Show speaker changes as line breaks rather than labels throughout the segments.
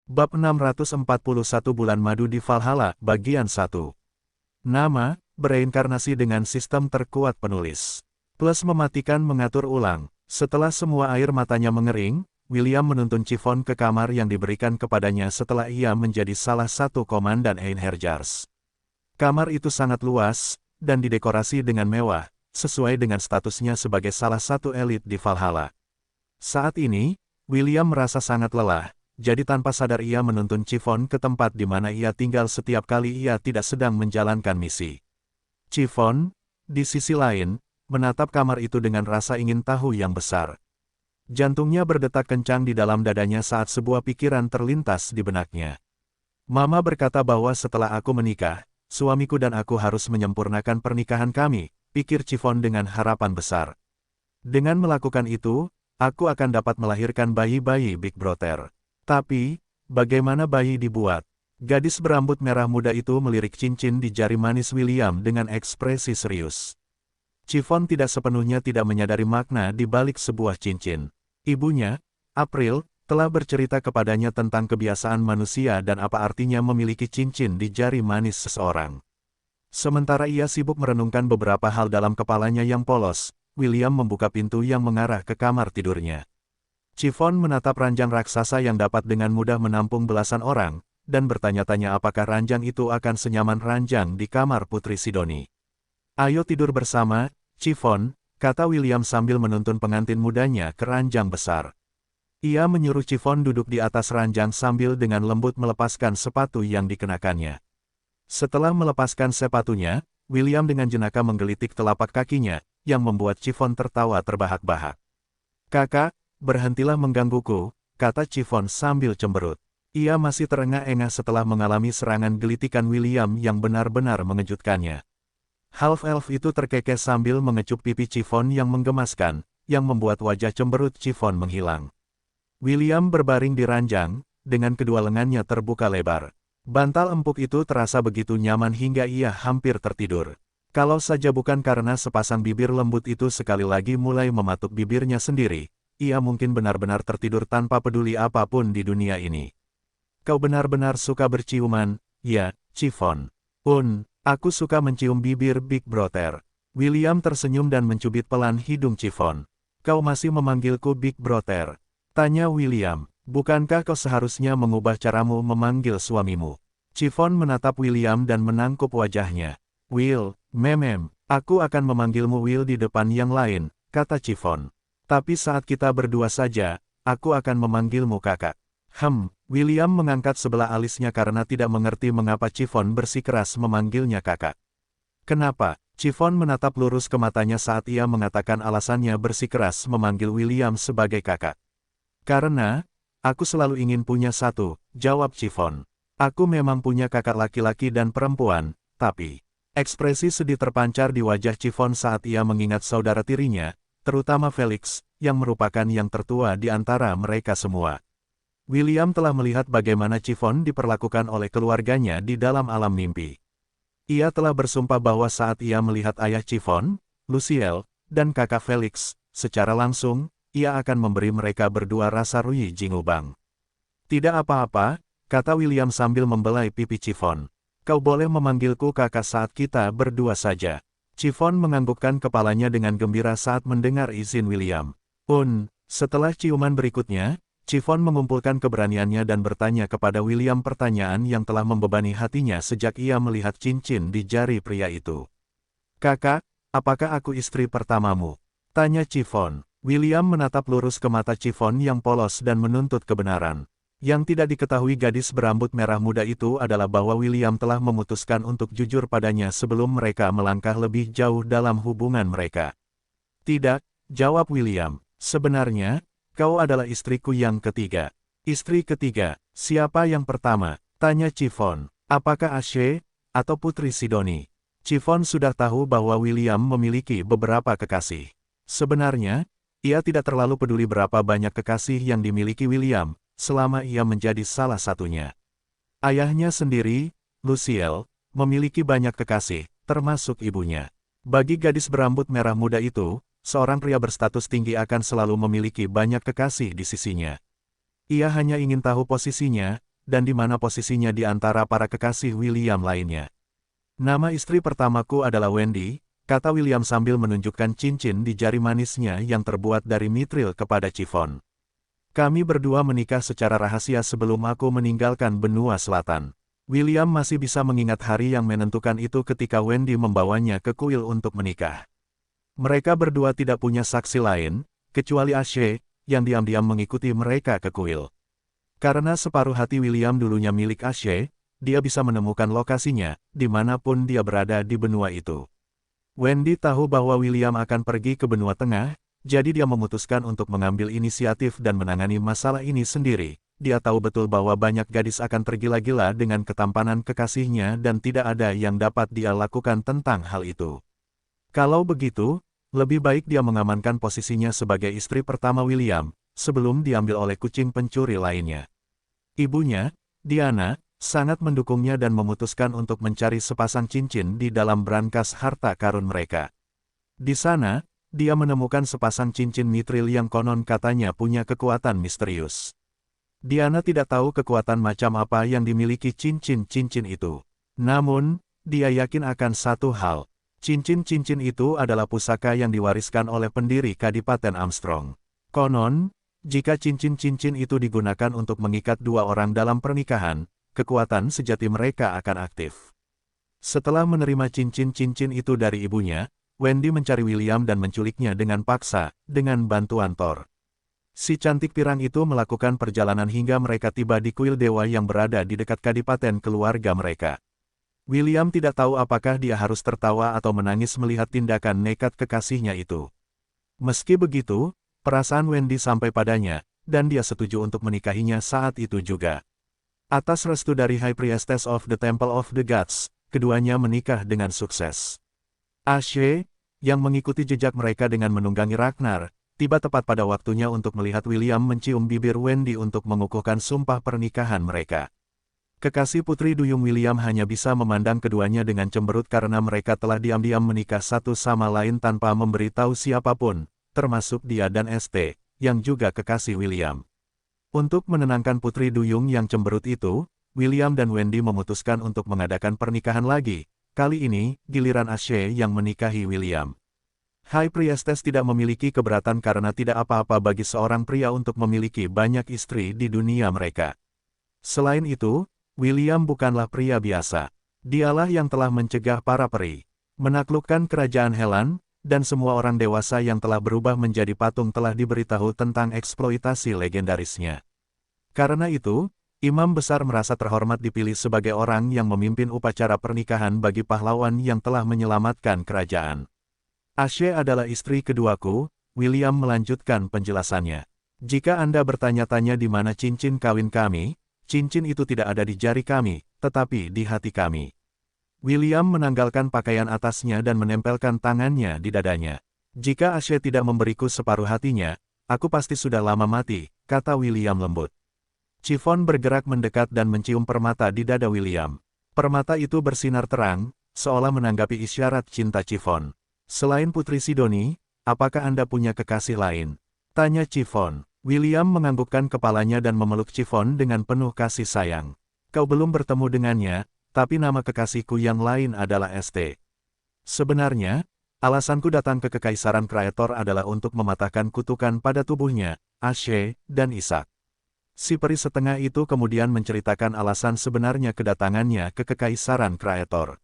Bab 641 Bulan Madu di Valhalla, Bagian 1. Nama, bereinkarnasi dengan sistem terkuat penulis. Plus mematikan mengatur ulang. Setelah semua air matanya mengering, William menuntun Chiffon ke kamar yang diberikan kepadanya setelah ia menjadi salah satu komandan Einherjars. Kamar itu sangat luas, dan didekorasi dengan mewah, sesuai dengan statusnya sebagai salah satu elit di Valhalla. Saat ini, William merasa sangat lelah. Jadi tanpa sadar ia menuntun Chiffon ke tempat di mana ia tinggal setiap kali ia tidak sedang menjalankan misi. Chiffon, di sisi lain, menatap kamar itu dengan rasa ingin tahu yang besar. Jantungnya berdetak kencang di dalam dadanya saat sebuah pikiran terlintas di benaknya. Mama berkata bahwa setelah aku menikah, suamiku dan aku harus menyempurnakan pernikahan kami, pikir Chiffon dengan harapan besar. Dengan melakukan itu, aku akan dapat melahirkan bayi-bayi Big Brother. Tapi, bagaimana bayi dibuat? Gadis berambut merah muda itu melirik cincin di jari manis William dengan ekspresi serius. Chiffon tidak sepenuhnya tidak menyadari makna di balik sebuah cincin. Ibunya, April, telah bercerita kepadanya tentang kebiasaan manusia dan apa artinya memiliki cincin di jari manis seseorang. Sementara ia sibuk merenungkan beberapa hal dalam kepalanya yang polos, William membuka pintu yang mengarah ke kamar tidurnya. Chiffon menatap ranjang raksasa yang dapat dengan mudah menampung belasan orang, dan bertanya-tanya apakah ranjang itu akan senyaman ranjang di kamar Putri Sidoni. Ayo tidur bersama, Chiffon, kata William sambil menuntun pengantin mudanya ke ranjang besar. Ia menyuruh Chiffon duduk di atas ranjang sambil dengan lembut melepaskan sepatu yang dikenakannya. Setelah melepaskan sepatunya, William dengan jenaka menggelitik telapak kakinya, yang membuat Chiffon tertawa terbahak-bahak. Kakak, berhentilah menggangguku, kata Chiffon sambil cemberut. Ia masih terengah-engah setelah mengalami serangan gelitikan William yang benar-benar mengejutkannya. Half-elf itu terkekeh sambil mengecup pipi Chiffon yang menggemaskan, yang membuat wajah cemberut Chiffon menghilang. William berbaring di ranjang, dengan kedua lengannya terbuka lebar. Bantal empuk itu terasa begitu nyaman hingga ia hampir tertidur. Kalau saja bukan karena sepasang bibir lembut itu sekali lagi mulai mematuk bibirnya sendiri, ia mungkin benar-benar tertidur tanpa peduli apapun di dunia ini. Kau benar-benar suka berciuman, ya, Chiffon. Aku suka mencium bibir Big Brother. William tersenyum dan mencubit pelan hidung Chiffon. Kau masih memanggilku Big Brother? Tanya William. Bukankah kau seharusnya mengubah caramu memanggil suamimu? Chiffon menatap William dan menangkup wajahnya. Will, aku akan memanggilmu Will di depan yang lain, kata Chiffon. Tapi saat kita berdua saja, aku akan memanggilmu kakak. William mengangkat sebelah alisnya karena tidak mengerti mengapa Chiffon bersikeras memanggilnya kakak. Kenapa? Chiffon menatap lurus ke matanya saat ia mengatakan alasannya bersikeras memanggil William sebagai kakak. Karena, aku selalu ingin punya satu, jawab Chiffon. Aku memang punya kakak laki-laki dan perempuan, tapi... Ekspresi sedih terpancar di wajah Chiffon saat ia mengingat saudara tirinya, terutama Felix, yang merupakan yang tertua di antara mereka semua. William telah melihat bagaimana Chiffon diperlakukan oleh keluarganya di dalam alam mimpi. Ia telah bersumpah bahwa saat ia melihat ayah Chiffon, Luciel, dan kakak Felix, secara langsung, ia akan memberi mereka berdua rasa ruyi jingubang. Tidak apa-apa, kata William sambil membelai pipi Chiffon. Kau boleh memanggilku kakak saat kita berdua saja. Chiffon menganggukkan kepalanya dengan gembira saat mendengar izin William. Setelah ciuman berikutnya, Chiffon mengumpulkan keberaniannya dan bertanya kepada William pertanyaan yang telah membebani hatinya sejak ia melihat cincin di jari pria itu. Kakak, apakah aku istri pertamamu? Tanya Chiffon. William menatap lurus ke mata Chiffon yang polos dan menuntut kebenaran. Yang tidak diketahui gadis berambut merah muda itu adalah bahwa William telah memutuskan untuk jujur padanya sebelum mereka melangkah lebih jauh dalam hubungan mereka. Tidak, jawab William. Sebenarnya, kau adalah istriku yang ketiga. Istri ketiga, siapa yang pertama? Tanya Chiffon. Apakah Ashe, atau Putri Sidoni? Chiffon sudah tahu bahwa William memiliki beberapa kekasih. Sebenarnya, ia tidak terlalu peduli berapa banyak kekasih yang dimiliki William, selama ia menjadi salah satunya. Ayahnya sendiri, Luciel, memiliki banyak kekasih, termasuk ibunya. Bagi gadis berambut merah muda itu, seorang pria berstatus tinggi akan selalu memiliki banyak kekasih di sisinya. Ia hanya ingin tahu posisinya, dan di mana posisinya di antara para kekasih William lainnya. Nama istri pertamaku adalah Wendy, kata William sambil menunjukkan cincin di jari manisnya yang terbuat dari mitril kepada Chiffon. Kami berdua menikah secara rahasia sebelum aku meninggalkan benua selatan. William masih bisa mengingat hari yang menentukan itu ketika Wendy membawanya ke kuil untuk menikah. Mereka berdua tidak punya saksi lain, kecuali Ashe, yang diam-diam mengikuti mereka ke kuil. Karena separuh hati William dulunya milik Ashe, dia bisa menemukan lokasinya, dimanapun dia berada di benua itu. Wendy tahu bahwa William akan pergi ke benua tengah, jadi dia memutuskan untuk mengambil inisiatif dan menangani masalah ini sendiri. Dia tahu betul bahwa banyak gadis akan tergila-gila dengan ketampanan kekasihnya dan tidak ada yang dapat dia lakukan tentang hal itu. Kalau begitu, lebih baik dia mengamankan posisinya sebagai istri pertama William, sebelum diambil oleh kucing pencuri lainnya. Ibunya, Diana, sangat mendukungnya dan memutuskan untuk mencari sepasang cincin di dalam brankas harta karun mereka. Di sana, dia menemukan sepasang cincin mitril yang konon katanya punya kekuatan misterius. Diana tidak tahu kekuatan macam apa yang dimiliki cincin-cincin itu. Namun, dia yakin akan satu hal. Cincin-cincin itu adalah pusaka yang diwariskan oleh pendiri Kadipaten Armstrong. Konon, jika cincin-cincin itu digunakan untuk mengikat dua orang dalam pernikahan, kekuatan sejati mereka akan aktif. Setelah menerima cincin-cincin itu dari ibunya, Wendy mencari William dan menculiknya dengan paksa, dengan bantuan Thor. Si cantik pirang itu melakukan perjalanan hingga mereka tiba di kuil dewa yang berada di dekat kadipaten keluarga mereka. William tidak tahu apakah dia harus tertawa atau menangis melihat tindakan nekat kekasihnya itu. Meski begitu, perasaan Wendy sampai padanya, dan dia setuju untuk menikahinya saat itu juga. Atas restu dari High Priestess of the Temple of the Gods, keduanya menikah dengan sukses. Ashe, yang mengikuti jejak mereka dengan menunggangi Ragnar, tiba tepat pada waktunya untuk melihat William mencium bibir Wendy untuk mengukuhkan sumpah pernikahan mereka. Kekasih putri duyung William hanya bisa memandang keduanya dengan cemberut karena mereka telah diam-diam menikah satu sama lain tanpa memberitahu siapapun, termasuk dia dan ST, yang juga kekasih William. Untuk menenangkan putri duyung yang cemberut itu, William dan Wendy memutuskan untuk mengadakan pernikahan lagi. Kali ini, giliran Ashe yang menikahi William. High Priestess tidak memiliki keberatan karena tidak apa-apa bagi seorang pria untuk memiliki banyak istri di dunia mereka. Selain itu, William bukanlah pria biasa. Dialah yang telah mencegah para peri, menaklukkan kerajaan Helan, dan semua orang dewasa yang telah berubah menjadi patung telah diberitahu tentang eksploitasi legendarisnya. Karena itu, imam besar merasa terhormat dipilih sebagai orang yang memimpin upacara pernikahan bagi pahlawan yang telah menyelamatkan kerajaan. Ashe adalah istri keduaku, William melanjutkan penjelasannya. Jika Anda bertanya-tanya di mana cincin kawin kami, cincin itu tidak ada di jari kami, tetapi di hati kami. William menanggalkan pakaian atasnya dan menempelkan tangannya di dadanya. Jika Ashe tidak memberiku separuh hatinya, aku pasti sudah lama mati, kata William lembut. Chiffon bergerak mendekat dan mencium permata di dada William. Permata itu bersinar terang, seolah menanggapi isyarat cinta Chiffon. Selain Putri Sidoni, apakah Anda punya kekasih lain? Tanya Chiffon. William menganggukkan kepalanya dan memeluk Chiffon dengan penuh kasih sayang. Kau belum bertemu dengannya, tapi nama kekasihku yang lain adalah ST. Sebenarnya, alasanku datang ke Kekaisaran Kreator adalah untuk mematahkan kutukan pada tubuhnya, Ashe, dan Ishak. Si peri setengah itu kemudian menceritakan alasan sebenarnya kedatangannya ke Kekaisaran Kreator.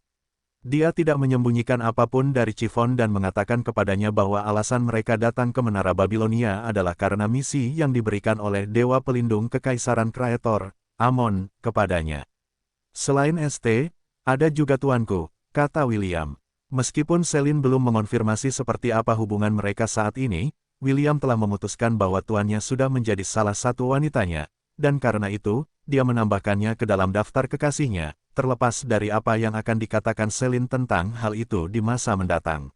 Dia tidak menyembunyikan apapun dari Chiffon dan mengatakan kepadanya bahwa alasan mereka datang ke Menara Babilonia adalah karena misi yang diberikan oleh Dewa Pelindung Kekaisaran Kreator, Amon, kepadanya. Selain ST, ada juga tuanku, kata William. Meskipun Celine belum mengonfirmasi seperti apa hubungan mereka saat ini, William telah memutuskan bahwa tuannya sudah menjadi salah satu wanitanya, dan karena itu, dia menambahkannya ke dalam daftar kekasihnya, terlepas dari apa yang akan dikatakan Celine tentang hal itu di masa mendatang.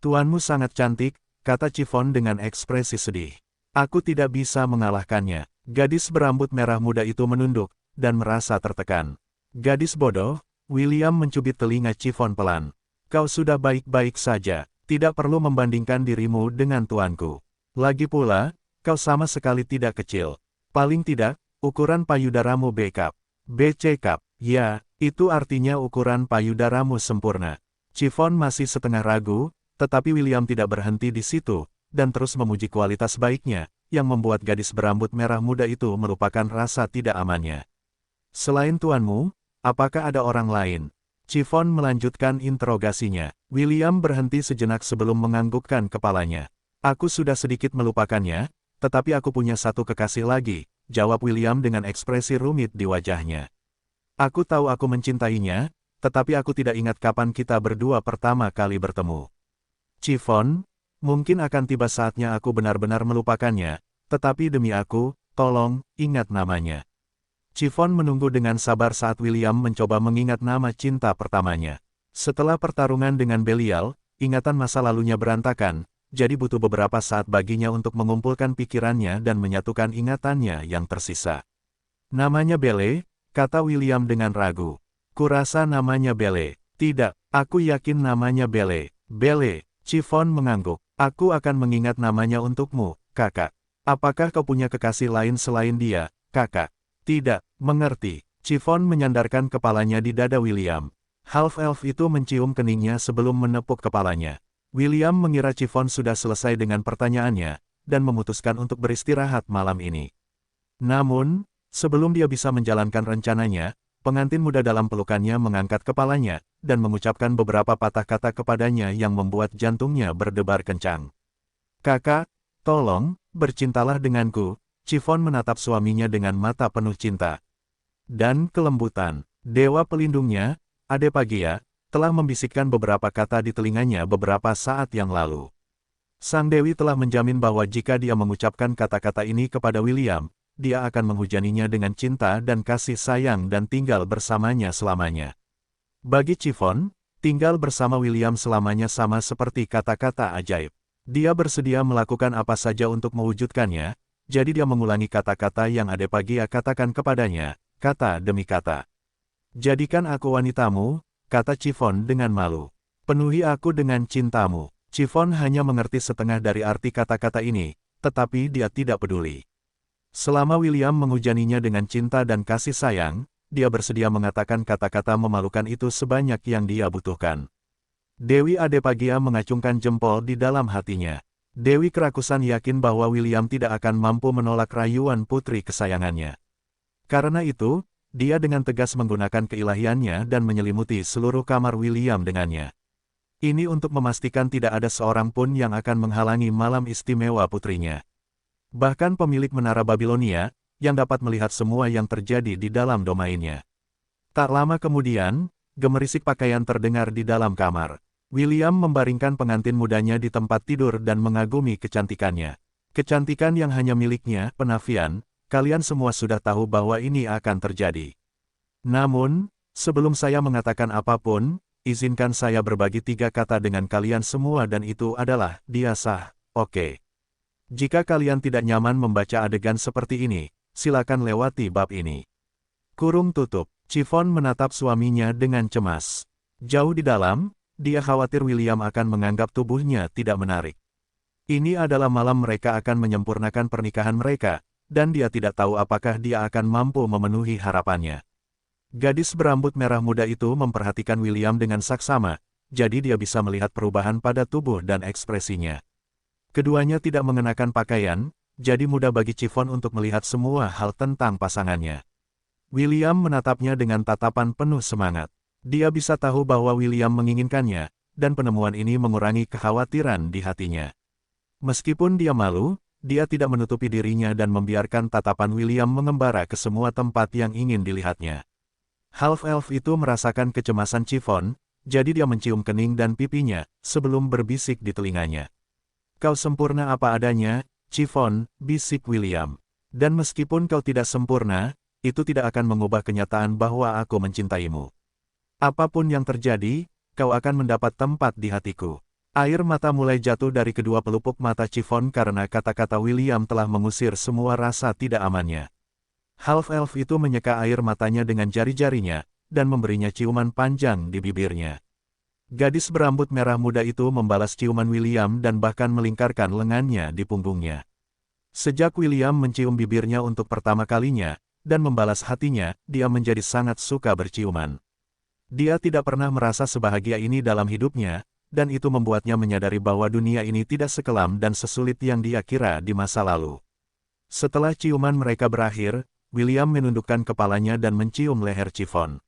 Tuanmu sangat cantik, kata Chiffon dengan ekspresi sedih. Aku tidak bisa mengalahkannya. Gadis berambut merah muda itu menunduk, dan merasa tertekan. Gadis bodoh, William mencubit telinga Chiffon pelan. Kau sudah baik-baik saja, tidak perlu membandingkan dirimu dengan tuanku. Lagi pula, kau sama sekali tidak kecil. Paling tidak, Ukuran payudaramu B cup. BC cup. Ya, itu artinya ukuran payudaramu sempurna. Chiffon masih setengah ragu, tetapi William tidak berhenti di situ, dan terus memuji kualitas baiknya, yang membuat gadis berambut merah muda itu melupakan rasa tidak amannya. Selain tuanmu, apakah ada orang lain? Chiffon melanjutkan interogasinya. William berhenti sejenak sebelum menganggukkan kepalanya. Aku sudah sedikit melupakannya, tetapi aku punya satu kekasih lagi, jawab William dengan ekspresi rumit di wajahnya. Aku tahu aku mencintainya, tetapi aku tidak ingat kapan kita berdua pertama kali bertemu. Chiffon, mungkin akan tiba saatnya aku benar-benar melupakannya, tetapi demi aku, tolong, ingat namanya. Chiffon menunggu dengan sabar saat William mencoba mengingat nama cinta pertamanya. Setelah pertarungan dengan Belial, ingatan masa lalunya berantakan, jadi butuh beberapa saat baginya untuk mengumpulkan pikirannya dan menyatukan ingatannya yang tersisa. Namanya Bele, kata William dengan ragu. Kurasa namanya Bele. Tidak, aku yakin namanya Bele. Bele, Chiffon mengangguk. Aku akan mengingat namanya untukmu, kakak. Apakah kau punya kekasih lain selain dia, kakak? Tidak, mengerti. Chiffon menyandarkan kepalanya di dada William. Half-elf itu mencium keningnya sebelum menepuk kepalanya. William mengira Chiffon sudah selesai dengan pertanyaannya, dan memutuskan untuk beristirahat malam ini. Namun, sebelum dia bisa menjalankan rencananya, pengantin muda dalam pelukannya mengangkat kepalanya, dan mengucapkan beberapa patah kata kepadanya yang membuat jantungnya berdebar kencang. Kakak, tolong, bercintalah denganku. Chiffon menatap suaminya dengan mata penuh cinta dan kelembutan. Dewa pelindungnya, Adepagia, telah membisikkan beberapa kata di telinganya beberapa saat yang lalu. Sang Dewi telah menjamin bahwa jika dia mengucapkan kata-kata ini kepada William, dia akan menghujaninya dengan cinta dan kasih sayang dan tinggal bersamanya selamanya. Bagi Chiffon, tinggal bersama William selamanya sama seperti kata-kata ajaib. Dia bersedia melakukan apa saja untuk mewujudkannya. Jadi dia mengulangi kata-kata yang Adepagia katakan kepadanya, kata demi kata. Jadikan aku wanitamu, kata Chiffon dengan malu. Penuhi aku dengan cintamu. Chiffon hanya mengerti setengah dari arti kata-kata ini, tetapi dia tidak peduli. Selama William menghujaninya dengan cinta dan kasih sayang, dia bersedia mengatakan kata-kata memalukan itu sebanyak yang dia butuhkan. Dewi Adepagia mengacungkan jempol di dalam hatinya. Dewi Kerakusan yakin bahwa William tidak akan mampu menolak rayuan putri kesayangannya. Karena itu, dia dengan tegas menggunakan keilahiannya dan menyelimuti seluruh kamar William dengannya. Ini untuk memastikan tidak ada seorang pun yang akan menghalangi malam istimewa putrinya. Bahkan pemilik Menara Babilonia, yang dapat melihat semua yang terjadi di dalam domainnya. Tak lama kemudian, gemerisik pakaian terdengar di dalam kamar. William membaringkan pengantin mudanya di tempat tidur dan mengagumi kecantikannya. Kecantikan yang hanya miliknya, Penafian, kalian semua sudah tahu bahwa ini akan terjadi. Namun, sebelum saya mengatakan apapun, izinkan saya berbagi 3 kata dengan kalian semua dan itu adalah, dia sah, oke. Jika kalian tidak nyaman membaca adegan seperti ini, silakan lewati bab ini. Kurung tutup, Chiffon menatap suaminya dengan cemas. Jauh di dalam, dia khawatir William akan menganggap tubuhnya tidak menarik. Ini adalah malam mereka akan menyempurnakan pernikahan mereka, dan dia tidak tahu apakah dia akan mampu memenuhi harapannya. Gadis berambut merah muda itu memperhatikan William dengan saksama, jadi dia bisa melihat perubahan pada tubuh dan ekspresinya. Keduanya tidak mengenakan pakaian, jadi mudah bagi Chiffon untuk melihat semua hal tentang pasangannya. William menatapnya dengan tatapan penuh semangat. Dia bisa tahu bahwa William menginginkannya, dan penemuan ini mengurangi kekhawatiran di hatinya. Meskipun dia malu, dia tidak menutupi dirinya dan membiarkan tatapan William mengembara ke semua tempat yang ingin dilihatnya. Half-elf itu merasakan kecemasan Chiffon, jadi dia mencium kening dan pipinya, sebelum berbisik di telinganya. Kau sempurna apa adanya, Chiffon, bisik William. Dan meskipun kau tidak sempurna, itu tidak akan mengubah kenyataan bahwa aku mencintaimu. Apapun yang terjadi, kau akan mendapat tempat di hatiku. Air mata mulai jatuh dari kedua pelupuk mata Chiffon karena kata-kata William telah mengusir semua rasa tidak amannya. Half-elf itu menyeka air matanya dengan jari-jarinya, dan memberinya ciuman panjang di bibirnya. Gadis berambut merah muda itu membalas ciuman William dan bahkan melingkarkan lengannya di punggungnya. Sejak William mencium bibirnya untuk pertama kalinya, dan membalas hatinya, dia menjadi sangat suka berciuman. Dia tidak pernah merasa sebahagia ini dalam hidupnya, dan itu membuatnya menyadari bahwa dunia ini tidak sekelam dan sesulit yang dia kira di masa lalu. Setelah ciuman mereka berakhir, William menundukkan kepalanya dan mencium leher Chiffon.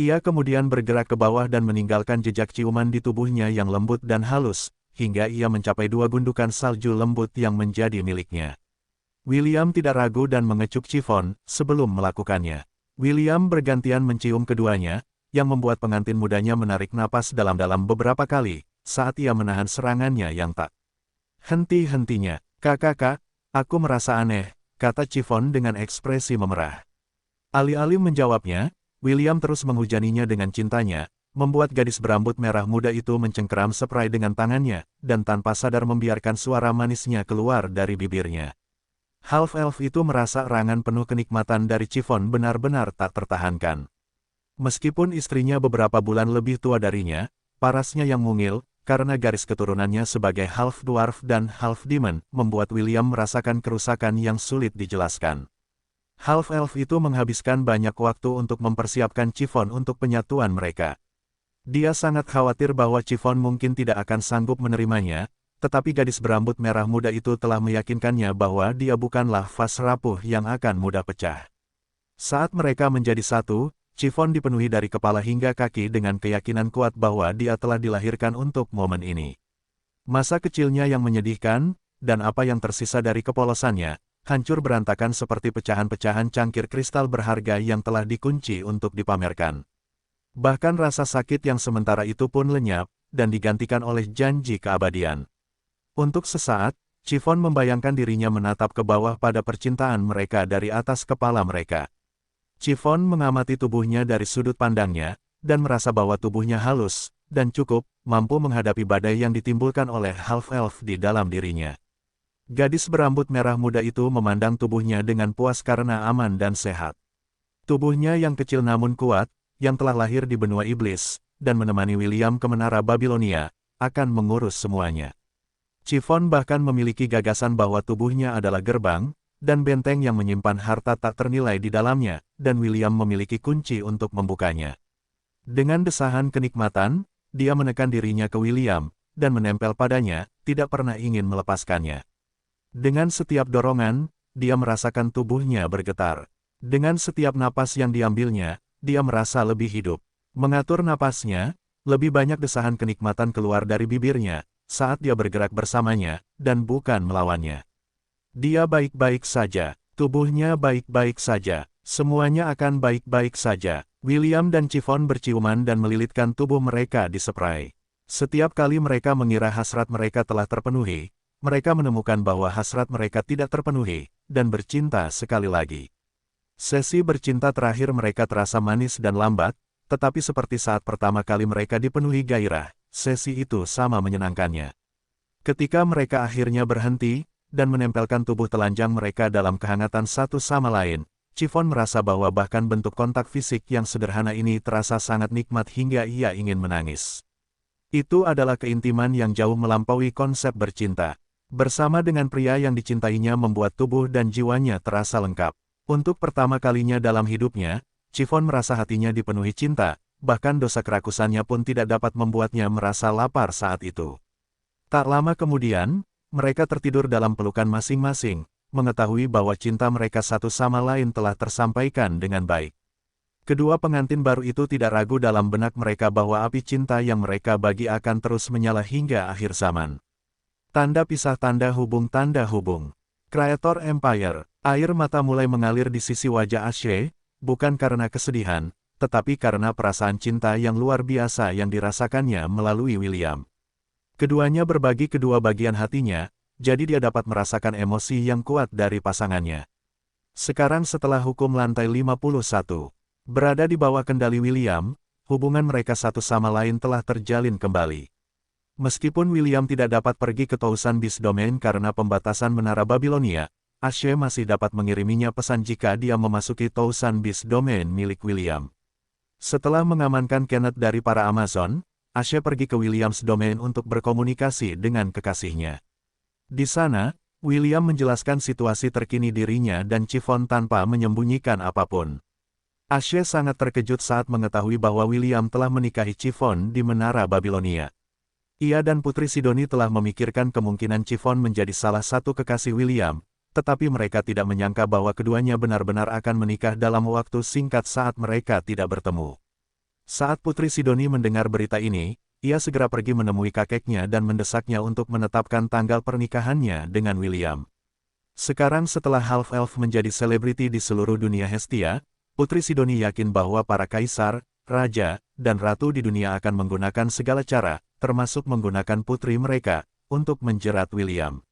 Ia kemudian bergerak ke bawah dan meninggalkan jejak ciuman di tubuhnya yang lembut dan halus, hingga ia mencapai 2 gundukan salju lembut yang menjadi miliknya. William tidak ragu dan mengecup Chiffon sebelum melakukannya. William bergantian mencium keduanya, yang membuat pengantin mudanya menarik napas dalam-dalam beberapa kali, saat ia menahan serangannya yang tak henti-hentinya. "Kak, aku merasa aneh," kata Chiffon dengan ekspresi memerah. Alih-alih menjawabnya, William terus menghujaninya dengan cintanya, membuat gadis berambut merah muda itu mencengkeram spray dengan tangannya, dan tanpa sadar membiarkan suara manisnya keluar dari bibirnya. Half-elf itu merasa erangan penuh kenikmatan dari Chiffon benar-benar tak tertahankan. Meskipun istrinya beberapa bulan lebih tua darinya, parasnya yang mungil, karena garis keturunannya sebagai half-dwarf dan half-demon, membuat William merasakan kerusakan yang sulit dijelaskan. Half-elf itu menghabiskan banyak waktu untuk mempersiapkan Chiffon untuk penyatuan mereka. Dia sangat khawatir bahwa Chiffon mungkin tidak akan sanggup menerimanya, tetapi gadis berambut merah muda itu telah meyakinkannya bahwa dia bukanlah vas rapuh yang akan mudah pecah. Saat mereka menjadi satu, Chiffon dipenuhi dari kepala hingga kaki dengan keyakinan kuat bahwa dia telah dilahirkan untuk momen ini. Masa kecilnya yang menyedihkan, dan apa yang tersisa dari kepolosannya, hancur berantakan seperti pecahan-pecahan cangkir kristal berharga yang telah dikunci untuk dipamerkan. Bahkan rasa sakit yang sementara itu pun lenyap, dan digantikan oleh janji keabadian. Untuk sesaat, Chiffon membayangkan dirinya menatap ke bawah pada percintaan mereka dari atas kepala mereka. Chiffon mengamati tubuhnya dari sudut pandangnya, dan merasa bahwa tubuhnya halus, dan cukup, mampu menghadapi badai yang ditimbulkan oleh half-elf di dalam dirinya. Gadis berambut merah muda itu memandang tubuhnya dengan puas karena aman dan sehat. Tubuhnya yang kecil namun kuat, yang telah lahir di benua iblis, dan menemani William ke menara Babilonia, akan mengurus semuanya. Chiffon bahkan memiliki gagasan bahwa tubuhnya adalah gerbang, dan benteng yang menyimpan harta tak ternilai di dalamnya, dan William memiliki kunci untuk membukanya. Dengan desahan kenikmatan, dia menekan dirinya ke William, dan menempel padanya, tidak pernah ingin melepaskannya. Dengan setiap dorongan, dia merasakan tubuhnya bergetar. Dengan setiap napas yang diambilnya, dia merasa lebih hidup. Mengatur napasnya, lebih banyak desahan kenikmatan keluar dari bibirnya, saat dia bergerak bersamanya, dan bukan melawannya. Dia baik-baik saja, tubuhnya baik-baik saja, semuanya akan baik-baik saja. William dan Chiffon berciuman dan melilitkan tubuh mereka di spray. Setiap kali mereka mengira hasrat mereka telah terpenuhi, mereka menemukan bahwa hasrat mereka tidak terpenuhi, dan bercinta sekali lagi. Sesi bercinta terakhir mereka terasa manis dan lambat, tetapi seperti saat pertama kali mereka dipenuhi gairah, sesi itu sama menyenangkannya. Ketika mereka akhirnya berhenti, dan menempelkan tubuh telanjang mereka dalam kehangatan satu sama lain, Chiffon merasa bahwa bahkan bentuk kontak fisik yang sederhana ini terasa sangat nikmat hingga ia ingin menangis. Itu adalah keintiman yang jauh melampaui konsep bercinta. Bersama dengan pria yang dicintainya membuat tubuh dan jiwanya terasa lengkap. Untuk pertama kalinya dalam hidupnya, Chiffon merasa hatinya dipenuhi cinta, bahkan dosa kerakusannya pun tidak dapat membuatnya merasa lapar saat itu. Tak lama kemudian, mereka tertidur dalam pelukan masing-masing, mengetahui bahwa cinta mereka satu sama lain telah tersampaikan dengan baik. Kedua pengantin baru itu tidak ragu dalam benak mereka bahwa api cinta yang mereka bagi akan terus menyala hingga akhir zaman. Tanda pisah tanda hubung. Creator Empire, air mata mulai mengalir di sisi wajah Ashe, bukan karena kesedihan, tetapi karena perasaan cinta yang luar biasa yang dirasakannya melalui William. Keduanya berbagi kedua bagian hatinya, jadi dia dapat merasakan emosi yang kuat dari pasangannya. Sekarang setelah hukum lantai 51, berada di bawah kendali William, hubungan mereka satu sama lain telah terjalin kembali. Meskipun William tidak dapat pergi ke Thousand Beast Domain karena pembatasan menara Babilonia, Ashe masih dapat mengiriminya pesan jika dia memasuki Thousand Beast Domain milik William. Setelah mengamankan Kenneth dari para Amazon, Ashe pergi ke Williams Domain untuk berkomunikasi dengan kekasihnya. Di sana, William menjelaskan situasi terkini dirinya dan Chiffon tanpa menyembunyikan apapun. Ashe sangat terkejut saat mengetahui bahwa William telah menikahi Chiffon di Menara Babilonia. Ia dan Putri Sidoni telah memikirkan kemungkinan Chiffon menjadi salah satu kekasih William, tetapi mereka tidak menyangka bahwa keduanya benar-benar akan menikah dalam waktu singkat saat mereka tidak bertemu. Saat Putri Sidoni mendengar berita ini, ia segera pergi menemui kakeknya dan mendesaknya untuk menetapkan tanggal pernikahannya dengan William. Sekarang setelah Half-Elf menjadi selebriti di seluruh dunia Hestia, Putri Sidoni yakin bahwa para kaisar, raja, dan ratu di dunia akan menggunakan segala cara, termasuk menggunakan putri mereka, untuk menjerat William.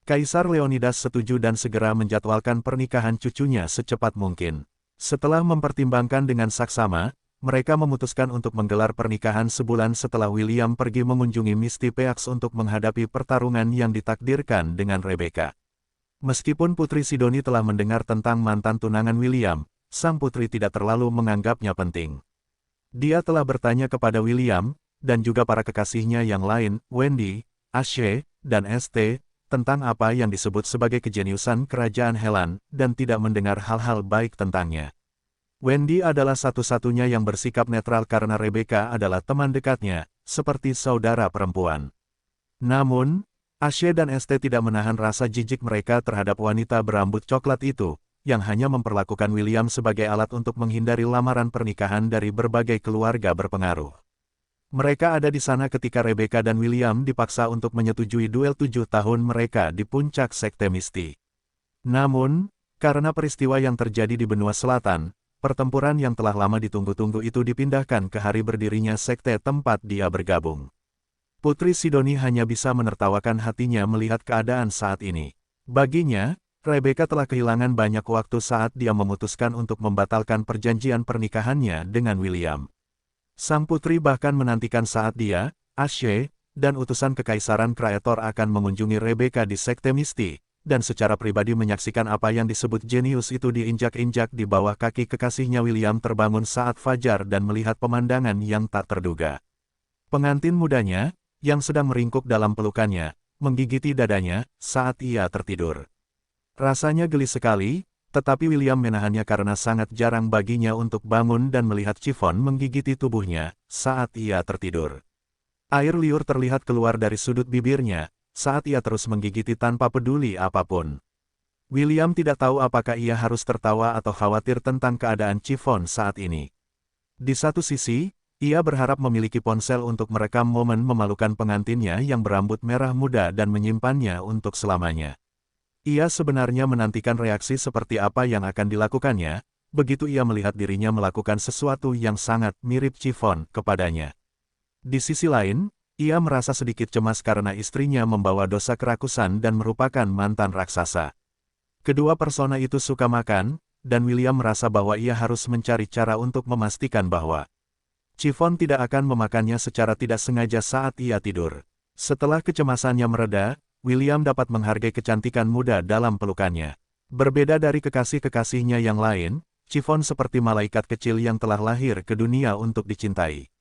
Kaisar Leonidas setuju dan segera menjadwalkan pernikahan cucunya secepat mungkin. Setelah mempertimbangkan dengan saksama, mereka memutuskan untuk menggelar pernikahan sebulan setelah William pergi mengunjungi Misty Peaks untuk menghadapi pertarungan yang ditakdirkan dengan Rebecca. Meskipun Putri Sidoni telah mendengar tentang mantan tunangan William, sang putri tidak terlalu menganggapnya penting. Dia telah bertanya kepada William, dan juga para kekasihnya yang lain, Wendy, Ashe, dan St, tentang apa yang disebut sebagai kejeniusan kerajaan Helan, dan tidak mendengar hal-hal baik tentangnya. Wendy adalah satu-satunya yang bersikap netral karena Rebecca adalah teman dekatnya, seperti saudara perempuan. Namun, Ashe dan St tidak menahan rasa jijik mereka terhadap wanita berambut coklat itu, yang hanya memperlakukan William sebagai alat untuk menghindari lamaran pernikahan dari berbagai keluarga berpengaruh. Mereka ada di sana ketika Rebecca dan William dipaksa untuk menyetujui duel 7 tahun mereka di puncak Sekte Misty. Namun, karena peristiwa yang terjadi di benua selatan, pertempuran yang telah lama ditunggu-tunggu itu dipindahkan ke hari berdirinya sekte tempat dia bergabung. Putri Sidoni hanya bisa menertawakan hatinya melihat keadaan saat ini. Baginya, Rebecca telah kehilangan banyak waktu saat dia memutuskan untuk membatalkan perjanjian pernikahannya dengan William. Sang putri bahkan menantikan saat dia, Ashe, dan utusan kekaisaran Kreator akan mengunjungi Rebecca di Sekte Misty, dan secara pribadi menyaksikan apa yang disebut jenius itu diinjak-injak di bawah kaki kekasihnya. William terbangun saat fajar dan melihat pemandangan yang tak terduga. Pengantin mudanya, yang sedang meringkuk dalam pelukannya, menggigiti dadanya saat ia tertidur. Rasanya geli sekali, tetapi William menahannya karena sangat jarang baginya untuk bangun dan melihat Chiffon menggigiti tubuhnya saat ia tertidur. Air liur terlihat keluar dari sudut bibirnya saat ia terus menggigiti tanpa peduli apapun. William tidak tahu apakah ia harus tertawa atau khawatir tentang keadaan Chiffon saat ini. Di satu sisi, ia berharap memiliki ponsel untuk merekam momen memalukan pengantinnya yang berambut merah muda dan menyimpannya untuk selamanya. Ia sebenarnya menantikan reaksi seperti apa yang akan dilakukannya, begitu ia melihat dirinya melakukan sesuatu yang sangat mirip Chiffon kepadanya. Di sisi lain, ia merasa sedikit cemas karena istrinya membawa dosa kerakusan dan merupakan mantan raksasa. Kedua persona itu suka makan, dan William merasa bahwa ia harus mencari cara untuk memastikan bahwa Chiffon tidak akan memakannya secara tidak sengaja saat ia tidur. Setelah kecemasannya mereda, William dapat menghargai kecantikan muda dalam pelukannya. Berbeda dari kekasih-kekasihnya yang lain, Chiffon seperti malaikat kecil yang telah lahir ke dunia untuk dicintai.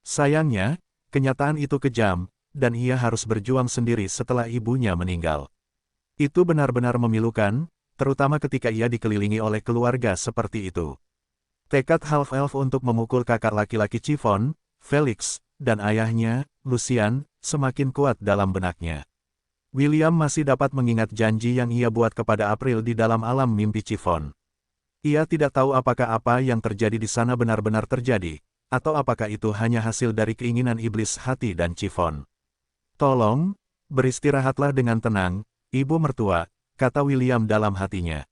Sayangnya, kenyataan itu kejam, dan ia harus berjuang sendiri setelah ibunya meninggal. Itu benar-benar memilukan, terutama ketika ia dikelilingi oleh keluarga seperti itu. Tekad Half-Elf untuk memukul kakak laki-laki Chiffon, Felix, dan ayahnya, Lucian, semakin kuat dalam benaknya. William masih dapat mengingat janji yang ia buat kepada April di dalam alam mimpi Chiffon. Ia tidak tahu apakah apa yang terjadi di sana benar-benar terjadi, atau apakah itu hanya hasil dari keinginan iblis hati dan Chiffon. "Tolong, beristirahatlah dengan tenang, ibu mertua," kata William dalam hatinya.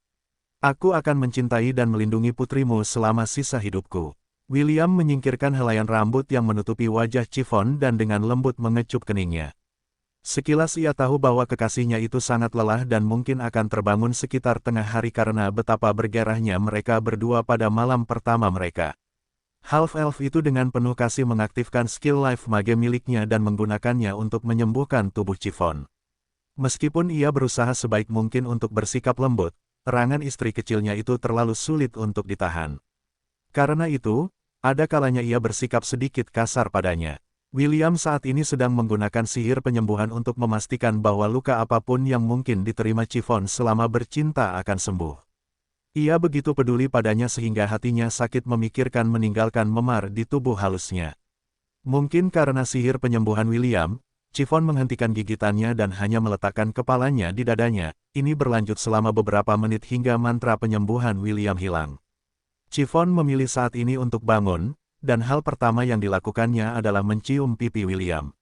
"Aku akan mencintai dan melindungi putrimu selama sisa hidupku." William menyingkirkan helaian rambut yang menutupi wajah Chiffon dan dengan lembut mengecup keningnya. Sekilas ia tahu bahwa kekasihnya itu sangat lelah dan mungkin akan terbangun sekitar tengah hari karena betapa bergerahnya mereka berdua pada malam pertama mereka. Half-Elf itu dengan penuh kasih mengaktifkan skill Life Mage miliknya dan menggunakannya untuk menyembuhkan tubuh Chiffon. Meskipun ia berusaha sebaik mungkin untuk bersikap lembut, erangan istri kecilnya itu terlalu sulit untuk ditahan. Karena itu, ada kalanya ia bersikap sedikit kasar padanya. William saat ini sedang menggunakan sihir penyembuhan untuk memastikan bahwa luka apapun yang mungkin diterima Chiffon selama bercinta akan sembuh. Ia begitu peduli padanya sehingga hatinya sakit memikirkan meninggalkan memar di tubuh halusnya. Mungkin karena sihir penyembuhan William, Chiffon menghentikan gigitannya dan hanya meletakkan kepalanya di dadanya. Ini berlanjut selama beberapa menit hingga mantra penyembuhan William hilang. Chiffon memilih saat ini untuk bangun, dan hal pertama yang dilakukannya adalah mencium pipi William.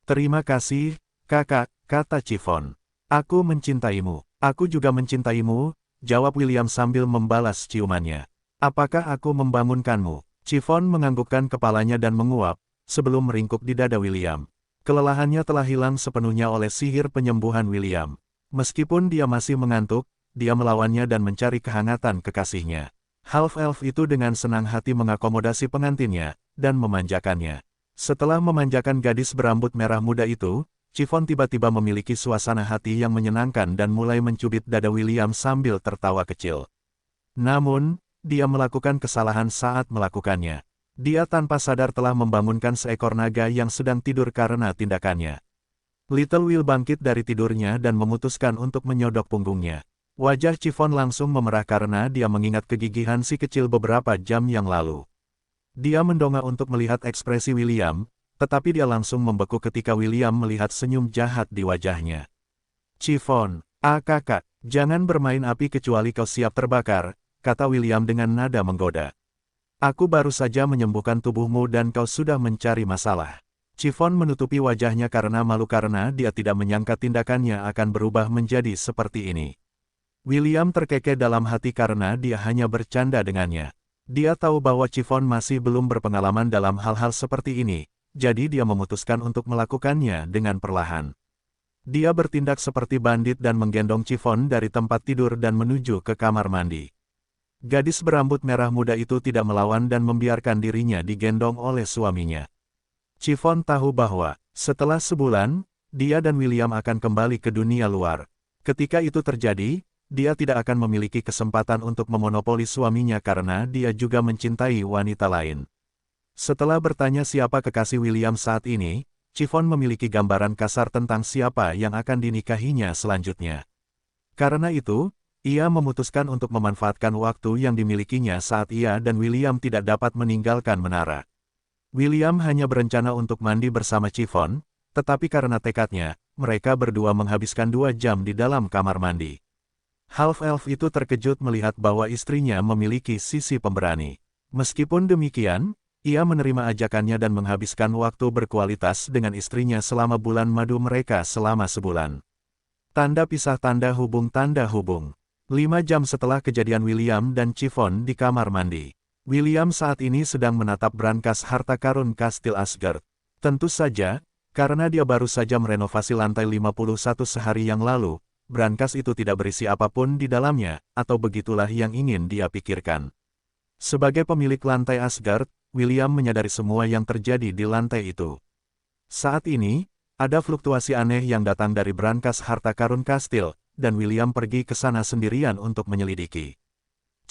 "Terima kasih, kakak," kata Chiffon. "Aku mencintaimu." "Aku juga mencintaimu," jawab William sambil membalas ciumannya. "Apakah aku membangunkanmu?" Chiffon menganggukkan kepalanya dan menguap, sebelum meringkuk di dada William. Kelelahannya telah hilang sepenuhnya oleh sihir penyembuhan William. Meskipun dia masih mengantuk, dia melawannya dan mencari kehangatan kekasihnya. Half-elf itu dengan senang hati mengakomodasi pengantinnya, dan memanjakannya. Setelah memanjakan gadis berambut merah muda itu, Chiffon tiba-tiba memiliki suasana hati yang menyenangkan dan mulai mencubit dada William sambil tertawa kecil. Namun, dia melakukan kesalahan saat melakukannya. Dia tanpa sadar telah membangunkan seekor naga yang sedang tidur karena tindakannya. Little Will bangkit dari tidurnya dan memutuskan untuk menyodok punggungnya. Wajah Chiffon langsung memerah karena dia mengingat kegigihan si kecil beberapa jam yang lalu. Dia mendongak untuk melihat ekspresi William, tetapi dia langsung membeku ketika William melihat senyum jahat di wajahnya. "Chiffon, kakak, jangan bermain api kecuali kau siap terbakar," kata William dengan nada menggoda. "Aku baru saja menyembuhkan tubuhmu dan kau sudah mencari masalah." Chiffon menutupi wajahnya karena malu karena dia tidak menyangka tindakannya akan berubah menjadi seperti ini. William terkekeh dalam hati karena dia hanya bercanda dengannya. Dia tahu bahwa Chiffon masih belum berpengalaman dalam hal-hal seperti ini, jadi dia memutuskan untuk melakukannya dengan perlahan. Dia bertindak seperti bandit dan menggendong Chiffon dari tempat tidur dan menuju ke kamar mandi. Gadis berambut merah muda itu tidak melawan dan membiarkan dirinya digendong oleh suaminya. Chiffon tahu bahwa, setelah sebulan, dia dan William akan kembali ke dunia luar. Ketika itu terjadi, dia tidak akan memiliki kesempatan untuk memonopoli suaminya karena dia juga mencintai wanita lain. Setelah bertanya siapa kekasih William saat ini, Chiffon memiliki gambaran kasar tentang siapa yang akan dinikahinya selanjutnya. Karena itu, ia memutuskan untuk memanfaatkan waktu yang dimilikinya saat ia dan William tidak dapat meninggalkan menara. William hanya berencana untuk mandi bersama Chiffon, tetapi karena tekadnya, mereka berdua menghabiskan 2 jam di dalam kamar mandi. Half-elf itu terkejut melihat bahwa istrinya memiliki sisi pemberani. Meskipun demikian, ia menerima ajakannya dan menghabiskan waktu berkualitas dengan istrinya selama bulan madu mereka selama sebulan. Tanda pisah tanda hubung. 5 jam setelah kejadian William dan Chiffon di kamar mandi. William saat ini sedang menatap brankas harta karun Kastil Asgard. Tentu saja, karena dia baru saja merenovasi lantai 51 sehari yang lalu, brankas itu tidak berisi apapun di dalamnya, atau begitulah yang ingin dia pikirkan. Sebagai pemilik lantai Asgard, William menyadari semua yang terjadi di lantai itu. Saat ini, ada fluktuasi aneh yang datang dari brankas harta karun kastil, dan William pergi ke sana sendirian untuk menyelidiki.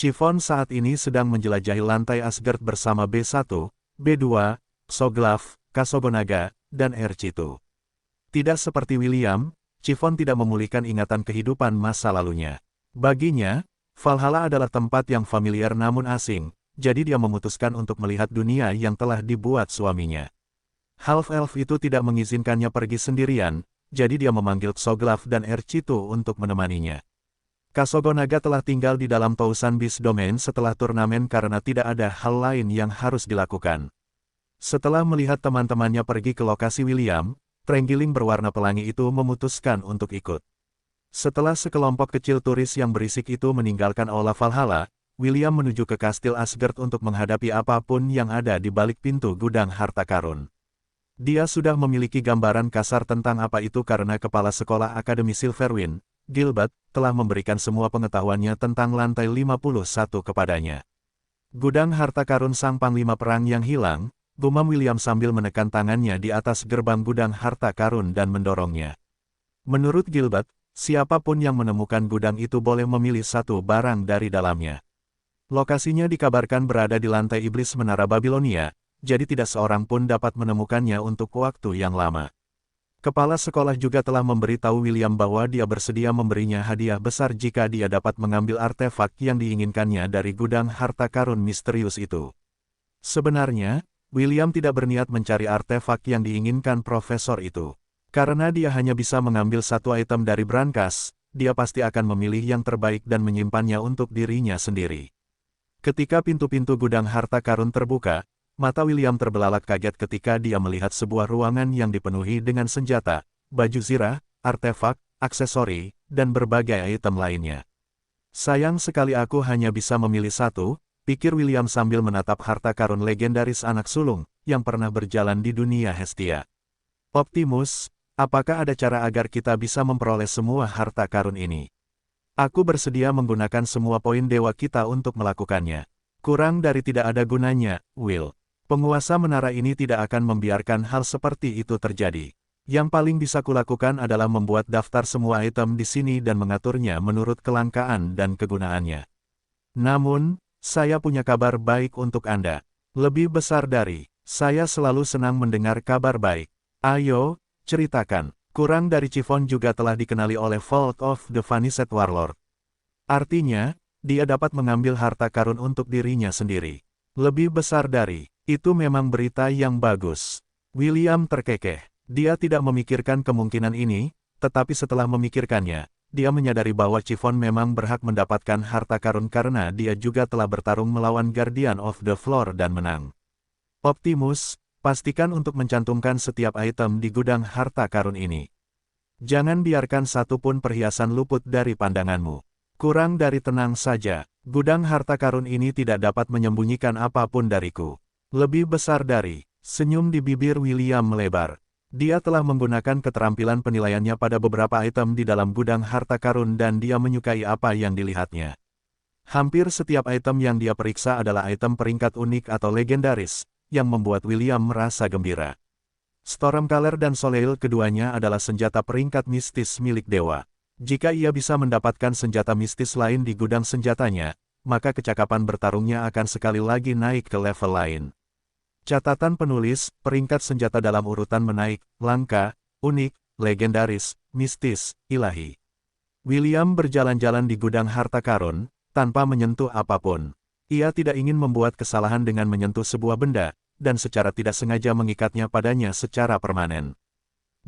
Chiffon saat ini sedang menjelajahi lantai Asgard bersama B1, B2, Soglaf, Kasogonaga, dan Ercitu. Tidak seperti William, Chiffon tidak memulihkan ingatan kehidupan masa lalunya. Baginya, Valhalla adalah tempat yang familiar namun asing, jadi dia memutuskan untuk melihat dunia yang telah dibuat suaminya. Half-elf itu tidak mengizinkannya pergi sendirian, jadi dia memanggil Soglaf dan Ercitu untuk menemaninya. Kasogonaga telah tinggal di dalam Tousan Beast Domain setelah turnamen karena tidak ada hal lain yang harus dilakukan. Setelah melihat teman-temannya pergi ke lokasi William, terenggiling berwarna pelangi itu memutuskan untuk ikut. Setelah sekelompok kecil turis yang berisik itu meninggalkan Aula Valhalla, William menuju ke Kastil Asgard untuk menghadapi apapun yang ada di balik pintu gudang harta karun. Dia sudah memiliki gambaran kasar tentang apa itu karena kepala sekolah Akademi Silverwind, Gilbert, telah memberikan semua pengetahuannya tentang lantai 51 kepadanya. Gudang harta karun sang panglima perang yang hilang, gumam William sambil menekan tangannya di atas gerbang gudang harta karun dan mendorongnya. Menurut Gilbert, siapapun yang menemukan gudang itu boleh memilih satu barang dari dalamnya. Lokasinya dikabarkan berada di lantai iblis Menara Babilonia, jadi tidak seorang pun dapat menemukannya untuk waktu yang lama. Kepala sekolah juga telah memberitahu William bahwa dia bersedia memberinya hadiah besar jika dia dapat mengambil artefak yang diinginkannya dari gudang harta karun misterius itu. Sebenarnya, William tidak berniat mencari artefak yang diinginkan profesor itu. Karena dia hanya bisa mengambil satu item dari brankas, dia pasti akan memilih yang terbaik dan menyimpannya untuk dirinya sendiri. Ketika pintu-pintu gudang harta karun terbuka, mata William terbelalak kaget ketika dia melihat sebuah ruangan yang dipenuhi dengan senjata, baju zirah, artefak, aksesori, dan berbagai item lainnya. Sayang sekali aku hanya bisa memilih satu, pikir William sambil menatap harta karun legendaris anak sulung, yang pernah berjalan di dunia Hestia. Optimus, apakah ada cara agar kita bisa memperoleh semua harta karun ini? Aku bersedia menggunakan semua poin dewa kita untuk melakukannya. Kurang dari tidak ada gunanya, Will. Penguasa menara ini tidak akan membiarkan hal seperti itu terjadi. Yang paling bisa kulakukan adalah membuat daftar semua item di sini dan mengaturnya menurut kelangkaan dan kegunaannya. Namun, saya punya kabar baik untuk Anda. Lebih besar dari, saya selalu senang mendengar kabar baik. Ayo, ceritakan. Kurang dari Chiffon juga telah dikenali oleh Vault of the Vanished Warlord. Artinya, dia dapat mengambil harta karun untuk dirinya sendiri. Lebih besar dari, itu memang berita yang bagus. William terkekeh. Dia tidak memikirkan kemungkinan ini, tetapi setelah memikirkannya, dia menyadari bahwa Chiffon memang berhak mendapatkan harta karun karena dia juga telah bertarung melawan Guardian of the Floor dan menang. Optimus, pastikan untuk mencantumkan setiap item di gudang harta karun ini. Jangan biarkan satu pun perhiasan luput dari pandanganmu. Kurang dari tenang saja, gudang harta karun ini tidak dapat menyembunyikan apapun dariku. Lebih besar dari, senyum di bibir William melebar. Dia telah menggunakan keterampilan penilaiannya pada beberapa item di dalam gudang harta karun dan dia menyukai apa yang dilihatnya. Hampir setiap item yang dia periksa adalah item peringkat unik atau legendaris, yang membuat William merasa gembira. Stormcaller dan Soleil keduanya adalah senjata peringkat mistis milik dewa. Jika ia bisa mendapatkan senjata mistis lain di gudang senjatanya, maka kecakapan bertarungnya akan sekali lagi naik ke level lain. Catatan penulis, peringkat senjata dalam urutan menaik, langka, unik, legendaris, mistis, ilahi. William berjalan-jalan di gudang harta karun, tanpa menyentuh apapun. Ia tidak ingin membuat kesalahan dengan menyentuh sebuah benda, dan secara tidak sengaja mengikatnya padanya secara permanen.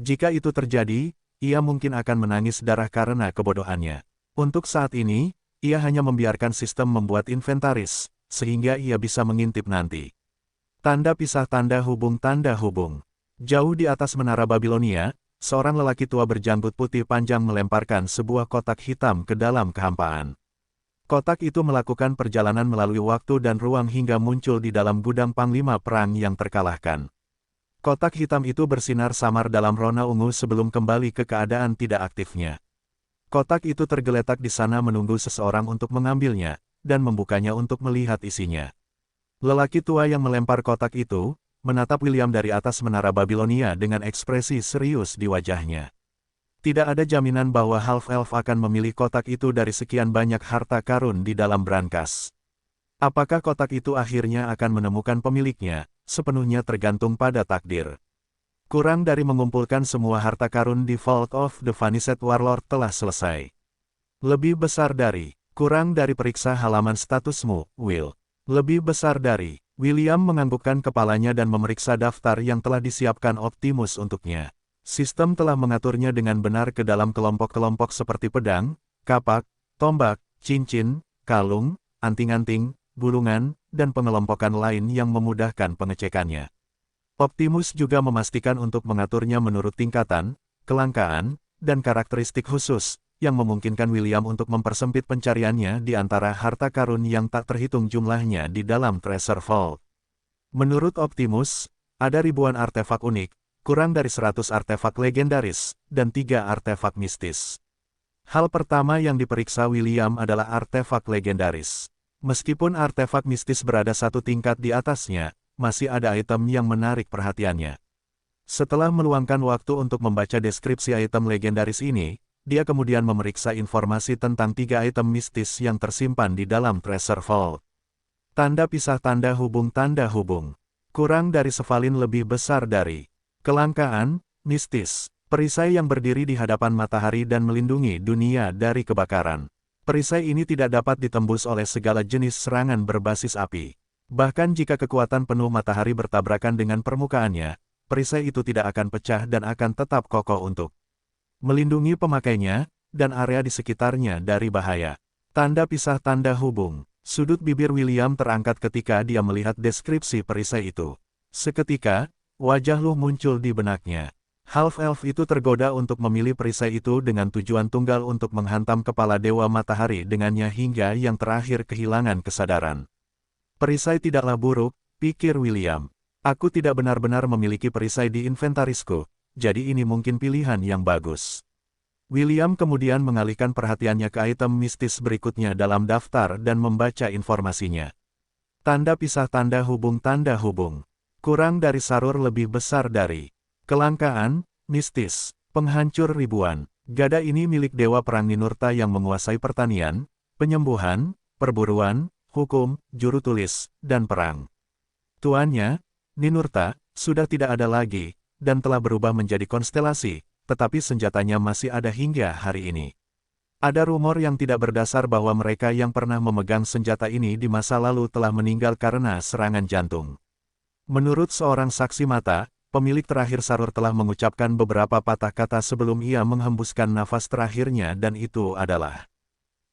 Jika itu terjadi, ia mungkin akan menangis darah karena kebodohannya. Untuk saat ini, ia hanya membiarkan sistem membuat inventaris, sehingga ia bisa mengintip nanti. Tanda pisah tanda hubung. Jauh di atas menara Babilonia, seorang lelaki tua berjanggut putih panjang melemparkan sebuah kotak hitam ke dalam kehampaan. Kotak itu melakukan perjalanan melalui waktu dan ruang hingga muncul di dalam gudang panglima perang yang terkalahkan. Kotak hitam itu bersinar samar dalam rona ungu sebelum kembali ke keadaan tidak aktifnya. Kotak itu tergeletak di sana menunggu seseorang untuk mengambilnya, dan membukanya untuk melihat isinya. Lelaki tua yang melempar kotak itu, menatap William dari atas menara Babilonia dengan ekspresi serius di wajahnya. Tidak ada jaminan bahwa Half-Elf akan memilih kotak itu dari sekian banyak harta karun di dalam brankas. Apakah kotak itu akhirnya akan menemukan pemiliknya, sepenuhnya tergantung pada takdir. Kurang dari mengumpulkan semua harta karun di Vault of the Vanished Warlord telah selesai. Lebih besar dari, kurang dari periksa halaman statusmu, Will. Lebih besar dari, William menganggukkan kepalanya dan memeriksa daftar yang telah disiapkan Optimus untuknya. Sistem telah mengaturnya dengan benar ke dalam kelompok-kelompok seperti pedang, kapak, tombak, cincin, kalung, anting-anting, gulungan, dan pengelompokan lain yang memudahkan pengecekannya. Optimus juga memastikan untuk mengaturnya menurut tingkatan, kelangkaan, dan karakteristik khusus, yang memungkinkan William untuk mempersempit pencariannya di antara harta karun yang tak terhitung jumlahnya di dalam Treasure Vault. Menurut Optimus, ada ribuan artefak unik, kurang dari 100 artefak legendaris, dan 3 artefak mistis. Hal pertama yang diperiksa William adalah artefak legendaris. Meskipun artefak mistis berada satu tingkat di atasnya, masih ada item yang menarik perhatiannya. Setelah meluangkan waktu untuk membaca deskripsi item legendaris ini, dia kemudian memeriksa informasi tentang 3 item mistis yang tersimpan di dalam Treasure Vault. Tanda pisah tanda hubung. Kurang dari sevalin lebih besar dari. Kelangkaan, mistis. Perisai yang berdiri di hadapan matahari dan melindungi dunia dari kebakaran. Perisai ini tidak dapat ditembus oleh segala jenis serangan berbasis api. Bahkan jika kekuatan penuh matahari bertabrakan dengan permukaannya, perisai itu tidak akan pecah dan akan tetap kokoh untuk melindungi pemakainya dan area di sekitarnya dari bahaya. Tanda pisah tanda hubung. Sudut bibir William terangkat ketika dia melihat deskripsi perisai itu. Seketika, wajah Luh muncul di benaknya. Half-elf itu tergoda untuk memilih perisai itu dengan tujuan tunggal untuk menghantam kepala Dewa Matahari dengannya hingga yang terakhir kehilangan kesadaran. Perisai tidaklah buruk, pikir William. Aku tidak benar-benar memiliki perisai di inventarisku, jadi ini mungkin pilihan yang bagus. William kemudian mengalihkan perhatiannya ke item mistis berikutnya dalam daftar dan membaca informasinya. Tanda pisah tanda hubung. Kurang dari sarur lebih besar dari. Kelangkaan, mistis, penghancur ribuan. Gada ini milik Dewa Perang Ninurta yang menguasai pertanian, penyembuhan, perburuan, hukum, juru tulis, dan perang. Tuannya, Ninurta, sudah tidak ada lagi, dan telah berubah menjadi konstelasi, tetapi senjatanya masih ada hingga hari ini. Ada rumor yang tidak berdasar bahwa mereka yang pernah memegang senjata ini di masa lalu telah meninggal karena serangan jantung. Menurut seorang saksi mata, pemilik terakhir sarur telah mengucapkan beberapa patah kata sebelum ia menghembuskan nafas terakhirnya dan itu adalah,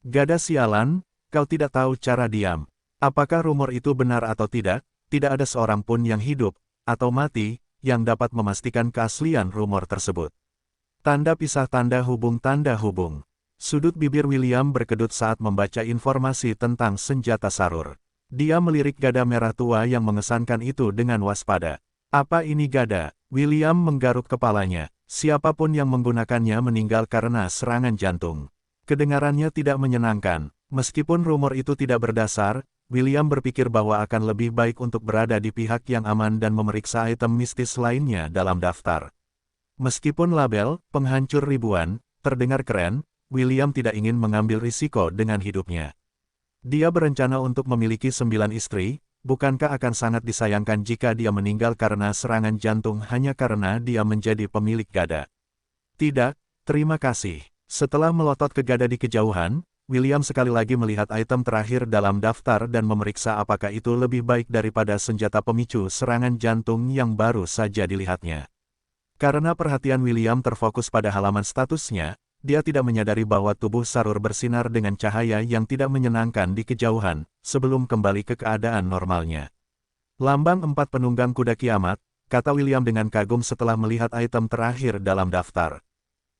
"Gada sialan, kau tidak tahu cara diam." Apakah rumor itu benar atau tidak ada seorang pun yang hidup, atau mati, yang dapat memastikan keaslian rumor tersebut. Tanda pisah tanda hubung. Sudut bibir William berkedut saat membaca informasi tentang senjata sarur. Dia melirik gada merah tua yang mengesankan itu dengan waspada. Apa ini gada? William menggaruk kepalanya. Siapapun yang menggunakannya meninggal karena serangan jantung. Kedengarannya tidak menyenangkan. Meskipun rumor itu tidak berdasar, William berpikir bahwa akan lebih baik untuk berada di pihak yang aman dan memeriksa item mistis lainnya dalam daftar. Meskipun label penghancur ribuan terdengar keren, William tidak ingin mengambil risiko dengan hidupnya. Dia berencana untuk memiliki 9 istri, bukankah akan sangat disayangkan jika dia meninggal karena serangan jantung hanya karena dia menjadi pemilik gada? Tidak, terima kasih. Setelah melotot ke gada di kejauhan, William sekali lagi melihat item terakhir dalam daftar dan memeriksa apakah itu lebih baik daripada senjata pemicu serangan jantung yang baru saja dilihatnya. Karena perhatian William terfokus pada halaman statusnya, dia tidak menyadari bahwa tubuh sarur bersinar dengan cahaya yang tidak menyenangkan di kejauhan, sebelum kembali ke keadaan normalnya. Lambang 4 penunggang kuda kiamat, kata William dengan kagum setelah melihat item terakhir dalam daftar.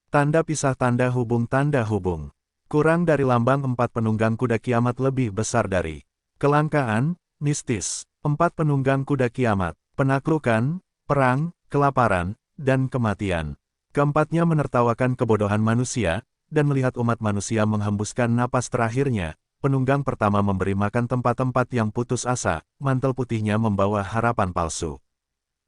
Tanda pisah tanda hubung. Kurang dari lambang 4 penunggang kuda kiamat lebih besar dari. Kelangkaan, mistis, 4 penunggang kuda kiamat, penaklukan, perang, kelaparan, dan kematian. Keempatnya menertawakan kebodohan manusia, dan melihat umat manusia menghembuskan napas terakhirnya, penunggang pertama memberi makan tempat-tempat yang putus asa, mantel putihnya membawa harapan palsu.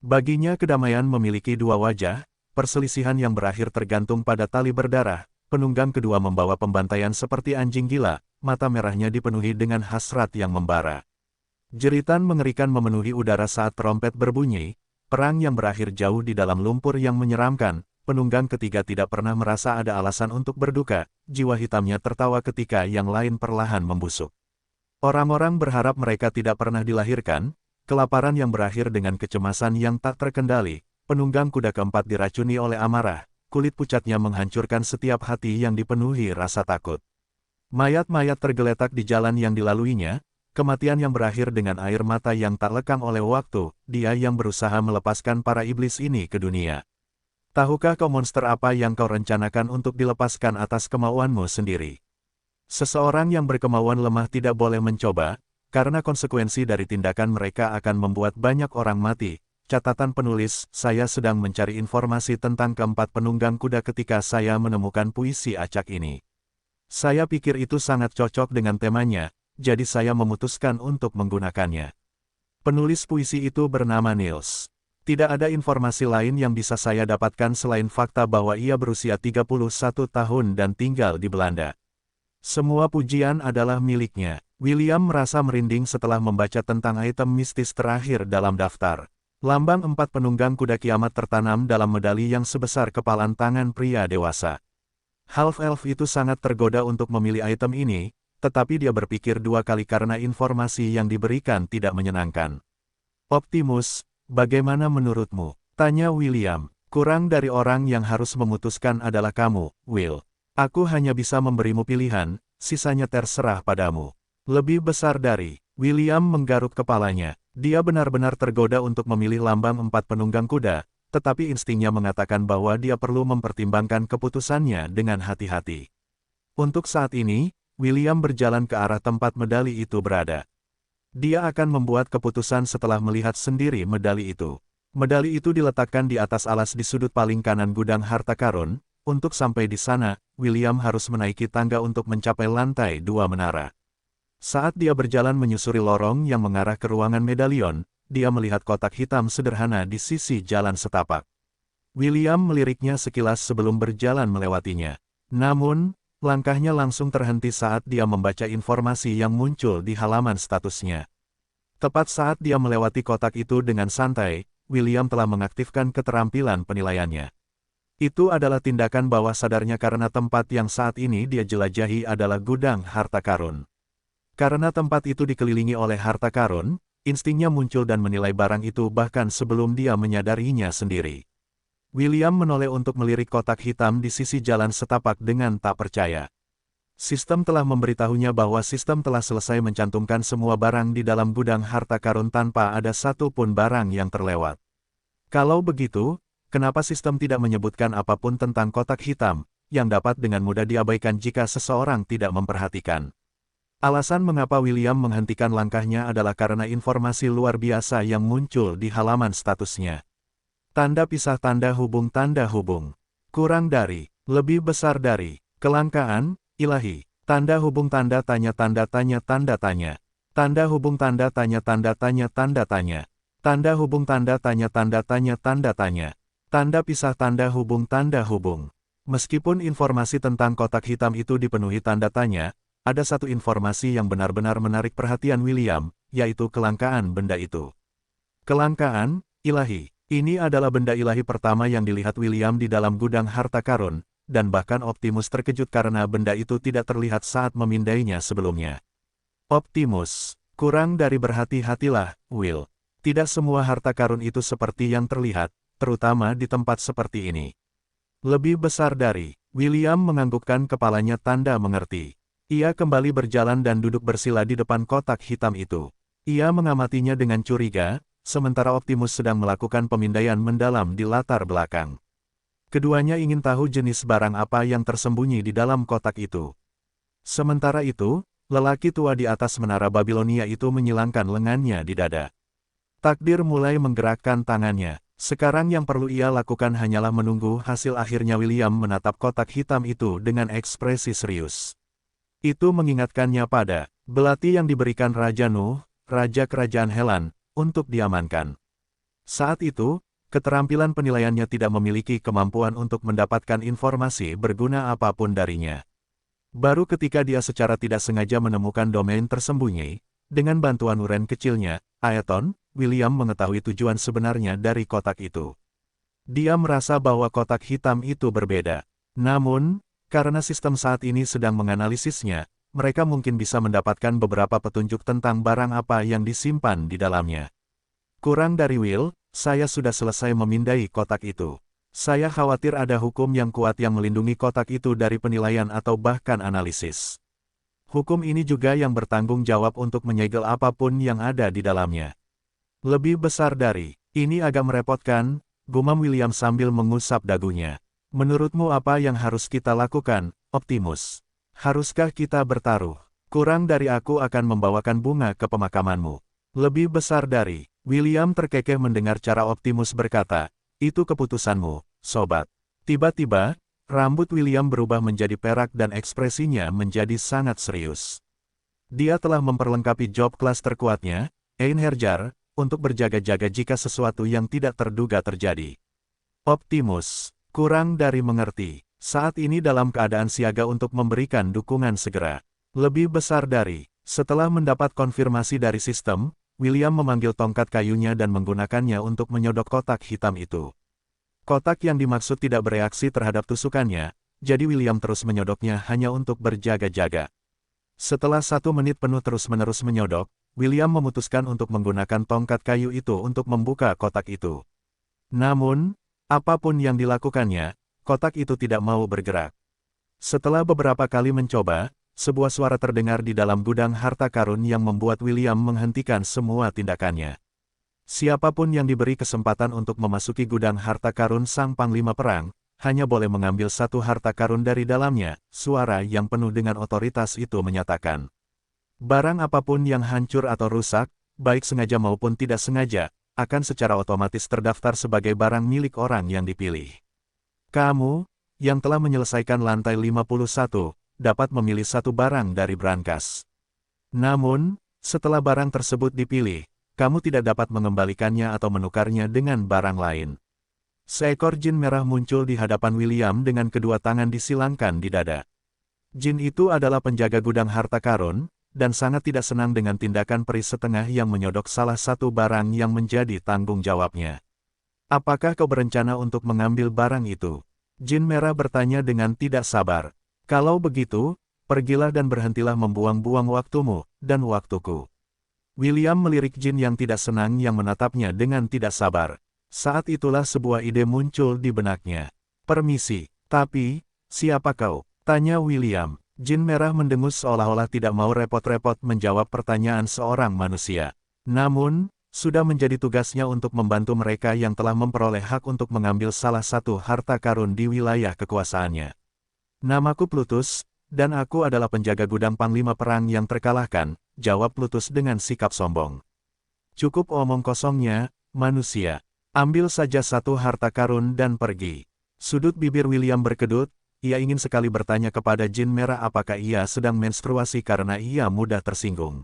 Baginya kedamaian memiliki 2 wajah, perselisihan yang berakhir tergantung pada tali berdarah, penunggang kedua membawa pembantaian seperti anjing gila, mata merahnya dipenuhi dengan hasrat yang membara. Jeritan mengerikan memenuhi udara saat trompet berbunyi, perang yang berakhir jauh di dalam lumpur yang menyeramkan. Penunggang ketiga tidak pernah merasa ada alasan untuk berduka, jiwa hitamnya tertawa ketika yang lain perlahan membusuk. Orang-orang berharap mereka tidak pernah dilahirkan, kelaparan yang berakhir dengan kecemasan yang tak terkendali, penunggang kuda keempat diracuni oleh amarah, kulit pucatnya menghancurkan setiap hati yang dipenuhi rasa takut. Mayat-mayat tergeletak di jalan yang dilaluinya, kematian yang berakhir dengan air mata yang tak lekang oleh waktu, dia yang berusaha melepaskan para iblis ini ke dunia. Tahukah kau monster apa yang kau rencanakan untuk dilepaskan atas kemauanmu sendiri? Seseorang yang berkemauan lemah tidak boleh mencoba, karena konsekuensi dari tindakan mereka akan membuat banyak orang mati. Catatan penulis, saya sedang mencari informasi tentang keempat penunggang kuda ketika saya menemukan puisi acak ini. Saya pikir itu sangat cocok dengan temanya, jadi saya memutuskan untuk menggunakannya. Penulis puisi itu bernama Niels. Tidak ada informasi lain yang bisa saya dapatkan selain fakta bahwa ia berusia 31 tahun dan tinggal di Belanda. Semua pujian adalah miliknya. William merasa merinding setelah membaca tentang item mistis terakhir dalam daftar. Lambang 4 penunggang kuda kiamat tertanam dalam medali yang sebesar kepalan tangan pria dewasa. Half-elf itu sangat tergoda untuk memilih item ini, tetapi dia berpikir dua kali karena informasi yang diberikan tidak menyenangkan. Optimus, bagaimana menurutmu? Tanya William. Kurang dari orang yang harus memutuskan adalah kamu, Will. Aku hanya bisa memberimu pilihan, sisanya terserah padamu. Lebih besar dari. William menggaruk kepalanya. Dia benar-benar tergoda untuk memilih lambang 4 penunggang kuda, tetapi instingnya mengatakan bahwa dia perlu mempertimbangkan keputusannya dengan hati-hati. Untuk saat ini, William berjalan ke arah tempat medali itu berada. Dia akan membuat keputusan setelah melihat sendiri medali itu. Medali itu diletakkan di atas alas di sudut paling kanan gudang harta karun. Untuk sampai di sana, William harus menaiki tangga untuk mencapai lantai 2 menara. Saat dia berjalan menyusuri lorong yang mengarah ke ruangan medalion, dia melihat kotak hitam sederhana di sisi jalan setapak. William meliriknya sekilas sebelum berjalan melewatinya. Namun, langkahnya langsung terhenti saat dia membaca informasi yang muncul di halaman statusnya. Tepat saat dia melewati kotak itu dengan santai, William telah mengaktifkan keterampilan penilaiannya. Itu adalah tindakan bawah sadarnya karena tempat yang saat ini dia jelajahi adalah gudang harta karun. Karena tempat itu dikelilingi oleh harta karun, instingnya muncul dan menilai barang itu bahkan sebelum dia menyadarinya sendiri. William menoleh untuk melirik kotak hitam di sisi jalan setapak dengan tak percaya. Sistem telah memberitahunya bahwa sistem telah selesai mencantumkan semua barang di dalam gudang harta karun tanpa ada satu pun barang yang terlewat. Kalau begitu, kenapa sistem tidak menyebutkan apapun tentang kotak hitam, yang dapat dengan mudah diabaikan jika seseorang tidak memperhatikan? Alasan mengapa William menghentikan langkahnya adalah karena informasi luar biasa yang muncul di halaman statusnya. Tanda pisah tanda hubung. Kurang dari, lebih besar dari, kelangkaan, ilahi. Tanda hubung tanda tanya. Tanda hubung tanda tanya. Tanda hubung tanda tanya. Tanda pisah tanda hubung. Meskipun informasi tentang kotak hitam itu dipenuhi tanda tanya, ada satu informasi yang benar-benar menarik perhatian William, yaitu kelangkaan benda itu. Kelangkaan, ilahi. Ini adalah benda ilahi pertama yang dilihat William di dalam gudang harta karun, dan bahkan Optimus terkejut karena benda itu tidak terlihat saat memindainya sebelumnya. Optimus, kurang dari berhati-hatilah, Will. Tidak semua harta karun itu seperti yang terlihat, terutama di tempat seperti ini. Lebih besar dari, William menganggukkan kepalanya tanda mengerti. Ia kembali berjalan dan duduk bersila di depan kotak hitam itu. Ia mengamatinya dengan curiga, sementara Optimus sedang melakukan pemindaian mendalam di latar belakang. Keduanya ingin tahu jenis barang apa yang tersembunyi di dalam kotak itu. Sementara itu, lelaki tua di atas menara Babilonia itu menyilangkan lengannya di dada. Takdir mulai menggerakkan tangannya. Sekarang yang perlu ia lakukan hanyalah menunggu hasil akhirnya. William menatap kotak hitam itu dengan ekspresi serius. Itu mengingatkannya pada belati yang diberikan Raja Nuh, Raja Kerajaan Helan, untuk diamankan. Saat itu, keterampilan penilaiannya tidak memiliki kemampuan untuk mendapatkan informasi berguna apapun darinya. Baru ketika dia secara tidak sengaja menemukan domain tersembunyi, dengan bantuan uren kecilnya, Aeton, William mengetahui tujuan sebenarnya dari kotak itu. Dia merasa bahwa kotak hitam itu berbeda. Namun, karena sistem saat ini sedang menganalisisnya, mereka mungkin bisa mendapatkan beberapa petunjuk tentang barang apa yang disimpan di dalamnya. Kurang dari Will, saya sudah selesai memindai kotak itu. Saya khawatir ada hukum yang kuat yang melindungi kotak itu dari penilaian atau bahkan analisis. Hukum ini juga yang bertanggung jawab untuk menyegel apapun yang ada di dalamnya. Lebih besar dari, ini agak merepotkan, gumam William sambil mengusap dagunya. Menurutmu apa yang harus kita lakukan, Optimus? Haruskah kita bertaruh? Kurang dari aku akan membawakan bunga ke pemakamanmu. Lebih besar dari, William terkekeh mendengar cara Optimus berkata, itu keputusanmu, sobat. Tiba-tiba, rambut William berubah menjadi perak dan ekspresinya menjadi sangat serius. Dia telah memperlengkapi job kelas terkuatnya, Einherjar, untuk berjaga-jaga jika sesuatu yang tidak terduga terjadi. Optimus. Kurang dari mengerti. Saat ini dalam keadaan siaga untuk memberikan dukungan segera. Lebih besar dari. Setelah mendapat konfirmasi dari sistem, William memanggil tongkat kayunya dan menggunakannya untuk menyodok kotak hitam itu. Kotak yang dimaksud tidak bereaksi terhadap tusukannya, jadi William terus menyodoknya hanya untuk berjaga-jaga. Setelah 1 menit penuh terus-menerus menyodok, William memutuskan untuk menggunakan tongkat kayu itu untuk membuka kotak itu. Namun, apapun yang dilakukannya, kotak itu tidak mau bergerak. Setelah beberapa kali mencoba, sebuah suara terdengar di dalam gudang harta karun yang membuat William menghentikan semua tindakannya. Siapapun yang diberi kesempatan untuk memasuki gudang harta karun sang panglima perang, hanya boleh mengambil 1 harta karun dari dalamnya, suara yang penuh dengan otoritas itu menyatakan. Barang apapun yang hancur atau rusak, baik sengaja maupun tidak sengaja, akan secara otomatis terdaftar sebagai barang milik orang yang dipilih. Kamu, yang telah menyelesaikan lantai 51, dapat memilih 1 barang dari brankas. Namun, setelah barang tersebut dipilih, kamu tidak dapat mengembalikannya atau menukarnya dengan barang lain. Seekor jin merah muncul di hadapan William dengan kedua tangan disilangkan di dada. Jin itu adalah penjaga gudang harta karun, dan sangat tidak senang dengan tindakan peri setengah yang menyodok salah satu barang yang menjadi tanggung jawabnya. Apakah kau berencana untuk mengambil barang itu? Jin merah bertanya dengan tidak sabar. Kalau begitu, pergilah dan berhentilah membuang-buang waktumu, dan waktuku. William melirik jin yang tidak senang yang menatapnya dengan tidak sabar. Saat itulah sebuah ide muncul di benaknya. Permisi, tapi, siapa kau? Tanya William. Jin merah mendengus seolah-olah tidak mau repot-repot menjawab pertanyaan seorang manusia. Namun, sudah menjadi tugasnya untuk membantu mereka yang telah memperoleh hak untuk mengambil salah satu harta karun di wilayah kekuasaannya. Namaku Plutus, dan aku adalah penjaga gudang panglima perang yang terkalahkan, jawab Plutus dengan sikap sombong. Cukup omong kosongnya, manusia. Ambil saja 1 harta karun dan pergi. Sudut bibir William berkedut, ia ingin sekali bertanya kepada jin merah apakah ia sedang menstruasi karena ia mudah tersinggung.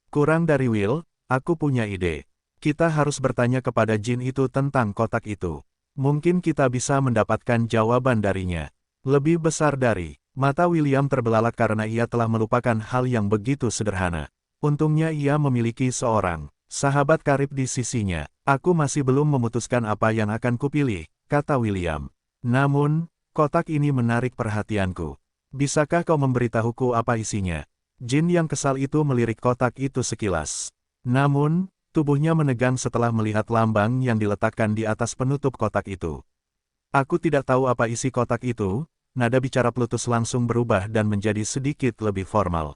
Kurang dari Will, aku punya ide. Kita harus bertanya kepada jin itu tentang kotak itu. Mungkin kita bisa mendapatkan jawaban darinya. Lebih besar dari. Mata William terbelalak karena ia telah melupakan hal yang begitu sederhana. Untungnya ia memiliki seorang sahabat karib di sisinya. Aku masih belum memutuskan apa yang akan kupilih, kata William. Namun, kotak ini menarik perhatianku. Bisakah kau memberitahuku apa isinya? Jin yang kesal itu melirik kotak itu sekilas. Namun, tubuhnya menegang setelah melihat lambang yang diletakkan di atas penutup kotak itu. Aku tidak tahu apa isi kotak itu. Nada bicara Plutus langsung berubah dan menjadi sedikit lebih formal.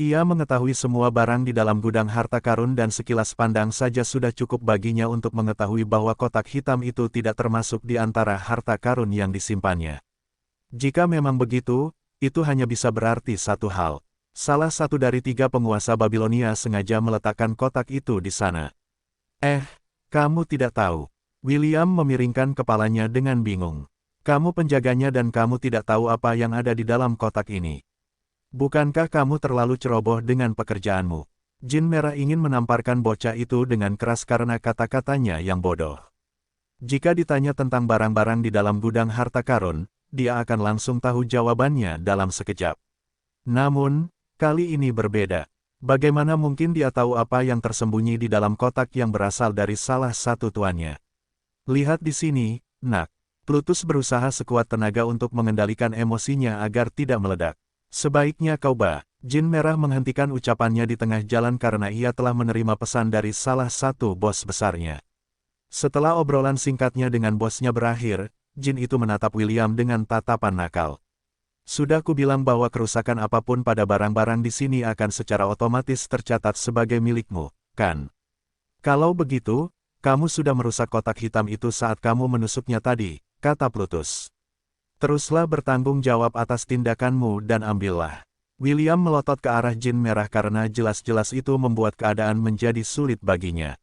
Ia mengetahui semua barang di dalam gudang harta karun dan sekilas pandang saja sudah cukup baginya untuk mengetahui bahwa kotak hitam itu tidak termasuk di antara harta karun yang disimpannya. Jika memang begitu, itu hanya bisa berarti satu hal. Salah satu dari 3 penguasa Babilonia sengaja meletakkan kotak itu di sana. Kamu tidak tahu. William memiringkan kepalanya dengan bingung. Kamu penjaganya dan kamu tidak tahu apa yang ada di dalam kotak ini. Bukankah kamu terlalu ceroboh dengan pekerjaanmu? Jin merah ingin menamparkan bocah itu dengan keras karena kata-katanya yang bodoh. Jika ditanya tentang barang-barang di dalam gudang harta karun, dia akan langsung tahu jawabannya dalam sekejap. Namun, kali ini berbeda. Bagaimana mungkin dia tahu apa yang tersembunyi di dalam kotak yang berasal dari salah satu tuannya? Lihat di sini, nak. Plutus berusaha sekuat tenaga untuk mengendalikan emosinya agar tidak meledak. Sebaiknya kau Jin merah menghentikan ucapannya di tengah jalan karena ia telah menerima pesan dari salah satu bos besarnya. Setelah obrolan singkatnya dengan bosnya berakhir, Jin itu menatap William dengan tatapan nakal. Sudah kubilang bahwa kerusakan apapun pada barang-barang di sini akan secara otomatis tercatat sebagai milikmu, kan? Kalau begitu, kamu sudah merusak kotak hitam itu saat kamu menusuknya tadi, kata Plutus. Teruslah bertanggung jawab atas tindakanmu dan ambillah. William melotot ke arah jin merah karena jelas-jelas itu membuat keadaan menjadi sulit baginya.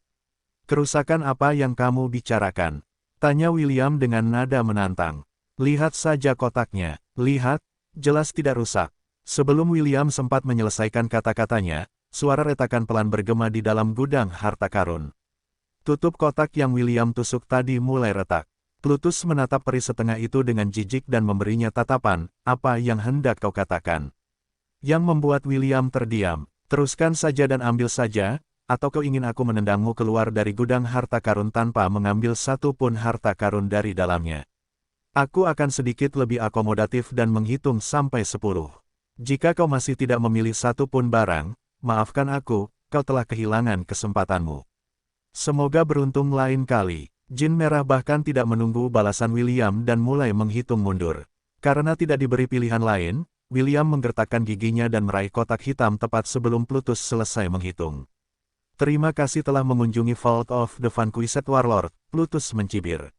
Kerusakan apa yang kamu bicarakan? Tanya William dengan nada menantang. Lihat saja kotaknya. Lihat, jelas tidak rusak. Sebelum William sempat menyelesaikan kata-katanya, suara retakan pelan bergema di dalam gudang harta karun. Tutup kotak yang William tusuk tadi mulai retak. Plutus menatap peri setengah itu dengan jijik dan memberinya tatapan, "Apa yang hendak kau katakan?" Yang membuat William terdiam. "Teruskan saja dan ambil saja, atau kau ingin aku menendangmu keluar dari gudang harta karun tanpa mengambil satu pun harta karun dari dalamnya? Aku akan sedikit lebih akomodatif dan menghitung sampai 10. Jika kau masih tidak memilih satu pun barang, maafkan aku, kau telah kehilangan kesempatanmu. Semoga beruntung lain kali." Jin Merah bahkan tidak menunggu balasan William dan mulai menghitung mundur. Karena tidak diberi pilihan lain, William menggertakkan giginya dan meraih kotak hitam tepat sebelum Plutus selesai menghitung. "Terima kasih telah mengunjungi Vault of the Vanquished Warlord," Plutus mencibir.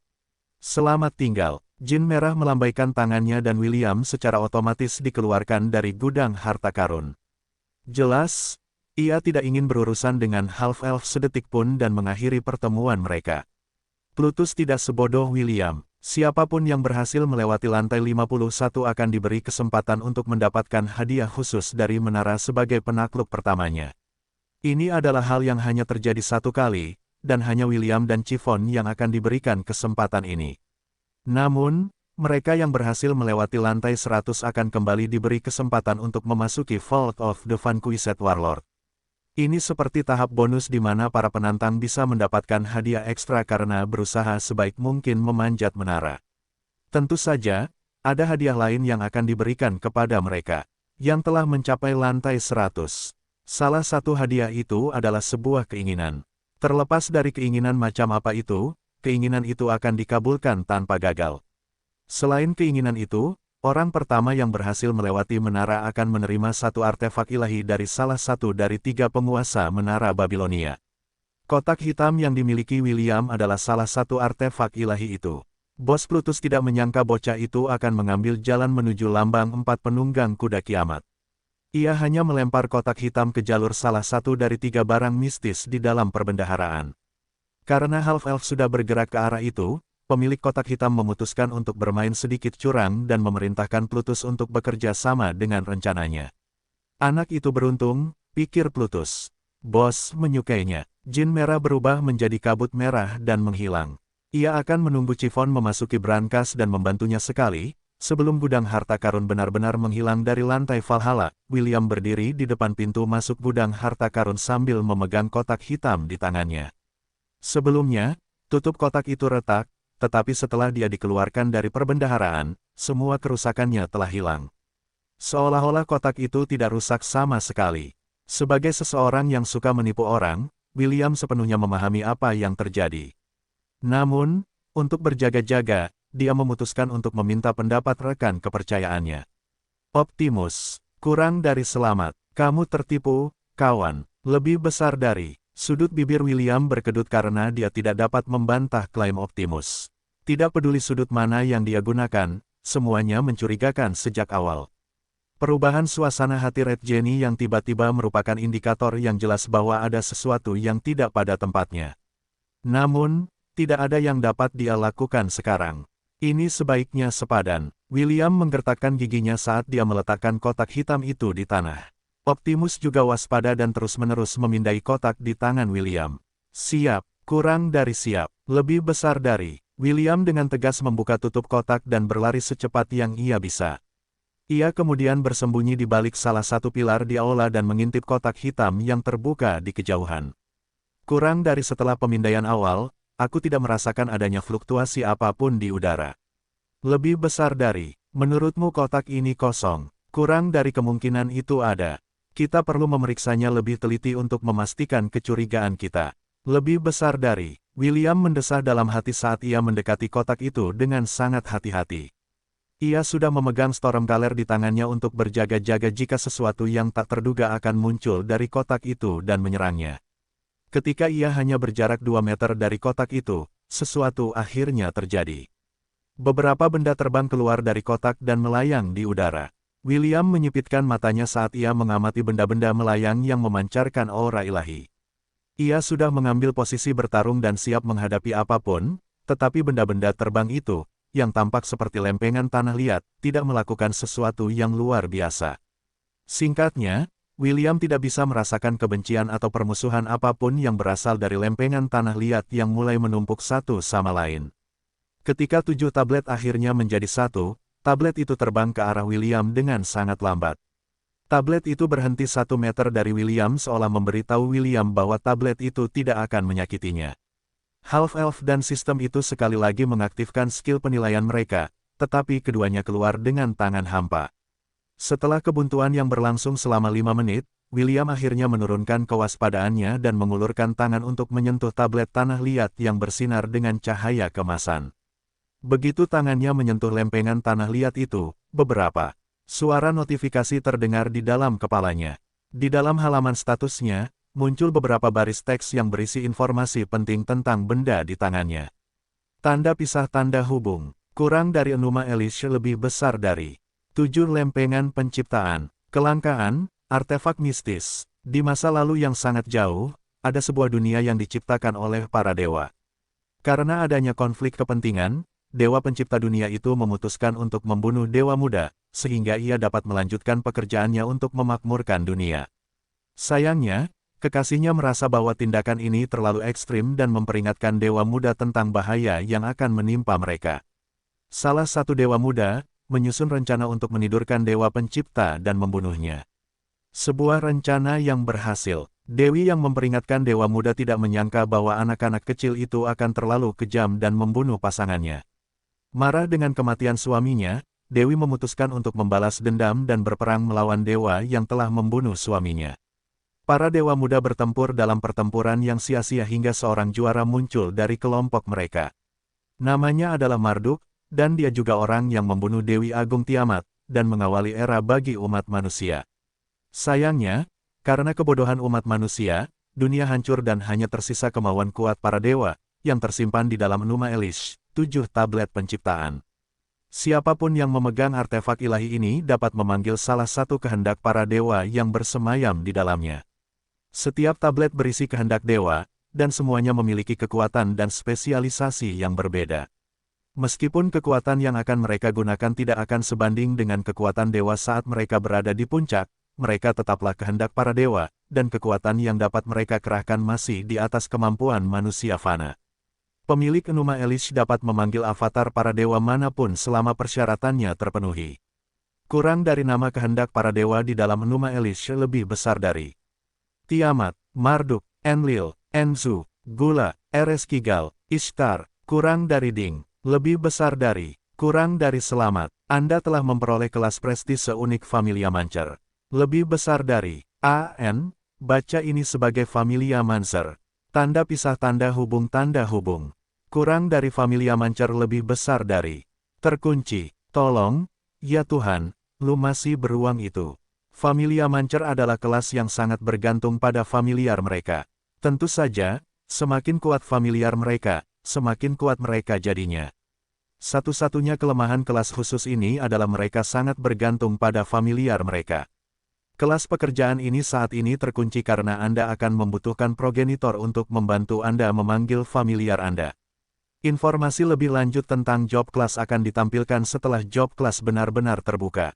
"Selamat tinggal." Jin Merah melambaikan tangannya dan William secara otomatis dikeluarkan dari gudang harta karun. Jelas, ia tidak ingin berurusan dengan Half-Elf sedetik pun dan mengakhiri pertemuan mereka. Plutus tidak sebodoh William. Siapapun yang berhasil melewati lantai 51 akan diberi kesempatan untuk mendapatkan hadiah khusus dari menara sebagai penakluk pertamanya. Ini adalah hal yang hanya terjadi satu kali, dan hanya William dan Chiffon yang akan diberikan kesempatan ini. Namun, mereka yang berhasil melewati lantai 100 akan kembali diberi kesempatan untuk memasuki Vault of the Vanquished Warlord. Ini seperti tahap bonus di mana para penantang bisa mendapatkan hadiah ekstra karena berusaha sebaik mungkin memanjat menara. Tentu saja, ada hadiah lain yang akan diberikan kepada mereka yang telah mencapai lantai 100. Salah satu hadiah itu adalah sebuah keinginan. Terlepas dari keinginan macam apa itu, keinginan itu akan dikabulkan tanpa gagal. Selain keinginan itu, orang pertama yang berhasil melewati menara akan menerima satu artefak ilahi dari salah satu dari 3 penguasa menara Babilonia. Kotak hitam yang dimiliki William adalah salah satu artefak ilahi itu. Bos Plutus tidak menyangka bocah itu akan mengambil jalan menuju lambang 4 penunggang kuda kiamat. Ia hanya melempar kotak hitam ke jalur salah satu dari 3 barang mistis di dalam perbendaharaan. Karena Half-Elf sudah bergerak ke arah itu, pemilik kotak hitam memutuskan untuk bermain sedikit curang dan memerintahkan Plutus untuk bekerja sama dengan rencananya. Anak itu beruntung, pikir Plutus. Bos menyukainya. Jin Merah berubah menjadi kabut merah dan menghilang. Ia akan menunggu Chiffon memasuki brankas dan membantunya sekali. Sebelum gudang harta karun benar-benar menghilang dari lantai Valhalla, William berdiri di depan pintu masuk gudang harta karun sambil memegang kotak hitam di tangannya. Sebelumnya, tutup kotak itu retak, tetapi setelah dia dikeluarkan dari perbendaharaan, semua kerusakannya telah hilang. Seolah-olah kotak itu tidak rusak sama sekali. Sebagai seseorang yang suka menipu orang, William sepenuhnya memahami apa yang terjadi. Namun, untuk berjaga-jaga, dia memutuskan untuk meminta pendapat rekan kepercayaannya. "Optimus, kurang dari selamat. Kamu tertipu, kawan. Lebih besar dari..." Sudut bibir William berkedut karena dia tidak dapat membantah klaim Optimus. Tidak peduli sudut mana yang dia gunakan, semuanya mencurigakan sejak awal. Perubahan suasana hati Red Jenny yang tiba-tiba merupakan indikator yang jelas bahwa ada sesuatu yang tidak pada tempatnya. Namun, tidak ada yang dapat dia lakukan sekarang. Ini sebaiknya sepadan. William menggertakkan giginya saat dia meletakkan kotak hitam itu di tanah. Optimus juga waspada dan terus-menerus memindai kotak di tangan William. "Siap, kurang dari siap, lebih besar dari..." William dengan tegas membuka tutup kotak dan berlari secepat yang ia bisa. Ia kemudian bersembunyi di balik salah satu pilar di aula dan mengintip kotak hitam yang terbuka di kejauhan. "Kurang dari..." Setelah pemindaian awal, aku tidak merasakan adanya fluktuasi apapun di udara. "Lebih besar dari..." Menurutmu kotak ini kosong? Kurang dari kemungkinan itu ada. Kita perlu memeriksanya lebih teliti untuk memastikan kecurigaan kita. "Lebih besar dari..." William mendesah dalam hati saat ia mendekati kotak itu dengan sangat hati-hati. Ia sudah memegang Stormcaller di tangannya untuk berjaga-jaga jika sesuatu yang tak terduga akan muncul dari kotak itu dan menyerangnya. Ketika ia hanya berjarak 2 meter dari kotak itu, sesuatu akhirnya terjadi. Beberapa benda terbang keluar dari kotak dan melayang di udara. William menyipitkan matanya saat ia mengamati benda-benda melayang yang memancarkan aura ilahi. Ia sudah mengambil posisi bertarung dan siap menghadapi apapun, tetapi benda-benda terbang itu, yang tampak seperti lempengan tanah liat, tidak melakukan sesuatu yang luar biasa. Singkatnya, William tidak bisa merasakan kebencian atau permusuhan apapun yang berasal dari lempengan tanah liat yang mulai menumpuk satu sama lain. Ketika 7 tablet akhirnya menjadi satu, tablet itu terbang ke arah William dengan sangat lambat. Tablet itu berhenti 1 meter dari William seolah memberitahu William bahwa tablet itu tidak akan menyakitinya. Half-Elf dan sistem itu sekali lagi mengaktifkan skill penilaian mereka, tetapi keduanya keluar dengan tangan hampa. Setelah kebuntuan yang berlangsung selama 5 menit, William akhirnya menurunkan kewaspadaannya dan mengulurkan tangan untuk menyentuh tablet tanah liat yang bersinar dengan cahaya kemasan. Begitu tangannya menyentuh lempengan tanah liat itu, beberapa suara notifikasi terdengar di dalam kepalanya. Di dalam halaman statusnya, muncul beberapa baris teks yang berisi informasi penting tentang benda di tangannya. Tanda pisah tanda hubung, kurang dari Enuma Elish lebih besar dari 7 lempengan penciptaan, kelangkaan, artefak mistis. Di masa lalu yang sangat jauh, ada sebuah dunia yang diciptakan oleh para dewa. Karena adanya konflik kepentingan, dewa pencipta dunia itu memutuskan untuk membunuh dewa muda, sehingga ia dapat melanjutkan pekerjaannya untuk memakmurkan dunia. Sayangnya, kekasihnya merasa bahwa tindakan ini terlalu ekstrim dan memperingatkan dewa muda tentang bahaya yang akan menimpa mereka. Salah satu dewa muda menyusun rencana untuk menidurkan dewa pencipta dan membunuhnya. Sebuah rencana yang berhasil. Dewi yang memperingatkan dewa muda tidak menyangka bahwa anak-anak kecil itu akan terlalu kejam dan membunuh pasangannya. Marah dengan kematian suaminya, Dewi memutuskan untuk membalas dendam dan berperang melawan dewa yang telah membunuh suaminya. Para dewa muda bertempur dalam pertempuran yang sia-sia hingga seorang juara muncul dari kelompok mereka. Namanya adalah Marduk, dan dia juga orang yang membunuh Dewi Agung Tiamat, dan mengawali era bagi umat manusia. Sayangnya, karena kebodohan umat manusia, dunia hancur dan hanya tersisa kemauan kuat para dewa, yang tersimpan di dalam Enuma Elish, 7 tablet penciptaan. Siapapun yang memegang artefak ilahi ini dapat memanggil salah satu kehendak para dewa yang bersemayam di dalamnya. Setiap tablet berisi kehendak dewa, dan semuanya memiliki kekuatan dan spesialisasi yang berbeda. Meskipun kekuatan yang akan mereka gunakan tidak akan sebanding dengan kekuatan dewa saat mereka berada di puncak, mereka tetaplah kehendak para dewa, dan kekuatan yang dapat mereka kerahkan masih di atas kemampuan manusia fana. Pemilik Enuma Elish dapat memanggil avatar para dewa manapun selama persyaratannya terpenuhi. Kurang dari nama kehendak para dewa di dalam Enuma Elish lebih besar dari Tiamat, Marduk, Enlil, Enzu, Gula, Ereskkigal, Ishtar, kurang dari Ding, lebih besar dari, kurang dari Selamat. Anda telah memperoleh kelas prestis seunik Familia Mancer. Lebih besar dari AN, baca ini sebagai Familia Mancer. Tanda pisah tanda hubung. Kurang dari Familia Mancer lebih besar dari terkunci. Tolong, ya Tuhan, lu masih beruang itu. Familia Mancer adalah kelas yang sangat bergantung pada familiar mereka. Tentu saja, semakin kuat familiar mereka, semakin kuat mereka jadinya. Satu-satunya kelemahan kelas khusus ini adalah mereka sangat bergantung pada familiar mereka. Kelas pekerjaan ini saat ini terkunci karena Anda akan membutuhkan progenitor untuk membantu Anda memanggil familiar Anda. Informasi lebih lanjut tentang job class akan ditampilkan setelah job class benar-benar terbuka.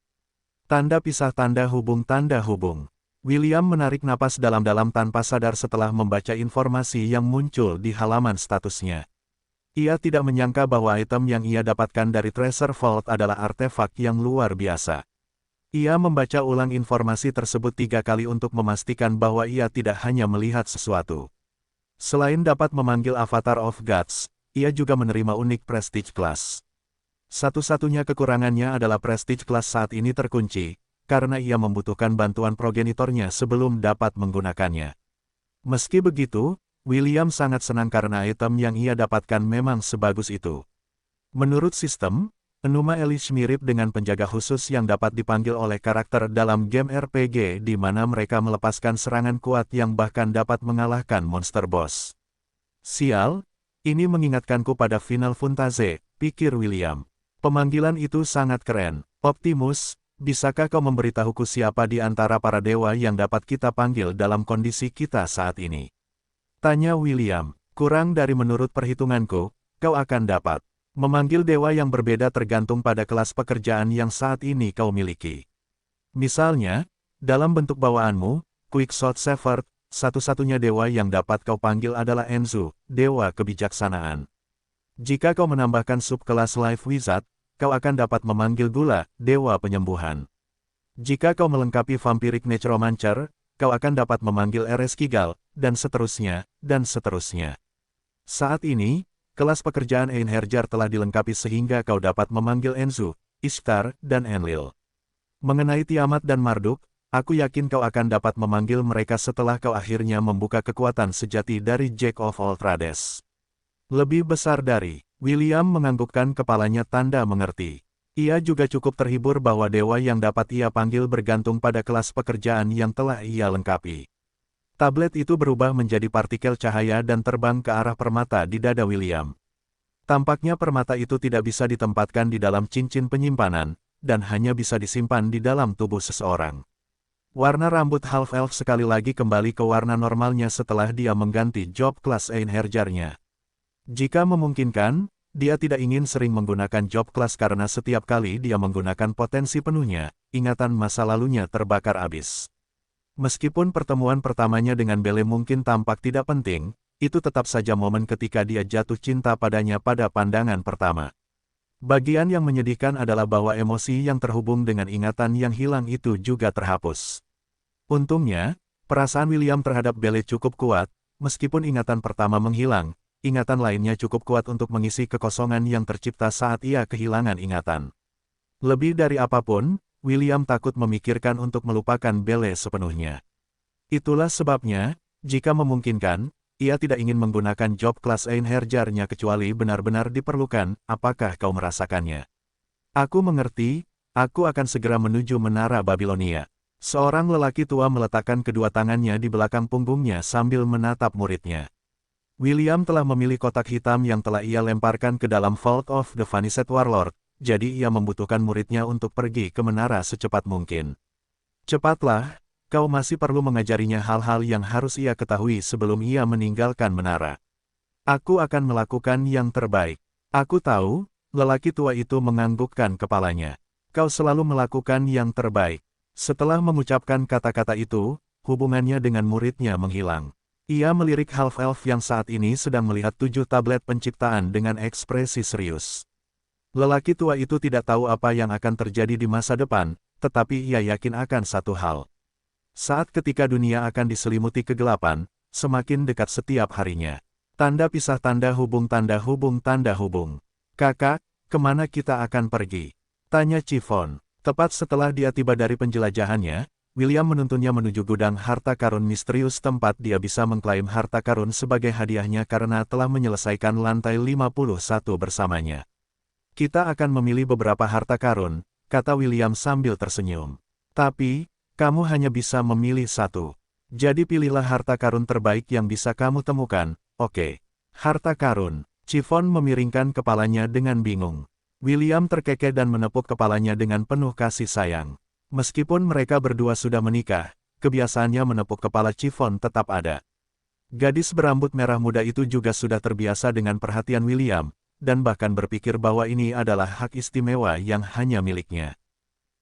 Tanda pisah tanda hubung. William menarik napas dalam-dalam tanpa sadar setelah membaca informasi yang muncul di halaman statusnya. Ia tidak menyangka bahwa item yang ia dapatkan dari Treasure Vault adalah artefak yang luar biasa. Ia membaca ulang informasi tersebut 3 kali untuk memastikan bahwa ia tidak hanya melihat sesuatu. Selain dapat memanggil Avatar of Gods, ia juga menerima unik Prestige Class. Satu-satunya kekurangannya adalah Prestige Class saat ini terkunci, karena ia membutuhkan bantuan progenitornya sebelum dapat menggunakannya. Meski begitu, William sangat senang karena item yang ia dapatkan memang sebagus itu. Menurut sistem, Enuma Elish mirip dengan penjaga khusus yang dapat dipanggil oleh karakter dalam game RPG di mana mereka melepaskan serangan kuat yang bahkan dapat mengalahkan monster boss. Sial, ini mengingatkanku pada Final Fantasy, pikir William. Pemanggilan itu sangat keren. Optimus, bisakah kau memberitahuku siapa di antara para dewa yang dapat kita panggil dalam kondisi kita saat ini? Tanya William. Kurang dari menurut perhitunganku, kau akan dapat memanggil dewa yang berbeda tergantung pada kelas pekerjaan yang saat ini kau miliki. Misalnya, dalam bentuk bawaanmu, Quickshot Shepherd, satu-satunya dewa yang dapat kau panggil adalah Enzu, dewa kebijaksanaan. Jika kau menambahkan subkelas Life Wizard, kau akan dapat memanggil Gula, Dewa Penyembuhan. Jika kau melengkapi Vampiric Necromancer, kau akan dapat memanggil Ereskkigal, dan seterusnya, dan seterusnya. Saat ini, kelas pekerjaan Einherjar telah dilengkapi sehingga kau dapat memanggil Enzu, Ishtar, dan Enlil. Mengenai Tiamat dan Marduk, aku yakin kau akan dapat memanggil mereka setelah kau akhirnya membuka kekuatan sejati dari Jack of All Trades. Lebih besar dari, William menganggukkan kepalanya tanda mengerti. Ia juga cukup terhibur bahwa dewa yang dapat ia panggil bergantung pada kelas pekerjaan yang telah ia lengkapi. Tablet itu berubah menjadi partikel cahaya dan terbang ke arah permata di dada William. Tampaknya permata itu tidak bisa ditempatkan di dalam cincin penyimpanan, dan hanya bisa disimpan di dalam tubuh seseorang. Warna rambut half-elf sekali lagi kembali ke warna normalnya setelah dia mengganti job kelas Einherjar-nya. Jika memungkinkan, dia tidak ingin sering menggunakan job kelas karena setiap kali dia menggunakan potensi penuhnya, ingatan masa lalunya terbakar habis. Meskipun pertemuan pertamanya dengan Belle mungkin tampak tidak penting, itu tetap saja momen ketika dia jatuh cinta padanya pada pandangan pertama. Bagian yang menyedihkan adalah bahwa emosi yang terhubung dengan ingatan yang hilang itu juga terhapus. Untungnya, perasaan William terhadap Belle cukup kuat, meskipun ingatan pertama menghilang, ingatan lainnya cukup kuat untuk mengisi kekosongan yang tercipta saat ia kehilangan ingatan. Lebih dari apapun, William takut memikirkan untuk melupakan Belle sepenuhnya. Itulah sebabnya, jika memungkinkan, ia tidak ingin menggunakan job kelas Einherjar-nya kecuali benar-benar diperlukan. Apakah kau merasakannya? Aku mengerti, aku akan segera menuju Menara Babilonia. Seorang lelaki tua meletakkan kedua tangannya di belakang punggungnya sambil menatap muridnya. William telah memilih kotak hitam yang telah ia lemparkan ke dalam Vault of the Vanished Warlord, jadi ia membutuhkan muridnya untuk pergi ke menara secepat mungkin. Cepatlah, kau masih perlu mengajarinya hal-hal yang harus ia ketahui sebelum ia meninggalkan menara. Aku akan melakukan yang terbaik. Aku tahu, lelaki tua itu menganggukkan kepalanya. Kau selalu melakukan yang terbaik. Setelah mengucapkan kata-kata itu, hubungannya dengan muridnya menghilang. Ia melirik half-elf yang saat ini sedang melihat 7 tablet penciptaan dengan ekspresi serius. Lelaki tua itu tidak tahu apa yang akan terjadi di masa depan, tetapi ia yakin akan satu hal. Saat ketika dunia akan diselimuti kegelapan, semakin dekat setiap harinya. Tanda pisah tanda hubung tanda hubung tanda hubung. Kakak, kemana kita akan pergi? Tanya Chiffon. Tepat setelah dia tiba dari penjelajahannya, William menuntunnya menuju gudang harta karun misterius tempat dia bisa mengklaim harta karun sebagai hadiahnya karena telah menyelesaikan lantai 51 bersamanya. Kita akan memilih beberapa harta karun, kata William sambil tersenyum. Tapi, kamu hanya bisa memilih satu. Jadi pilihlah harta karun terbaik yang bisa kamu temukan, oke. Harta karun. Chiffon memiringkan kepalanya dengan bingung. William terkekeh dan menepuk kepalanya dengan penuh kasih sayang. Meskipun mereka berdua sudah menikah, kebiasaannya menepuk kepala Chiffon tetap ada. Gadis berambut merah muda itu juga sudah terbiasa dengan perhatian William, dan bahkan berpikir bahwa ini adalah hak istimewa yang hanya miliknya.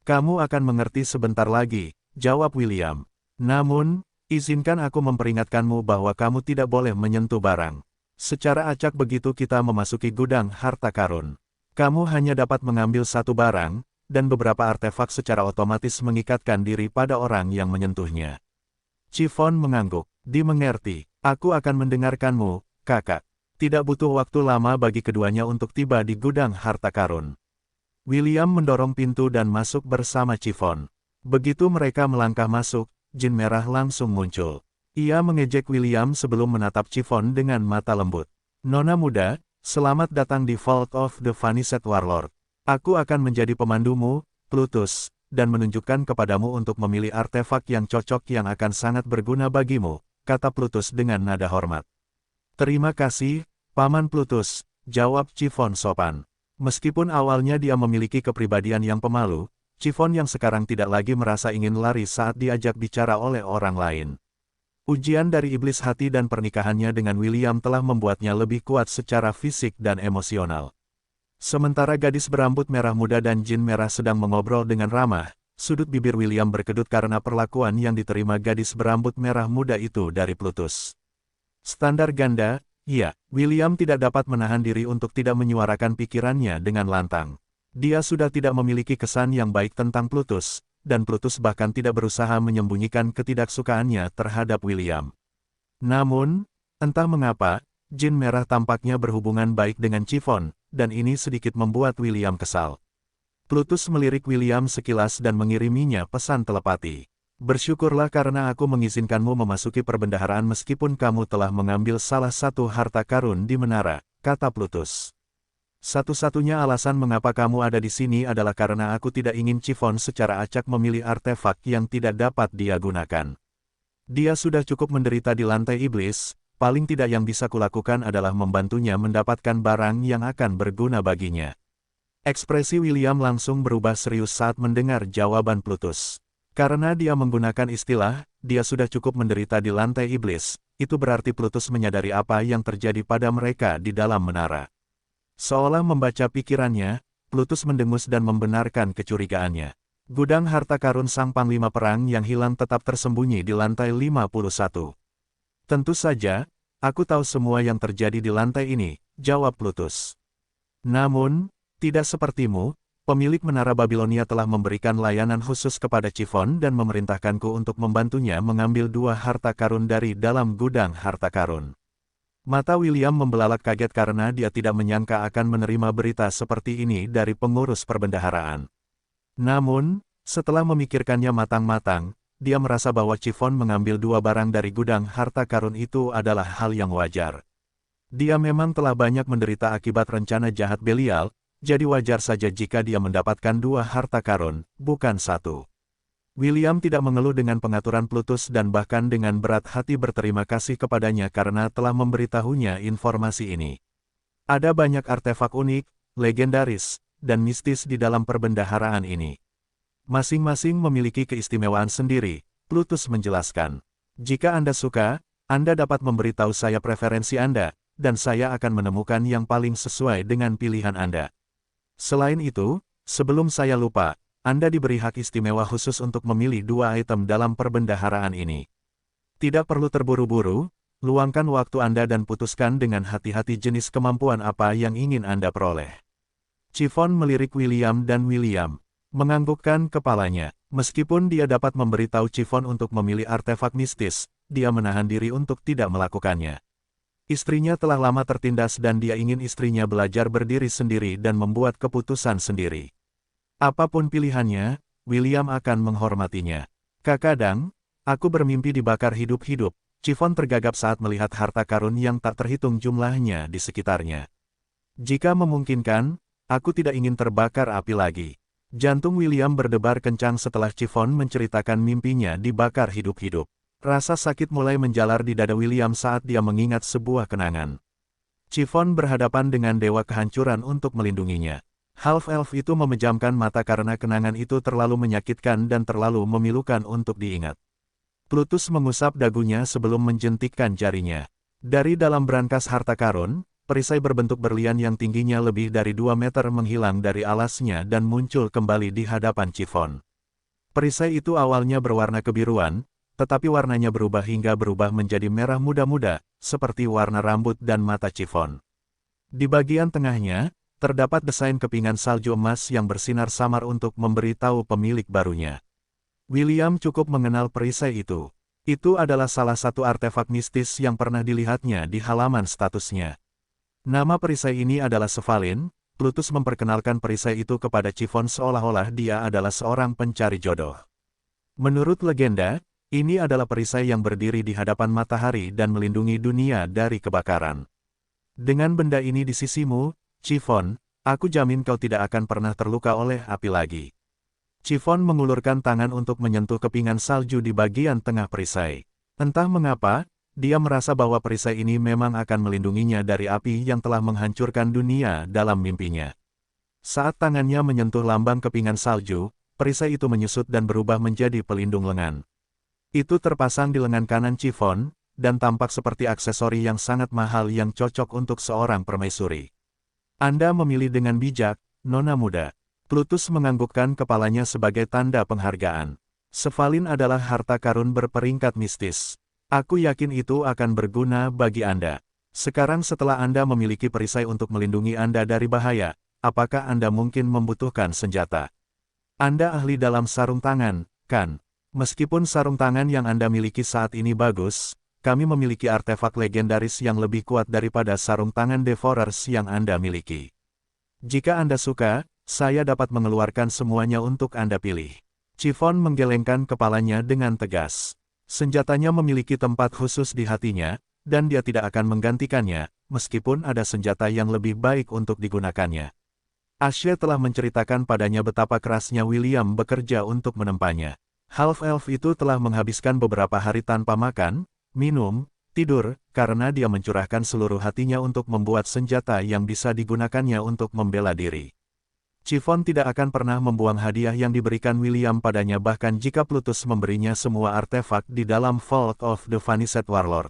Kamu akan mengerti sebentar lagi, jawab William. Namun, izinkan aku memperingatkanmu bahwa kamu tidak boleh menyentuh barang. Secara acak begitu kita memasuki gudang harta karun. Kamu hanya dapat mengambil satu barang, dan beberapa artefak secara otomatis mengikatkan diri pada orang yang menyentuhnya. Chiffon mengangguk. Dimengerti, aku akan mendengarkanmu, kakak. Tidak butuh waktu lama bagi keduanya untuk tiba di gudang harta karun. William mendorong pintu dan masuk bersama Chiffon. Begitu mereka melangkah masuk, jin merah langsung muncul. Ia mengejek William sebelum menatap Chiffon dengan mata lembut. Nona muda, selamat datang di Vault of the Vanished Warlord. Aku akan menjadi pemandumu, Plutus, dan menunjukkan kepadamu untuk memilih artefak yang cocok yang akan sangat berguna bagimu, kata Plutus dengan nada hormat. Terima kasih, Paman Plutus, jawab Chiffon sopan. Meskipun awalnya dia memiliki kepribadian yang pemalu, Chiffon yang sekarang tidak lagi merasa ingin lari saat diajak bicara oleh orang lain. Ujian dari iblis hati dan pernikahannya dengan William telah membuatnya lebih kuat secara fisik dan emosional. Sementara gadis berambut merah muda dan jin merah sedang mengobrol dengan ramah, sudut bibir William berkedut karena perlakuan yang diterima gadis berambut merah muda itu dari Plutus. Standar ganda, Iya, William tidak dapat menahan diri untuk tidak menyuarakan pikirannya dengan lantang. Dia sudah tidak memiliki kesan yang baik tentang Plutus, dan Plutus bahkan tidak berusaha menyembunyikan ketidaksukaannya terhadap William. Namun, entah mengapa, Jin Merah tampaknya berhubungan baik dengan Chiffon, dan ini sedikit membuat William kesal. Plutus melirik William sekilas dan mengiriminya pesan telepati. Bersyukurlah karena aku mengizinkanmu memasuki perbendaharaan meskipun kamu telah mengambil salah satu harta karun di menara, kata Plutus. Satu-satunya alasan mengapa kamu ada di sini adalah karena aku tidak ingin Chiffon secara acak memilih artefak yang tidak dapat dia gunakan. Dia sudah cukup menderita di lantai iblis, paling tidak yang bisa kulakukan adalah membantunya mendapatkan barang yang akan berguna baginya. Ekspresi William langsung berubah serius saat mendengar jawaban Plutus. Karena dia menggunakan istilah, dia sudah cukup menderita di lantai iblis, itu berarti Plutus menyadari apa yang terjadi pada mereka di dalam menara. Seolah membaca pikirannya, Plutus mendengus dan membenarkan kecurigaannya. Gudang harta karun sang panglima perang yang hilang tetap tersembunyi di lantai 51. Tentu saja, aku tahu semua yang terjadi di lantai ini, jawab Plutus. Namun, tidak sepertimu, pemilik menara Babilonia telah memberikan layanan khusus kepada Chiffon dan memerintahkanku untuk membantunya mengambil 2 harta karun dari dalam gudang harta karun. Mata William membelalak kaget karena dia tidak menyangka akan menerima berita seperti ini dari pengurus perbendaharaan. Namun, setelah memikirkannya matang-matang, dia merasa bahwa Chiffon mengambil 2 barang dari gudang harta karun itu adalah hal yang wajar. Dia memang telah banyak menderita akibat rencana jahat Belial, jadi wajar saja jika dia mendapatkan 2 harta karun, bukan 1. William tidak mengeluh dengan pengaturan Plutus dan bahkan dengan berat hati berterima kasih kepadanya karena telah memberitahunya informasi ini. Ada banyak artefak unik, legendaris, dan mistis di dalam perbendaharaan ini. Masing-masing memiliki keistimewaan sendiri, Plutus menjelaskan. Jika Anda suka, Anda dapat memberitahu saya preferensi Anda, dan saya akan menemukan yang paling sesuai dengan pilihan Anda. Selain itu, sebelum saya lupa, Anda diberi hak istimewa khusus untuk memilih 2 item dalam perbendaharaan ini. Tidak perlu terburu-buru, luangkan waktu Anda dan putuskan dengan hati-hati jenis kemampuan apa yang ingin Anda peroleh. Chiffon melirik William dan William menganggukkan kepalanya. Meskipun dia dapat memberitahu Chiffon untuk memilih artefak mistis, dia menahan diri untuk tidak melakukannya. Istrinya telah lama tertindas dan dia ingin istrinya belajar berdiri sendiri dan membuat keputusan sendiri. Apapun pilihannya, William akan menghormatinya. Kadang, aku bermimpi dibakar hidup-hidup. Chiffon tergagap saat melihat harta karun yang tak terhitung jumlahnya di sekitarnya. Jika memungkinkan, aku tidak ingin terbakar api lagi. Jantung William berdebar kencang setelah Chiffon menceritakan mimpinya dibakar hidup-hidup. Rasa sakit mulai menjalar di dada William saat dia mengingat sebuah kenangan. Chiffon berhadapan dengan dewa kehancuran untuk melindunginya. Half-elf itu memejamkan mata karena kenangan itu terlalu menyakitkan dan terlalu memilukan untuk diingat. Plutus mengusap dagunya sebelum menjentikkan jarinya. Dari dalam brankas harta karun, perisai berbentuk berlian yang tingginya lebih dari 2 meter menghilang dari alasnya dan muncul kembali di hadapan Chiffon. Perisai itu awalnya berwarna kebiruan, tetapi warnanya berubah hingga berubah menjadi merah muda-muda, seperti warna rambut dan mata Chiffon. Di bagian tengahnya, terdapat desain kepingan salju emas yang bersinar samar untuk memberitahu pemilik barunya. William cukup mengenal perisai itu. Itu adalah salah satu artefak mistis yang pernah dilihatnya di halaman statusnya. Nama perisai ini adalah Sephalin. Plutus memperkenalkan perisai itu kepada Chiffon seolah-olah dia adalah seorang pencari jodoh. Menurut legenda, ini adalah perisai yang berdiri di hadapan matahari dan melindungi dunia dari kebakaran. Dengan benda ini di sisimu, Chiffon, aku jamin kau tidak akan pernah terluka oleh api lagi. Chiffon mengulurkan tangan untuk menyentuh kepingan salju di bagian tengah perisai. Entah mengapa, dia merasa bahwa perisai ini memang akan melindunginya dari api yang telah menghancurkan dunia dalam mimpinya. Saat tangannya menyentuh lambang kepingan salju, perisai itu menyusut dan berubah menjadi pelindung lengan. Itu terpasang di lengan kanan Chiffon, dan tampak seperti aksesori yang sangat mahal yang cocok untuk seorang permaisuri. Anda memilih dengan bijak, nona muda. Plutus menganggukkan kepalanya sebagai tanda penghargaan. Sephalin adalah harta karun berperingkat mistis. Aku yakin itu akan berguna bagi Anda. Sekarang setelah Anda memiliki perisai untuk melindungi Anda dari bahaya, apakah Anda mungkin membutuhkan senjata? Anda ahli dalam sarung tangan, kan? Meskipun sarung tangan yang Anda miliki saat ini bagus, kami memiliki artefak legendaris yang lebih kuat daripada sarung tangan Devourers yang Anda miliki. Jika Anda suka, saya dapat mengeluarkan semuanya untuk Anda pilih. Chiffon menggelengkan kepalanya dengan tegas. Senjatanya memiliki tempat khusus di hatinya, dan dia tidak akan menggantikannya, meskipun ada senjata yang lebih baik untuk digunakannya. Ashley telah menceritakan padanya betapa kerasnya William bekerja untuk menempanya. Half-elf itu telah menghabiskan beberapa hari tanpa makan, minum, tidur, karena dia mencurahkan seluruh hatinya untuk membuat senjata yang bisa digunakannya untuk membela diri. Chiffon tidak akan pernah membuang hadiah yang diberikan William padanya bahkan jika Plutus memberinya semua artefak di dalam Vault of the Vanished Warlord.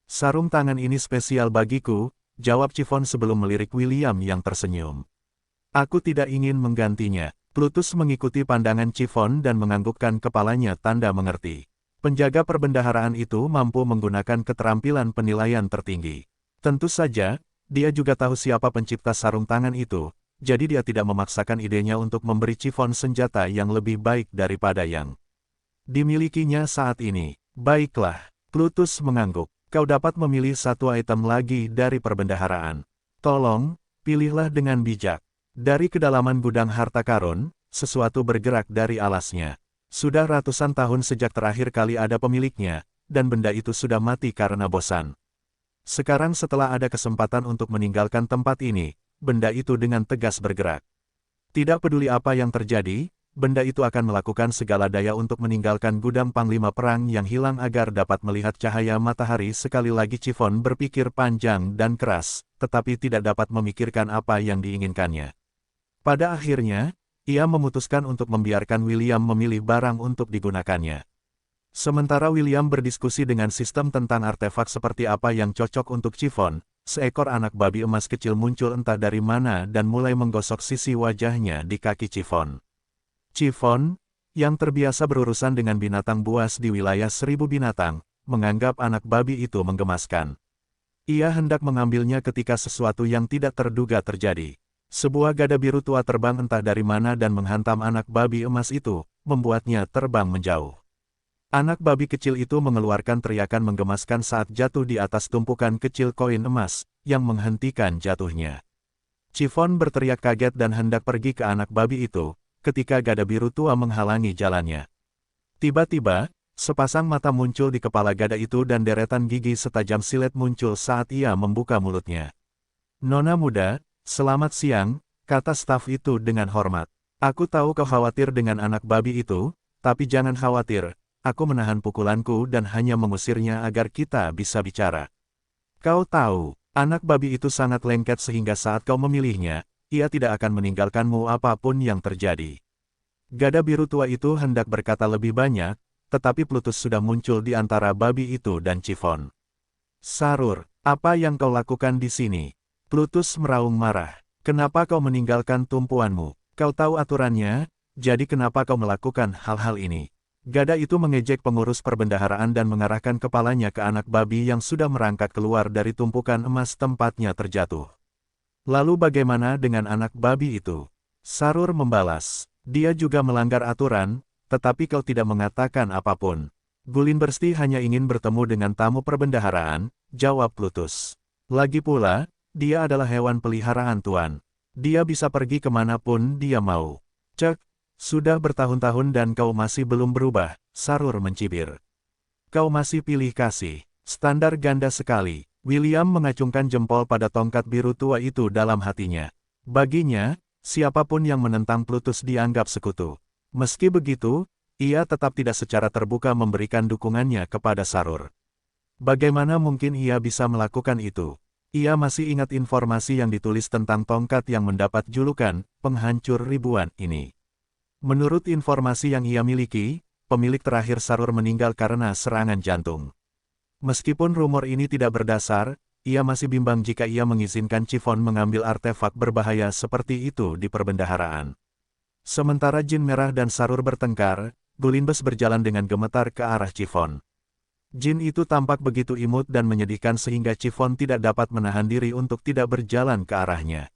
Sarung tangan ini spesial bagiku, jawab Chiffon sebelum melirik William yang tersenyum. Aku tidak ingin menggantinya. Plutus mengikuti pandangan Chiffon dan menganggukkan kepalanya tanda mengerti. Penjaga perbendaharaan itu mampu menggunakan keterampilan penilaian tertinggi. Tentu saja, dia juga tahu siapa pencipta sarung tangan itu, jadi dia tidak memaksakan idenya untuk memberi Chiffon senjata yang lebih baik daripada yang dimilikinya saat ini. Baiklah, Plutus mengangguk. Kau dapat memilih satu item lagi dari perbendaharaan. Tolong, pilihlah dengan bijak. Dari kedalaman gudang harta karun, sesuatu bergerak dari alasnya. Sudah ratusan tahun sejak terakhir kali ada pemiliknya, dan benda itu sudah mati karena bosan. Sekarang setelah ada kesempatan untuk meninggalkan tempat ini, benda itu dengan tegas bergerak. Tidak peduli apa yang terjadi, benda itu akan melakukan segala daya untuk meninggalkan gudang Panglima Perang yang hilang agar dapat melihat cahaya matahari. Sekali lagi Chiffon berpikir panjang dan keras, tetapi tidak dapat memikirkan apa yang diinginkannya. Pada akhirnya, ia memutuskan untuk membiarkan William memilih barang untuk digunakannya. Sementara William berdiskusi dengan sistem tentang artefak seperti apa yang cocok untuk Chiffon, seekor anak babi emas kecil muncul entah dari mana dan mulai menggosok sisi wajahnya di kaki Chiffon. Chiffon, yang terbiasa berurusan dengan binatang buas di wilayah 1000 binatang, menganggap anak babi itu menggemaskan. Ia hendak mengambilnya ketika sesuatu yang tidak terduga terjadi. Sebuah gada biru tua terbang entah dari mana dan menghantam anak babi emas itu, membuatnya terbang menjauh. Anak babi kecil itu mengeluarkan teriakan menggemaskan saat jatuh di atas tumpukan kecil koin emas, yang menghentikan jatuhnya. Chiffon berteriak kaget dan hendak pergi ke anak babi itu, ketika gada biru tua menghalangi jalannya. Tiba-tiba, sepasang mata muncul di kepala gada itu dan deretan gigi setajam silet muncul saat ia membuka mulutnya. Nona muda, selamat siang, kata staf itu dengan hormat. Aku tahu kau khawatir dengan anak babi itu, tapi jangan khawatir, aku menahan pukulanku dan hanya mengusirnya agar kita bisa bicara. Kau tahu, anak babi itu sangat lengket sehingga saat kau memilihnya, ia tidak akan meninggalkanmu apapun yang terjadi. Gada biru tua itu hendak berkata lebih banyak, tetapi Plutus sudah muncul di antara babi itu dan Chiffon. Sarur, apa yang kau lakukan di sini? Plutus meraung marah. Kenapa kau meninggalkan tumpuanmu? Kau tahu aturannya, jadi kenapa kau melakukan hal-hal ini? Gada itu mengejek pengurus perbendaharaan dan mengarahkan kepalanya ke anak babi yang sudah merangkak keluar dari tumpukan emas tempatnya terjatuh. Lalu bagaimana dengan anak babi itu? Sarur membalas. Dia juga melanggar aturan, tetapi kau tidak mengatakan apapun. Gullinbursti hanya ingin bertemu dengan tamu perbendaharaan, jawab Plutus. Lagi pula, dia adalah hewan peliharaan Tuan. Dia bisa pergi kemanapun dia mau. Cek, sudah bertahun-tahun dan kau masih belum berubah, Sarur mencibir. Kau masih pilih kasih. Standar ganda sekali. William mengacungkan jempol pada tongkat biru tua itu dalam hatinya. Baginya, siapapun yang menentang Plutus dianggap sekutu. Meski begitu, ia tetap tidak secara terbuka memberikan dukungannya kepada Sarur. Bagaimana mungkin ia bisa melakukan itu? Ia masih ingat informasi yang ditulis tentang tongkat yang mendapat julukan penghancur ribuan ini. Menurut informasi yang ia miliki, pemilik terakhir Sarur meninggal karena serangan jantung. Meskipun rumor ini tidak berdasar, ia masih bimbang jika ia mengizinkan Chiffon mengambil artefak berbahaya seperti itu di perbendaharaan. Sementara Jin Merah dan Sarur bertengkar, Gullinburst berjalan dengan gemetar ke arah Chiffon. Jin itu tampak begitu imut dan menyedihkan sehingga Chiffon tidak dapat menahan diri untuk tidak berjalan ke arahnya.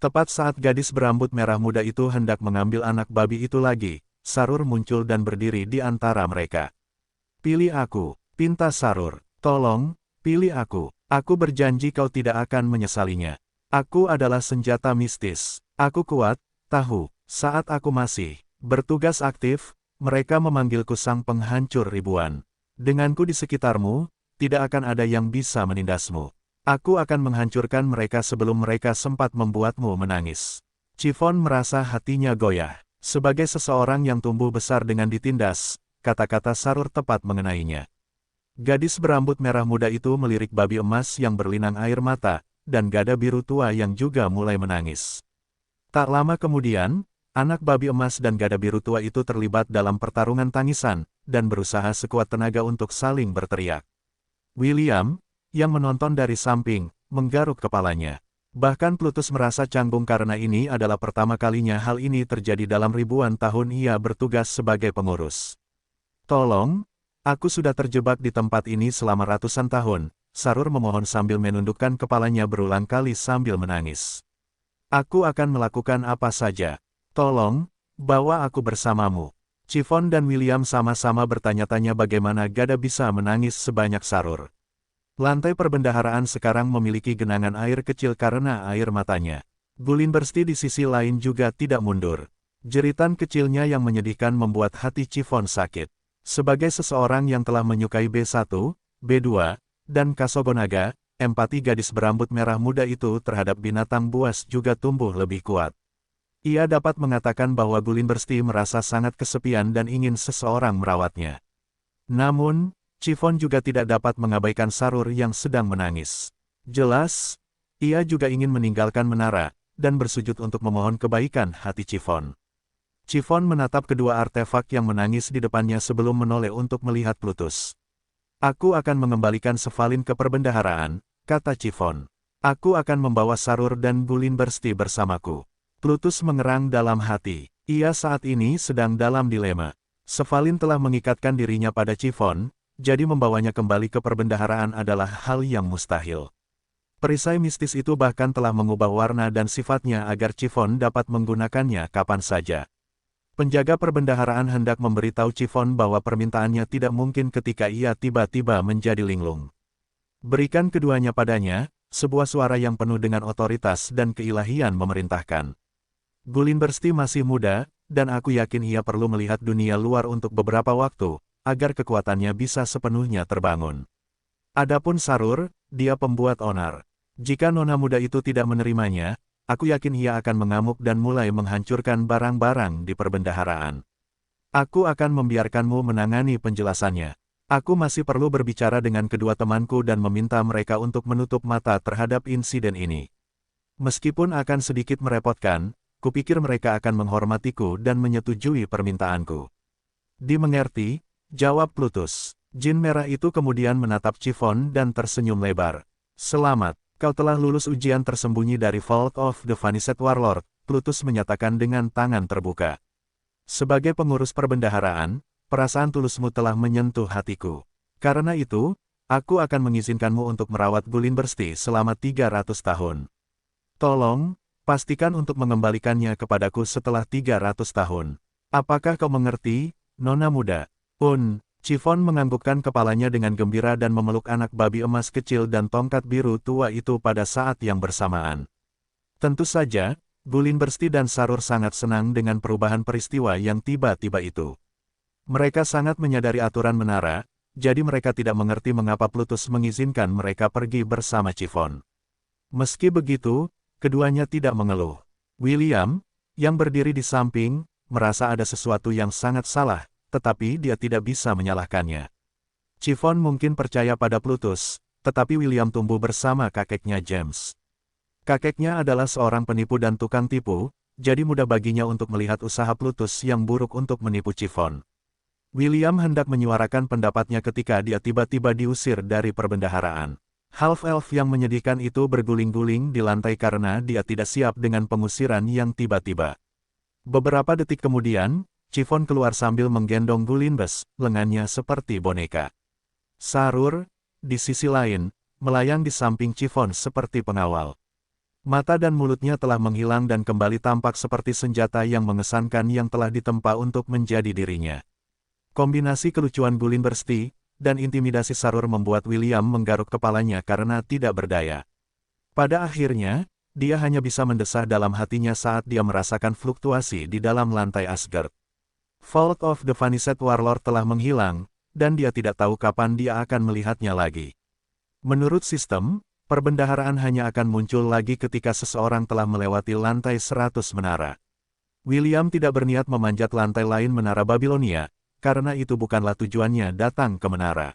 Tepat saat gadis berambut merah muda itu hendak mengambil anak babi itu lagi, Sarur muncul dan berdiri di antara mereka. "Pilih aku," pinta Sarur. "Tolong, pilih aku. Aku berjanji kau tidak akan menyesalinya. Aku adalah senjata mistis. Aku kuat, tahu. Saat aku masih bertugas aktif, mereka memanggilku sang penghancur ribuan. Denganku di sekitarmu, tidak akan ada yang bisa menindasmu. Aku akan menghancurkan mereka sebelum mereka sempat membuatmu menangis." Chiffon merasa hatinya goyah. Sebagai seseorang yang tumbuh besar dengan ditindas, kata-kata Sarur tepat mengenainya. Gadis berambut merah muda itu melirik babi emas yang berlinang air mata, dan gada biru tua yang juga mulai menangis. Tak lama kemudian, anak babi emas dan gada biru tua itu terlibat dalam pertarungan tangisan, dan berusaha sekuat tenaga untuk saling berteriak. William, yang menonton dari samping, menggaruk kepalanya. Bahkan Plutus merasa canggung karena ini adalah pertama kalinya hal ini terjadi dalam ribuan tahun ia bertugas sebagai pengurus. "Tolong, aku sudah terjebak di tempat ini selama ratusan tahun," Sarur memohon sambil menundukkan kepalanya berulang kali sambil menangis. "Aku akan melakukan apa saja. Tolong, bawa aku bersamamu." Chiffon dan William sama-sama bertanya-tanya bagaimana gada bisa menangis sebanyak Sarur. Lantai perbendaharaan sekarang memiliki genangan air kecil karena air matanya. Gullinbursti di sisi lain juga tidak mundur. Jeritan kecilnya yang menyedihkan membuat hati Chiffon sakit. Sebagai seseorang yang telah menyukai B1, B2, dan Kasogonaga, empati gadis berambut merah muda itu terhadap binatang buas juga tumbuh lebih kuat. Ia dapat mengatakan bahwa Gullinbursti merasa sangat kesepian dan ingin seseorang merawatnya. Namun, Chiffon juga tidak dapat mengabaikan Sarur yang sedang menangis. Jelas, ia juga ingin meninggalkan menara, dan bersujud untuk memohon kebaikan hati Chiffon. Chiffon menatap kedua artefak yang menangis di depannya sebelum menoleh untuk melihat Plutus. "Aku akan mengembalikan Sefalin ke perbendaharaan," kata Chiffon. "Aku akan membawa Sarur dan Gullinbursti bersamaku." Plutus mengerang dalam hati. Ia saat ini sedang dalam dilema. Sefalin telah mengikatkan dirinya pada Chiffon, jadi membawanya kembali ke perbendaharaan adalah hal yang mustahil. Perisai mistis itu bahkan telah mengubah warna dan sifatnya agar Chiffon dapat menggunakannya kapan saja. Penjaga perbendaharaan hendak memberitahu Chiffon bahwa permintaannya tidak mungkin ketika ia tiba-tiba menjadi linglung. "Berikan keduanya padanya," sebuah suara yang penuh dengan otoritas dan keilahian memerintahkan. "Gullinbursti masih muda, dan aku yakin ia perlu melihat dunia luar untuk beberapa waktu, agar kekuatannya bisa sepenuhnya terbangun. Adapun Sarur, dia pembuat onar. Jika nona muda itu tidak menerimanya, aku yakin ia akan mengamuk dan mulai menghancurkan barang-barang di perbendaharaan. Aku akan membiarkanmu menangani penjelasannya. Aku masih perlu berbicara dengan kedua temanku dan meminta mereka untuk menutup mata terhadap insiden ini. Meskipun akan sedikit merepotkan, kupikir mereka akan menghormatiku dan menyetujui permintaanku." "Dimengerti," jawab Plutus. Jin merah itu kemudian menatap Chiffon dan tersenyum lebar. "Selamat, kau telah lulus ujian tersembunyi dari Vault of the Vanished Warlord," Plutus menyatakan dengan tangan terbuka. "Sebagai pengurus perbendaharaan, perasaan tulusmu telah menyentuh hatiku. Karena itu, aku akan mengizinkanmu untuk merawat Gullinbursti selama 300 tahun. Tolong, pastikan untuk mengembalikannya kepadaku setelah 300 tahun. Apakah kau mengerti, nona muda?" Chiffon menganggukkan kepalanya dengan gembira dan memeluk anak babi emas kecil dan tongkat biru tua itu pada saat yang bersamaan. Tentu saja, Gullinbursti dan Sarur sangat senang dengan perubahan peristiwa yang tiba-tiba itu. Mereka sangat menyadari aturan menara, jadi mereka tidak mengerti mengapa Plutus mengizinkan mereka pergi bersama Chiffon. Meski begitu, keduanya tidak mengeluh. William, yang berdiri di samping, merasa ada sesuatu yang sangat salah, tetapi dia tidak bisa menyalahkannya. Chiffon mungkin percaya pada Plutus, tetapi William tumbuh bersama kakeknya James. Kakeknya adalah seorang penipu dan tukang tipu, jadi mudah baginya untuk melihat usaha Plutus yang buruk untuk menipu Chiffon. William hendak menyuarakan pendapatnya ketika dia tiba-tiba diusir dari perbendaharaan. Half-elf yang menyedihkan itu berguling-guling di lantai karena dia tidak siap dengan pengusiran yang tiba-tiba. Beberapa detik kemudian, Chiffon keluar sambil menggendong Gullinburst, lengannya seperti boneka. Sarur, di sisi lain, melayang di samping Chiffon seperti pengawal. Mata dan mulutnya telah menghilang dan kembali tampak seperti senjata yang mengesankan yang telah ditempa untuk menjadi dirinya. Kombinasi kelucuan Gulin Bursti dan intimidasi Sarur membuat William menggaruk kepalanya karena tidak berdaya. Pada akhirnya, dia hanya bisa mendesah dalam hatinya saat dia merasakan fluktuasi di dalam lantai Asgard. Vault of the Vanished Warlord telah menghilang, dan dia tidak tahu kapan dia akan melihatnya lagi. Menurut sistem, perbendaharaan hanya akan muncul lagi ketika seseorang telah melewati lantai 100 menara. William tidak berniat memanjat lantai lain menara Babilonia, karena itu bukanlah tujuannya datang ke menara.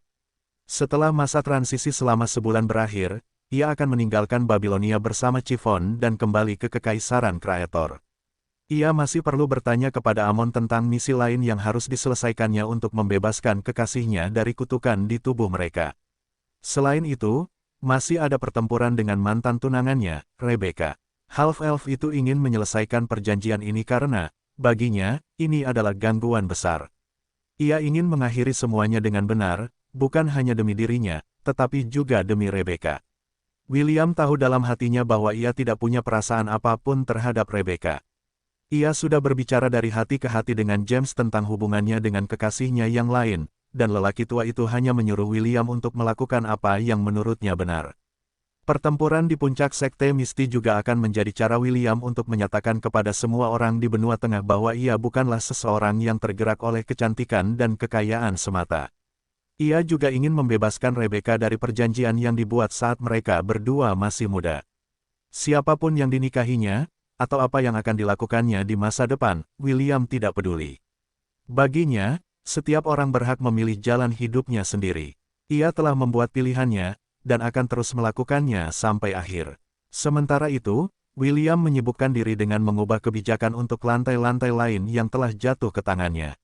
Setelah masa transisi selama sebulan berakhir, ia akan meninggalkan Babilonia bersama Chiffon dan kembali ke Kekaisaran Kraetor. Ia masih perlu bertanya kepada Amon tentang misi lain yang harus diselesaikannya untuk membebaskan kekasihnya dari kutukan di tubuh mereka. Selain itu, masih ada pertempuran dengan mantan tunangannya, Rebecca. Half-Elf itu ingin menyelesaikan perjanjian ini karena, baginya, ini adalah gangguan besar. Ia ingin mengakhiri semuanya dengan benar, bukan hanya demi dirinya, tetapi juga demi Rebecca. William tahu dalam hatinya bahwa ia tidak punya perasaan apapun terhadap Rebecca. Ia sudah berbicara dari hati ke hati dengan James tentang hubungannya dengan kekasihnya yang lain, dan lelaki tua itu hanya menyuruh William untuk melakukan apa yang menurutnya benar. Pertempuran di puncak Sekte Misti juga akan menjadi cara William untuk menyatakan kepada semua orang di benua tengah bahwa ia bukanlah seseorang yang tergerak oleh kecantikan dan kekayaan semata. Ia juga ingin membebaskan Rebecca dari perjanjian yang dibuat saat mereka berdua masih muda. Siapapun yang dinikahinya, atau apa yang akan dilakukannya di masa depan, William tidak peduli. Baginya, setiap orang berhak memilih jalan hidupnya sendiri. Ia telah membuat pilihannya, dan akan terus melakukannya sampai akhir. Sementara itu, William menyibukkan diri dengan mengubah kebijakan untuk lantai-lantai lain yang telah jatuh ke tangannya.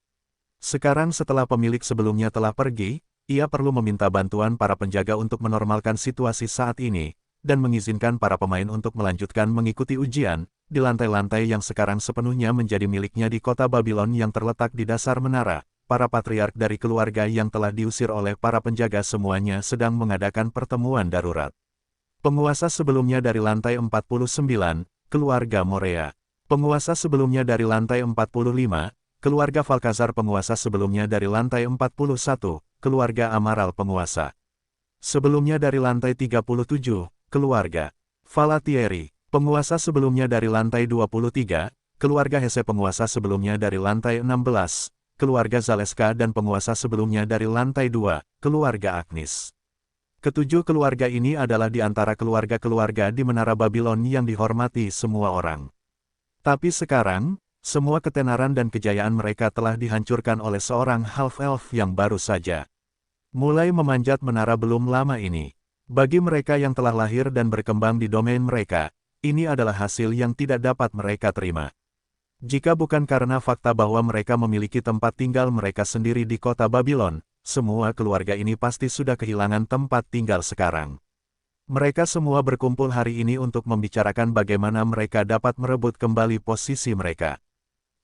Sekarang setelah pemilik sebelumnya telah pergi, ia perlu meminta bantuan para penjaga untuk menormalkan situasi saat ini, dan mengizinkan para pemain untuk melanjutkan mengikuti ujian, di lantai-lantai yang sekarang sepenuhnya menjadi miliknya di kota Babylon yang terletak di dasar menara. Para patriark dari keluarga yang telah diusir oleh para penjaga semuanya sedang mengadakan pertemuan darurat. Penguasa sebelumnya dari lantai 49, keluarga Morea. Penguasa sebelumnya dari lantai 45, keluarga Valkazar. Penguasa sebelumnya dari lantai 41, keluarga Amaral penguasa. Sebelumnya dari lantai 37, keluarga Valatieri. Penguasa sebelumnya dari lantai 23, keluarga Hese. Penguasa sebelumnya dari lantai 16, keluarga Zaleska, dan penguasa sebelumnya dari lantai 2, keluarga Agnis. Ketujuh keluarga ini adalah di antara keluarga-keluarga di Menara Babylon yang dihormati semua orang. Tapi sekarang, semua ketenaran dan kejayaan mereka telah dihancurkan oleh seorang half-elf yang baru saja mulai memanjat menara belum lama ini. Bagi mereka yang telah lahir dan berkembang di domain mereka, ini adalah hasil yang tidak dapat mereka terima. Jika bukan karena fakta bahwa mereka memiliki tempat tinggal mereka sendiri di kota Babylon, semua keluarga ini pasti sudah kehilangan tempat tinggal sekarang. Mereka semua berkumpul hari ini untuk membicarakan bagaimana mereka dapat merebut kembali posisi mereka.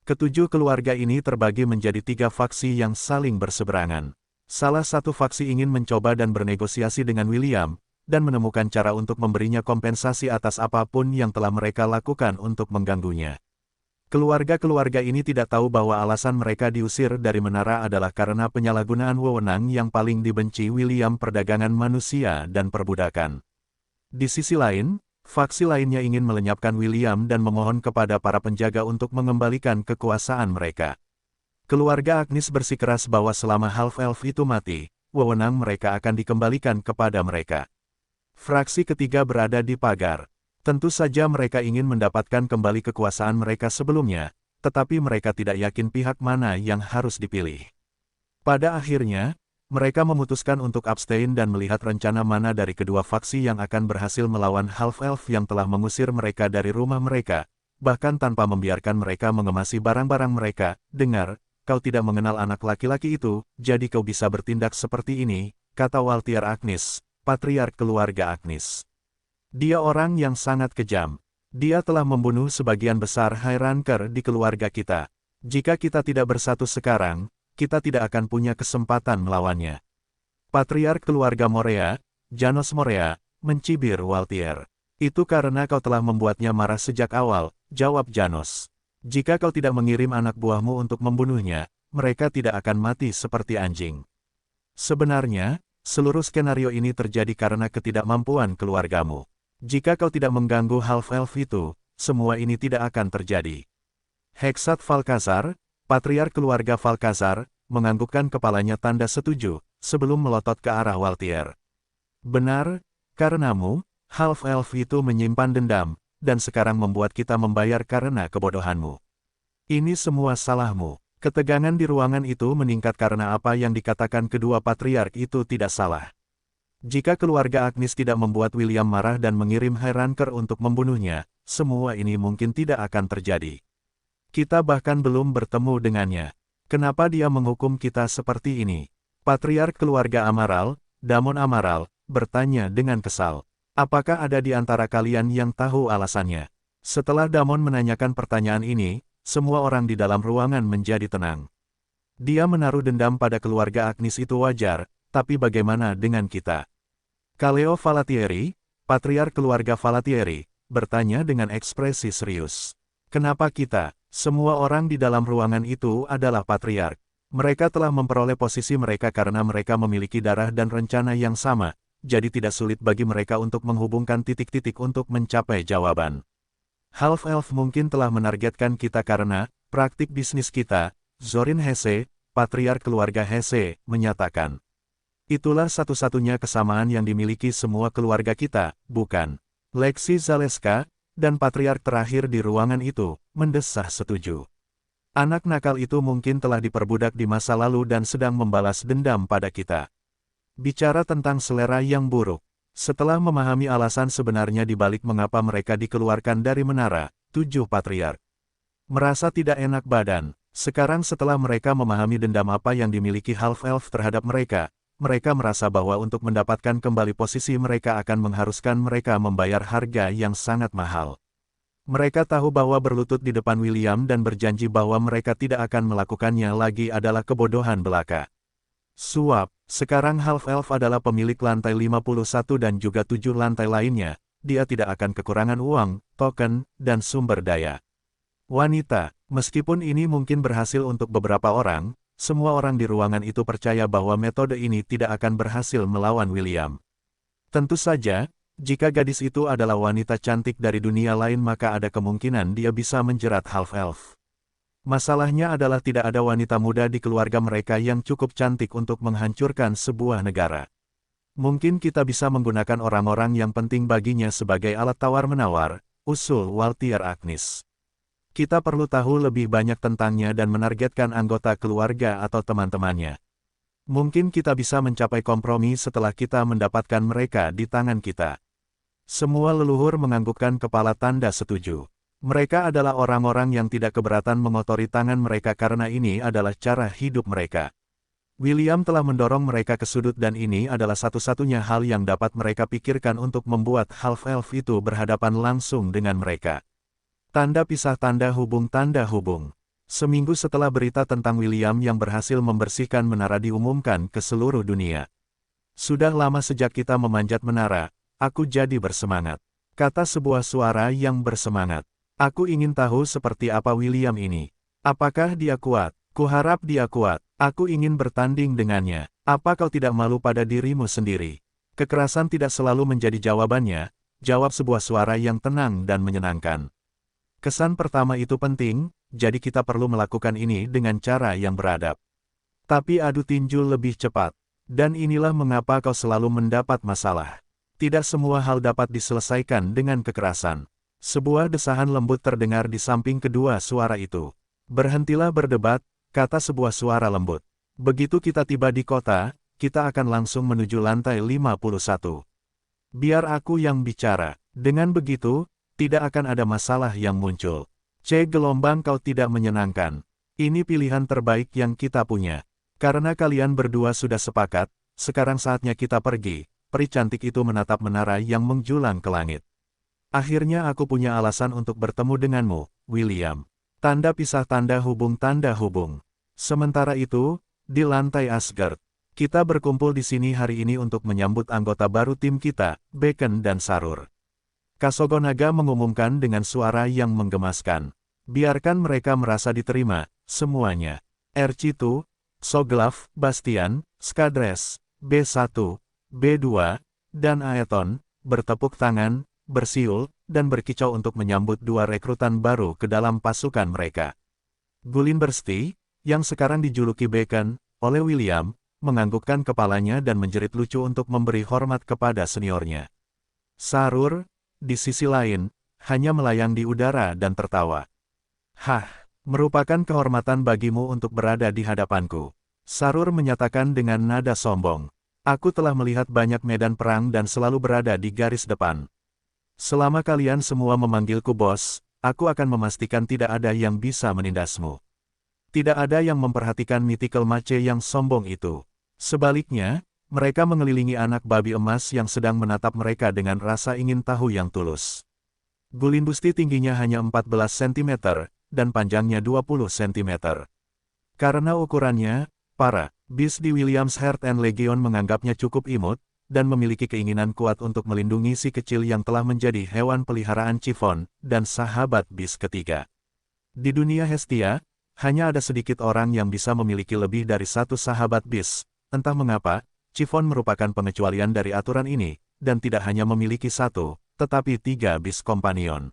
Ketujuh keluarga ini terbagi menjadi 3 faksi yang saling berseberangan. Salah satu faksi ingin mencoba dan bernegosiasi dengan William, dan menemukan cara untuk memberinya kompensasi atas apapun yang telah mereka lakukan untuk mengganggunya. Keluarga-keluarga ini tidak tahu bahwa alasan mereka diusir dari menara adalah karena penyalahgunaan wewenang yang paling dibenci William, perdagangan manusia dan perbudakan. Di sisi lain, faksi lainnya ingin melenyapkan William dan memohon kepada para penjaga untuk mengembalikan kekuasaan mereka. Keluarga Agnis bersikeras bahwa selama half-elf itu mati, wewenang mereka akan dikembalikan kepada mereka. Fraksi ketiga berada di pagar. Tentu saja mereka ingin mendapatkan kembali kekuasaan mereka sebelumnya, tetapi mereka tidak yakin pihak mana yang harus dipilih. Pada akhirnya, mereka memutuskan untuk abstain dan melihat rencana mana dari kedua faksi yang akan berhasil melawan half-elf yang telah mengusir mereka dari rumah mereka, bahkan tanpa membiarkan mereka mengemasi barang-barang mereka. Dengar, kau tidak mengenal anak laki-laki itu, jadi kau bisa bertindak seperti ini, kata Waltier Agnis, patriark keluarga Agnis. Dia orang yang sangat kejam. Dia telah membunuh sebagian besar High Ranker di keluarga kita. Jika kita tidak bersatu sekarang, kita tidak akan punya kesempatan melawannya. Patriark keluarga Morea, Janos Morea, mencibir Waltier. Itu karena kau telah membuatnya marah sejak awal, jawab Janos. Jika kau tidak mengirim anak buahmu untuk membunuhnya, mereka tidak akan mati seperti anjing. Sebenarnya, seluruh skenario ini terjadi karena ketidakmampuan keluargamu. Jika kau tidak mengganggu half-elf itu, semua ini tidak akan terjadi. Heksat Valkazar, Patriark keluarga Valkazar, menganggukkan kepalanya tanda setuju, sebelum melotot ke arah Waltier. Benar, karenamu, half-elf itu menyimpan dendam, dan sekarang membuat kita membayar karena kebodohanmu. Ini semua salahmu. Ketegangan di ruangan itu meningkat karena apa yang dikatakan kedua patriark itu tidak salah. Jika keluarga Agnes tidak membuat William marah dan mengirim High Ranker untuk membunuhnya, semua ini mungkin tidak akan terjadi. Kita bahkan belum bertemu dengannya. Kenapa dia menghukum kita seperti ini? Patriark keluarga Amaral, Damon Amaral, bertanya dengan kesal. Apakah ada di antara kalian yang tahu alasannya? Setelah Damon menanyakan pertanyaan ini, semua orang di dalam ruangan menjadi tenang. Dia menaruh dendam pada keluarga Agnes itu wajar, tapi bagaimana dengan kita? Kaleo Valatieri, Patriark keluarga Valatieri, bertanya dengan ekspresi serius. Kenapa kita? Semua orang di dalam ruangan itu adalah patriark. Mereka telah memperoleh posisi mereka karena mereka memiliki darah dan rencana yang sama, jadi tidak sulit bagi mereka untuk menghubungkan titik-titik untuk mencapai jawaban. Half-elf mungkin telah menargetkan kita karena praktik bisnis kita, Zorin Hesse, patriark keluarga Hesse, menyatakan. Itulah satu-satunya kesamaan yang dimiliki semua keluarga kita, bukan? Lexi Zaleska, dan patriark terakhir di ruangan itu, mendesah setuju. Anak nakal itu mungkin telah diperbudak di masa lalu dan sedang membalas dendam pada kita. Bicara tentang selera yang buruk. Setelah memahami alasan sebenarnya di balik mengapa mereka dikeluarkan dari menara, 7 patriark merasa tidak enak badan. Sekarang setelah mereka memahami dendam apa yang dimiliki half-elf terhadap mereka, mereka merasa bahwa untuk mendapatkan kembali posisi mereka akan mengharuskan mereka membayar harga yang sangat mahal. Mereka tahu bahwa berlutut di depan William dan berjanji bahwa mereka tidak akan melakukannya lagi adalah kebodohan belaka. Suap, sekarang half-elf adalah pemilik lantai 51 dan juga 7 lantai lainnya, dia tidak akan kekurangan uang, token, dan sumber daya. Wanita, meskipun ini mungkin berhasil untuk beberapa orang, semua orang di ruangan itu percaya bahwa metode ini tidak akan berhasil melawan William. Tentu saja, jika gadis itu adalah wanita cantik dari dunia lain maka ada kemungkinan dia bisa menjerat half-elf. Masalahnya adalah tidak ada wanita muda di keluarga mereka yang cukup cantik untuk menghancurkan sebuah negara. Mungkin kita bisa menggunakan orang-orang yang penting baginya sebagai alat tawar-menawar, usul Waltier Agnes. Kita perlu tahu lebih banyak tentangnya dan menargetkan anggota keluarga atau teman-temannya. Mungkin kita bisa mencapai kompromi setelah kita mendapatkan mereka di tangan kita. Semua leluhur menganggukkan kepala tanda setuju. Mereka adalah orang-orang yang tidak keberatan mengotori tangan mereka karena ini adalah cara hidup mereka. William telah mendorong mereka ke sudut dan ini adalah satu-satunya hal yang dapat mereka pikirkan untuk membuat half-elf itu berhadapan langsung dengan mereka. Tanda pisah tanda hubung. Seminggu setelah berita tentang William yang berhasil membersihkan menara diumumkan ke seluruh dunia. Sudah lama sejak kita memanjat menara, aku jadi bersemangat. Kata sebuah suara yang bersemangat. Aku ingin tahu seperti apa William ini. Apakah dia kuat? Kuharap dia kuat. Aku ingin bertanding dengannya. Apa kau tidak malu pada dirimu sendiri? Kekerasan tidak selalu menjadi jawabannya, jawab sebuah suara yang tenang dan menyenangkan. Kesan pertama itu penting, jadi kita perlu melakukan ini dengan cara yang beradab. Tapi adu tinju lebih cepat. Dan inilah mengapa kau selalu mendapat masalah. Tidak semua hal dapat diselesaikan dengan kekerasan. Sebuah desahan lembut terdengar di samping kedua suara itu. Berhentilah berdebat, kata sebuah suara lembut. Begitu kita tiba di kota, kita akan langsung menuju lantai 51. Biar aku yang bicara. Dengan begitu, tidak akan ada masalah yang muncul. Gelombang kau tidak menyenangkan. Ini pilihan terbaik yang kita punya. Karena kalian berdua sudah sepakat, sekarang saatnya kita pergi. Peri cantik itu menatap menara yang menjulang ke langit. Akhirnya aku punya alasan untuk bertemu denganmu, William. Tanda pisah tanda hubung. Sementara itu, di lantai Asgard, Kita berkumpul di sini hari ini untuk menyambut anggota baru tim kita, Bacon dan Sarur. Kasogonaga mengumumkan dengan suara yang menggemaskan. Biarkan mereka merasa diterima, semuanya. Ercitu, Soglav, Bastian, Skadres, B1, B2, dan Aeton, bertepuk tangan, bersiul, dan berkicau untuk menyambut dua rekrutan baru ke dalam pasukan mereka. Gullinbursti, yang sekarang dijuluki Bacon, oleh William, menganggukkan kepalanya dan menjerit lucu untuk memberi hormat kepada seniornya. Sarur, di sisi lain, hanya melayang di udara dan tertawa. Hah, merupakan kehormatan bagimu untuk berada di hadapanku. Sarur menyatakan dengan nada sombong. Aku telah melihat banyak medan perang dan selalu berada di garis depan. Selama kalian semua memanggilku bos, aku akan memastikan tidak ada yang bisa menindasmu. Tidak ada yang memperhatikan mythical mace yang sombong itu. Sebaliknya, mereka mengelilingi anak babi emas yang sedang menatap mereka dengan rasa ingin tahu yang tulus. Gullinbursti tingginya hanya 14 cm, dan panjangnya 20 cm. Karena ukurannya, para bis di Williams Heart and Legion menganggapnya cukup imut, dan memiliki keinginan kuat untuk melindungi si kecil yang telah menjadi hewan peliharaan Chiffon, dan sahabat bis ketiga. Di dunia Hestia, hanya ada sedikit orang yang bisa memiliki lebih dari satu sahabat bis. Entah mengapa, Chiffon merupakan pengecualian dari aturan ini, dan tidak hanya memiliki satu, tetapi 3 bis kompanion.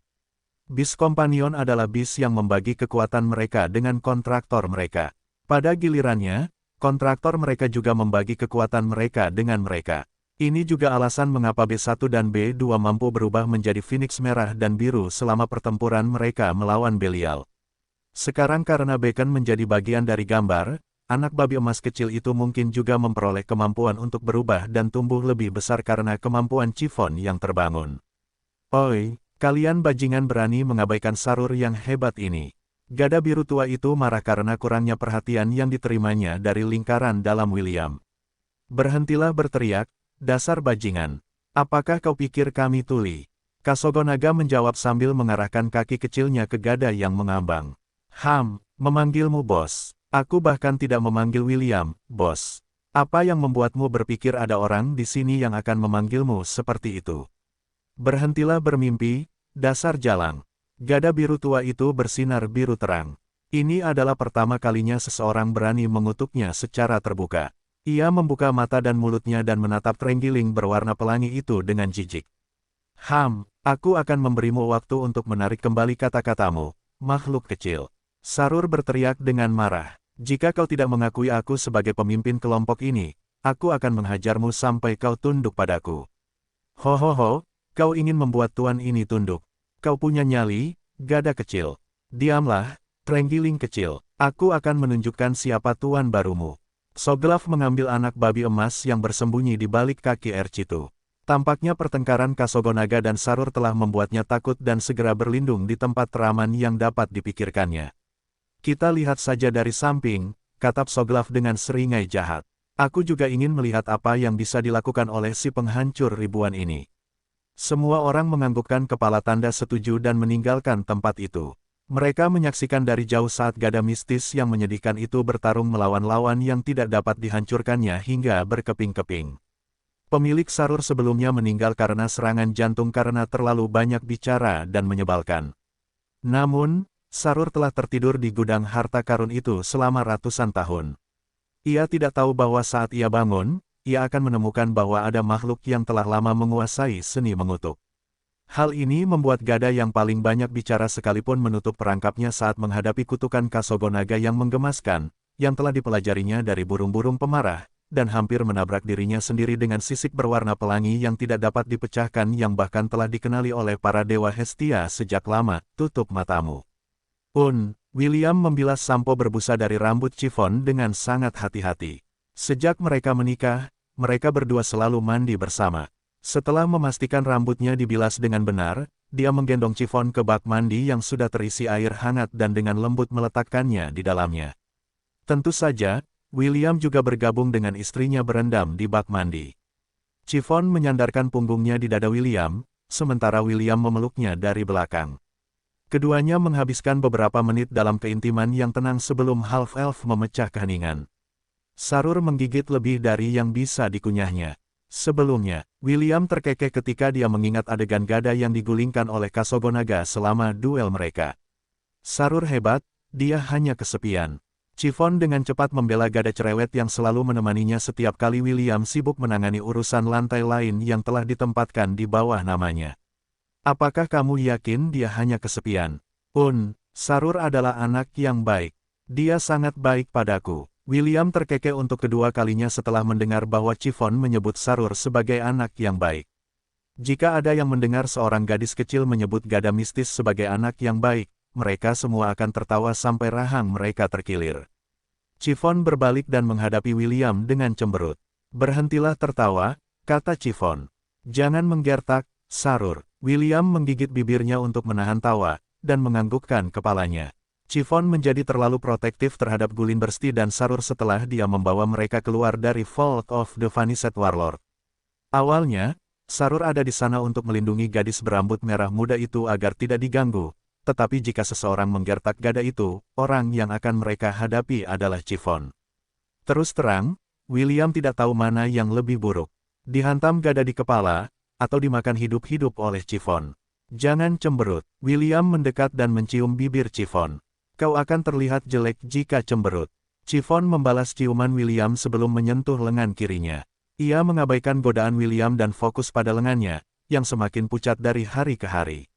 Bis kompanion adalah bis yang membagi kekuatan mereka dengan kontraktor mereka. Pada gilirannya, kontraktor mereka juga membagi kekuatan mereka dengan mereka. Ini juga alasan mengapa B1 dan B2 mampu berubah menjadi Phoenix merah dan biru selama pertempuran mereka melawan Belial. Sekarang karena Bacon menjadi bagian dari gambar, anak babi emas kecil itu mungkin juga memperoleh kemampuan untuk berubah dan tumbuh lebih besar karena kemampuan Chiffon yang terbangun. Oi, kalian bajingan berani mengabaikan Sarur yang hebat ini. Gada biru tua itu marah karena kurangnya perhatian yang diterimanya dari lingkaran dalam William. Berhentilah berteriak, dasar bajingan. Apakah kau pikir kami tuli? Kasogonaga menjawab sambil mengarahkan kaki kecilnya ke gada yang mengambang. Memanggilmu bos. Aku bahkan tidak memanggil William, bos. Apa yang membuatmu berpikir ada orang di sini yang akan memanggilmu seperti itu? Berhentilah bermimpi, dasar jalang. Gada biru tua itu bersinar biru terang. Ini adalah pertama kalinya seseorang berani mengutuknya secara terbuka. Ia membuka mata dan mulutnya dan menatap terenggiling berwarna pelangi itu dengan jijik. Aku akan memberimu waktu untuk menarik kembali kata-katamu, makhluk kecil. Sarur berteriak dengan marah. Jika kau tidak mengakui aku sebagai pemimpin kelompok ini, aku akan menghajarmu sampai kau tunduk padaku. Hohoho, kau ingin membuat tuan ini tunduk. Kau punya nyali, gada kecil. Diamlah, terenggiling kecil. Aku akan menunjukkan siapa tuan barumu. Soglav mengambil anak babi emas yang bersembunyi di balik kaki Ercitu. Tampaknya pertengkaran Kasogonaga dan Sarur telah membuatnya takut dan segera berlindung di tempat teraman yang dapat dipikirkannya. Kita lihat saja dari samping, kata Soglav dengan seringai jahat. Aku juga ingin melihat apa yang bisa dilakukan oleh si penghancur ribuan ini. Semua orang menganggukkan kepala tanda setuju dan meninggalkan tempat itu. Mereka menyaksikan dari jauh saat gada mistis yang menyedihkan itu bertarung melawan lawan yang tidak dapat dihancurkannya hingga berkeping-keping. Pemilik Sarur sebelumnya meninggal karena serangan jantung karena terlalu banyak bicara dan menyebalkan. Namun, Sarur telah tertidur di gudang harta karun itu selama ratusan tahun. Ia tidak tahu bahwa saat ia bangun, ia akan menemukan bahwa ada makhluk yang telah lama menguasai seni mengutuk. Hal ini membuat gada yang paling banyak bicara sekalipun menutup perangkapnya saat menghadapi kutukan Kasogonaga yang menggemaskan, yang telah dipelajarinya dari burung-burung pemarah, dan hampir menabrak dirinya sendiri dengan sisik berwarna pelangi yang tidak dapat dipecahkan yang bahkan telah dikenali oleh para dewa Hestia sejak lama. Tutup matamu. William membilas sampo berbusa dari rambut Chiffon dengan sangat hati-hati. Sejak mereka menikah, mereka berdua selalu mandi bersama. Setelah memastikan rambutnya dibilas dengan benar, dia menggendong Chiffon ke bak mandi yang sudah terisi air hangat dan dengan lembut meletakkannya di dalamnya. Tentu saja, William juga bergabung dengan istrinya berendam di bak mandi. Chiffon menyandarkan punggungnya di dada William, sementara William memeluknya dari belakang. Keduanya menghabiskan beberapa menit dalam keintiman yang tenang sebelum Half-Elf memecah keheningan. Sarur menggigit lebih dari yang bisa dikunyahnya. Sebelumnya, William terkekeh ketika dia mengingat adegan gada yang digulingkan oleh Kasogonaga selama duel mereka. Sarur hebat, dia hanya kesepian. Chiffon dengan cepat membela gada cerewet yang selalu menemaninya setiap kali William sibuk menangani urusan lantai lain yang telah ditempatkan di bawah namanya. Apakah kamu yakin dia hanya kesepian? Sarur adalah anak yang baik. Dia sangat baik padaku. William terkekeh untuk kedua kalinya setelah mendengar bahwa Chiffon menyebut Sarur sebagai anak yang baik. Jika ada yang mendengar seorang gadis kecil menyebut gada mistis sebagai anak yang baik, mereka semua akan tertawa sampai rahang mereka terkilir. Chiffon berbalik dan menghadapi William dengan cemberut. Berhentilah tertawa, kata Chiffon. Jangan menggertak, Sarur. William menggigit bibirnya untuk menahan tawa, dan menganggukkan kepalanya. Chiffon menjadi terlalu protektif terhadap Gullinbursti dan Sarur setelah dia membawa mereka keluar dari Vault of the Vanished Warlord. Awalnya, Sarur ada di sana untuk melindungi gadis berambut merah muda itu agar tidak diganggu. Tetapi jika seseorang menggertak gada itu, orang yang akan mereka hadapi adalah Chiffon. Terus terang, William tidak tahu mana yang lebih buruk. Dihantam gada di kepala, atau dimakan hidup-hidup oleh Chiffon. Jangan cemberut. William mendekat dan mencium bibir Chiffon. Kau akan terlihat jelek jika cemberut. Chiffon membalas ciuman William sebelum menyentuh lengan kirinya. Ia mengabaikan godaan William dan fokus pada lengannya, yang semakin pucat dari hari ke hari.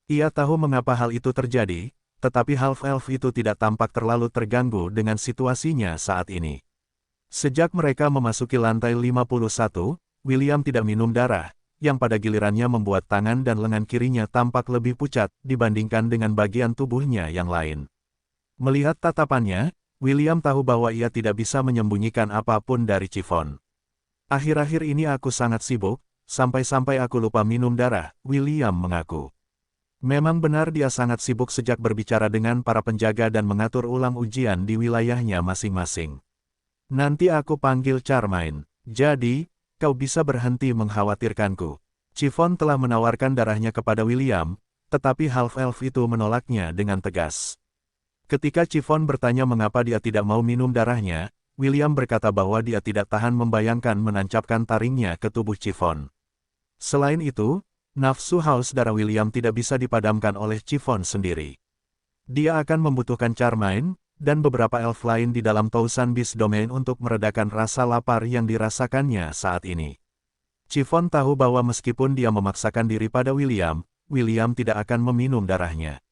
Ia tahu mengapa hal itu terjadi, tetapi half-elf itu tidak tampak terlalu terganggu dengan situasinya saat ini. Sejak mereka memasuki lantai 51, William tidak minum darah, yang pada gilirannya membuat tangan dan lengan kirinya tampak lebih pucat dibandingkan dengan bagian tubuhnya yang lain. Melihat tatapannya, William tahu bahwa ia tidak bisa menyembunyikan apapun dari Chiffon. Akhir-akhir ini aku sangat sibuk, sampai-sampai aku lupa minum darah, William mengaku. Memang benar dia sangat sibuk sejak berbicara dengan para penjaga dan mengatur ulang ujian di wilayahnya masing-masing. Nanti aku panggil Charmaine. Jadi, kau bisa berhenti mengkhawatirkanku. Chiffon telah menawarkan darahnya kepada William, tetapi half-elf itu menolaknya dengan tegas. Ketika Chiffon bertanya mengapa dia tidak mau minum darahnya, William berkata bahwa dia tidak tahan membayangkan menancapkan taringnya ke tubuh Chiffon. Selain itu, nafsu haus darah William tidak bisa dipadamkan oleh Chiffon sendiri. Dia akan membutuhkan Charmaine, dan beberapa elf lain di dalam Thousand Beast Domain untuk meredakan rasa lapar yang dirasakannya saat ini. Chiffon tahu bahwa meskipun dia memaksakan diri pada William, William tidak akan meminum darahnya.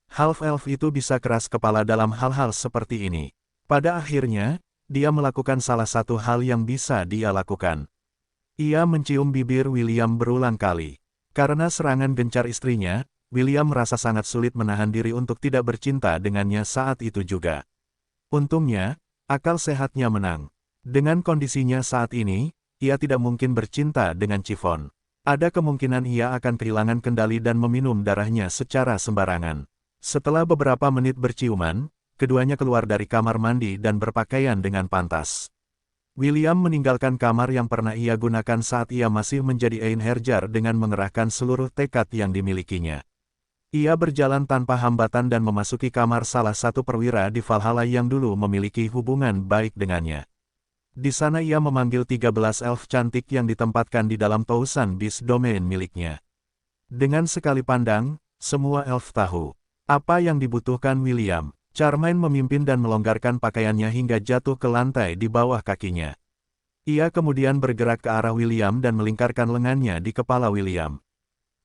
Half-elf itu bisa keras kepala dalam hal-hal seperti ini. Pada akhirnya, dia melakukan salah satu hal yang bisa dia lakukan. Ia mencium bibir William berulang kali. Karena serangan gencar istrinya, William merasa sangat sulit menahan diri untuk tidak bercinta dengannya saat itu juga. Untungnya, akal sehatnya menang. Dengan kondisinya saat ini, ia tidak mungkin bercinta dengan Chiffon. Ada kemungkinan ia akan kehilangan kendali dan meminum darahnya secara sembarangan. Setelah beberapa menit berciuman, keduanya keluar dari kamar mandi dan berpakaian dengan pantas. William meninggalkan kamar yang pernah ia gunakan saat ia masih menjadi Einherjar dengan mengerahkan seluruh tekad yang dimilikinya. Ia berjalan tanpa hambatan dan memasuki kamar salah satu perwira di Valhalla yang dulu memiliki hubungan baik dengannya. Di sana ia memanggil 13 elf cantik yang ditempatkan di dalam Thousand Beast Domain miliknya. Dengan sekali pandang, semua elf tahu apa yang dibutuhkan William. Charmaine memimpin dan melonggarkan pakaiannya hingga jatuh ke lantai di bawah kakinya. Ia kemudian bergerak ke arah William dan melingkarkan lengannya di kepala William.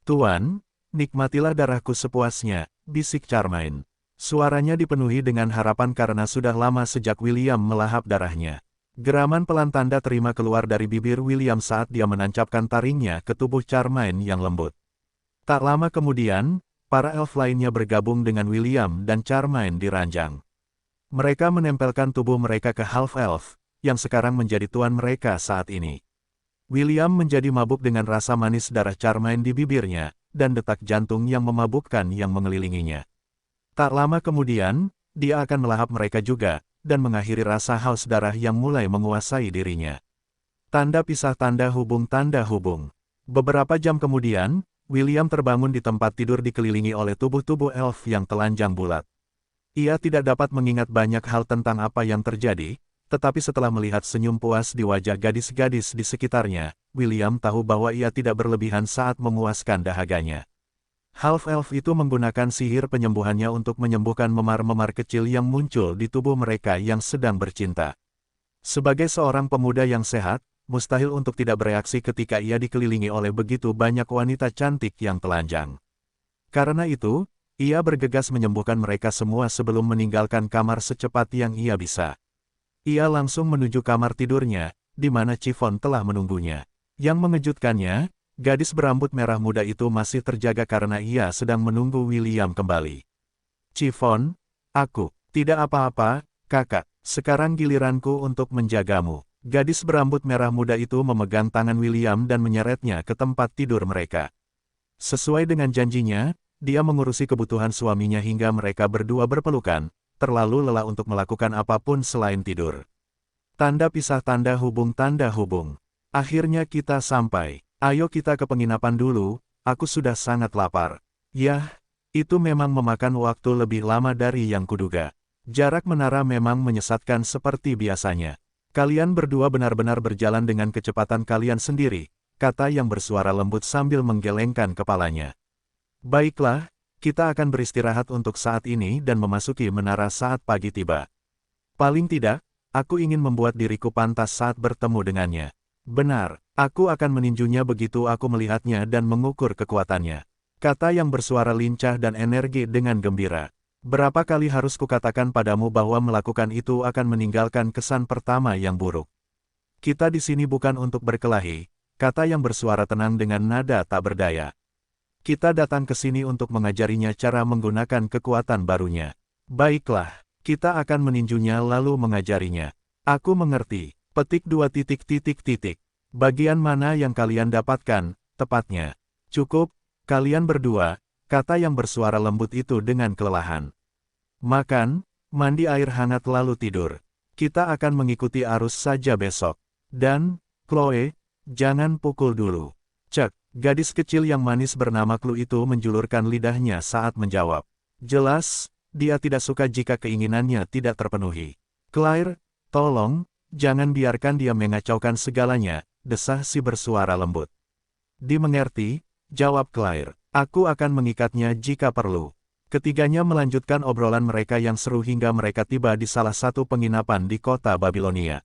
"Tuan, nikmatilah darahku sepuasnya," bisik Charmaine. Suaranya dipenuhi dengan harapan karena sudah lama sejak William melahap darahnya. Geraman pelan tanda terima keluar dari bibir William saat dia menancapkan taringnya ke tubuh Charmaine yang lembut. Tak lama kemudian, para elf lainnya bergabung dengan William dan Charmaine di ranjang. Mereka menempelkan tubuh mereka ke half-elf, yang sekarang menjadi tuan mereka saat ini. William menjadi mabuk dengan rasa manis darah Charmaine di bibirnya, dan detak jantung yang memabukkan yang mengelilinginya. Tak lama kemudian, dia akan melahap mereka juga, dan mengakhiri rasa haus darah yang mulai menguasai dirinya. Tanda pisah tanda hubung tanda hubung. Beberapa jam kemudian, William terbangun di tempat tidur dikelilingi oleh tubuh-tubuh elf yang telanjang bulat. Ia tidak dapat mengingat banyak hal tentang apa yang terjadi, Tetapi setelah melihat senyum puas di wajah gadis-gadis di sekitarnya, William tahu bahwa ia tidak berlebihan saat memuaskan dahaganya. Half-elf itu menggunakan sihir penyembuhannya untuk menyembuhkan memar-memar kecil yang muncul di tubuh mereka yang sedang bercinta. Sebagai seorang pemuda yang sehat, mustahil untuk tidak bereaksi ketika ia dikelilingi oleh begitu banyak wanita cantik yang telanjang. Karena itu, ia bergegas menyembuhkan mereka semua sebelum meninggalkan kamar secepat yang ia bisa. Ia langsung menuju kamar tidurnya, di mana Chiffon telah menunggunya. Yang mengejutkannya, gadis berambut merah muda itu masih terjaga karena ia sedang menunggu William kembali. Chiffon, aku, tidak apa-apa, kakak, sekarang giliranku untuk menjagamu. Gadis berambut merah muda itu memegang tangan William dan menyeretnya ke tempat tidur mereka. Sesuai dengan janjinya, dia mengurusi kebutuhan suaminya hingga mereka berdua berpelukan, terlalu lelah untuk melakukan apapun selain tidur. Tanda pisah tanda hubung. Akhirnya kita sampai. Ayo kita ke penginapan dulu, aku sudah sangat lapar. Yah, itu memang memakan waktu lebih lama dari yang kuduga. Jarak menara memang menyesatkan seperti biasanya. Kalian berdua benar-benar berjalan dengan kecepatan kalian sendiri, kata yang bersuara lembut sambil menggelengkan kepalanya. Baiklah, kita akan beristirahat untuk saat ini dan memasuki menara saat pagi tiba. Paling tidak, aku ingin membuat diriku pantas saat bertemu dengannya. Benar, aku akan meninjunya begitu aku melihatnya dan mengukur kekuatannya. Kata yang bersuara lincah dan energi dengan gembira. Berapa kali harus kukatakan padamu bahwa melakukan itu akan meninggalkan kesan pertama yang buruk. Kita di sini bukan untuk berkelahi, kata yang bersuara tenang dengan nada tak berdaya. Kita datang ke sini untuk mengajarinya cara menggunakan kekuatan barunya. Baiklah, kita akan meninjunya lalu mengajarinya. Aku mengerti. Petik 2. Bagian mana yang kalian dapatkan, tepatnya? Cukup, kalian berdua, kata yang bersuara lembut itu dengan kelelahan. Makan, mandi air hangat lalu tidur. Kita akan mengikuti arus saja besok. Dan, Chloe, jangan pukul dulu. Cek, gadis kecil yang manis bernama Chloe itu menjulurkan lidahnya saat menjawab. Jelas, dia tidak suka jika keinginannya tidak terpenuhi. Claire, tolong, jangan biarkan dia mengacaukan segalanya, desah si bersuara lembut. Dimengerti, jawab Claire. Aku akan mengikatnya jika perlu. Ketiganya melanjutkan obrolan mereka yang seru hingga mereka tiba di salah satu penginapan di kota Babilonia.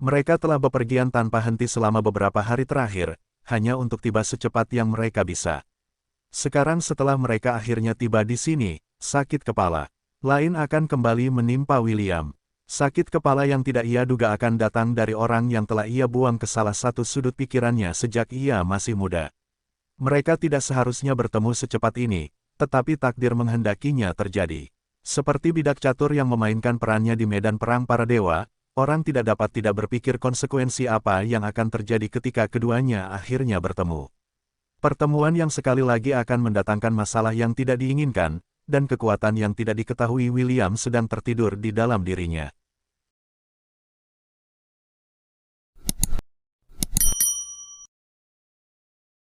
Mereka telah bepergian tanpa henti selama beberapa hari terakhir, hanya untuk tiba secepat yang mereka bisa. Sekarang setelah mereka akhirnya tiba di sini, sakit kepala lain akan kembali menimpa William. Sakit kepala yang tidak ia duga akan datang dari orang yang telah ia buang ke salah satu sudut pikirannya sejak ia masih muda. Mereka tidak seharusnya bertemu secepat ini, tetapi takdir menghendakinya terjadi. Seperti bidak catur yang memainkan perannya di medan perang para dewa, orang tidak dapat tidak berpikir konsekuensi apa yang akan terjadi ketika keduanya akhirnya bertemu. Pertemuan yang sekali lagi akan mendatangkan masalah yang tidak diinginkan, dan kekuatan yang tidak diketahui William sedang tertidur di dalam dirinya.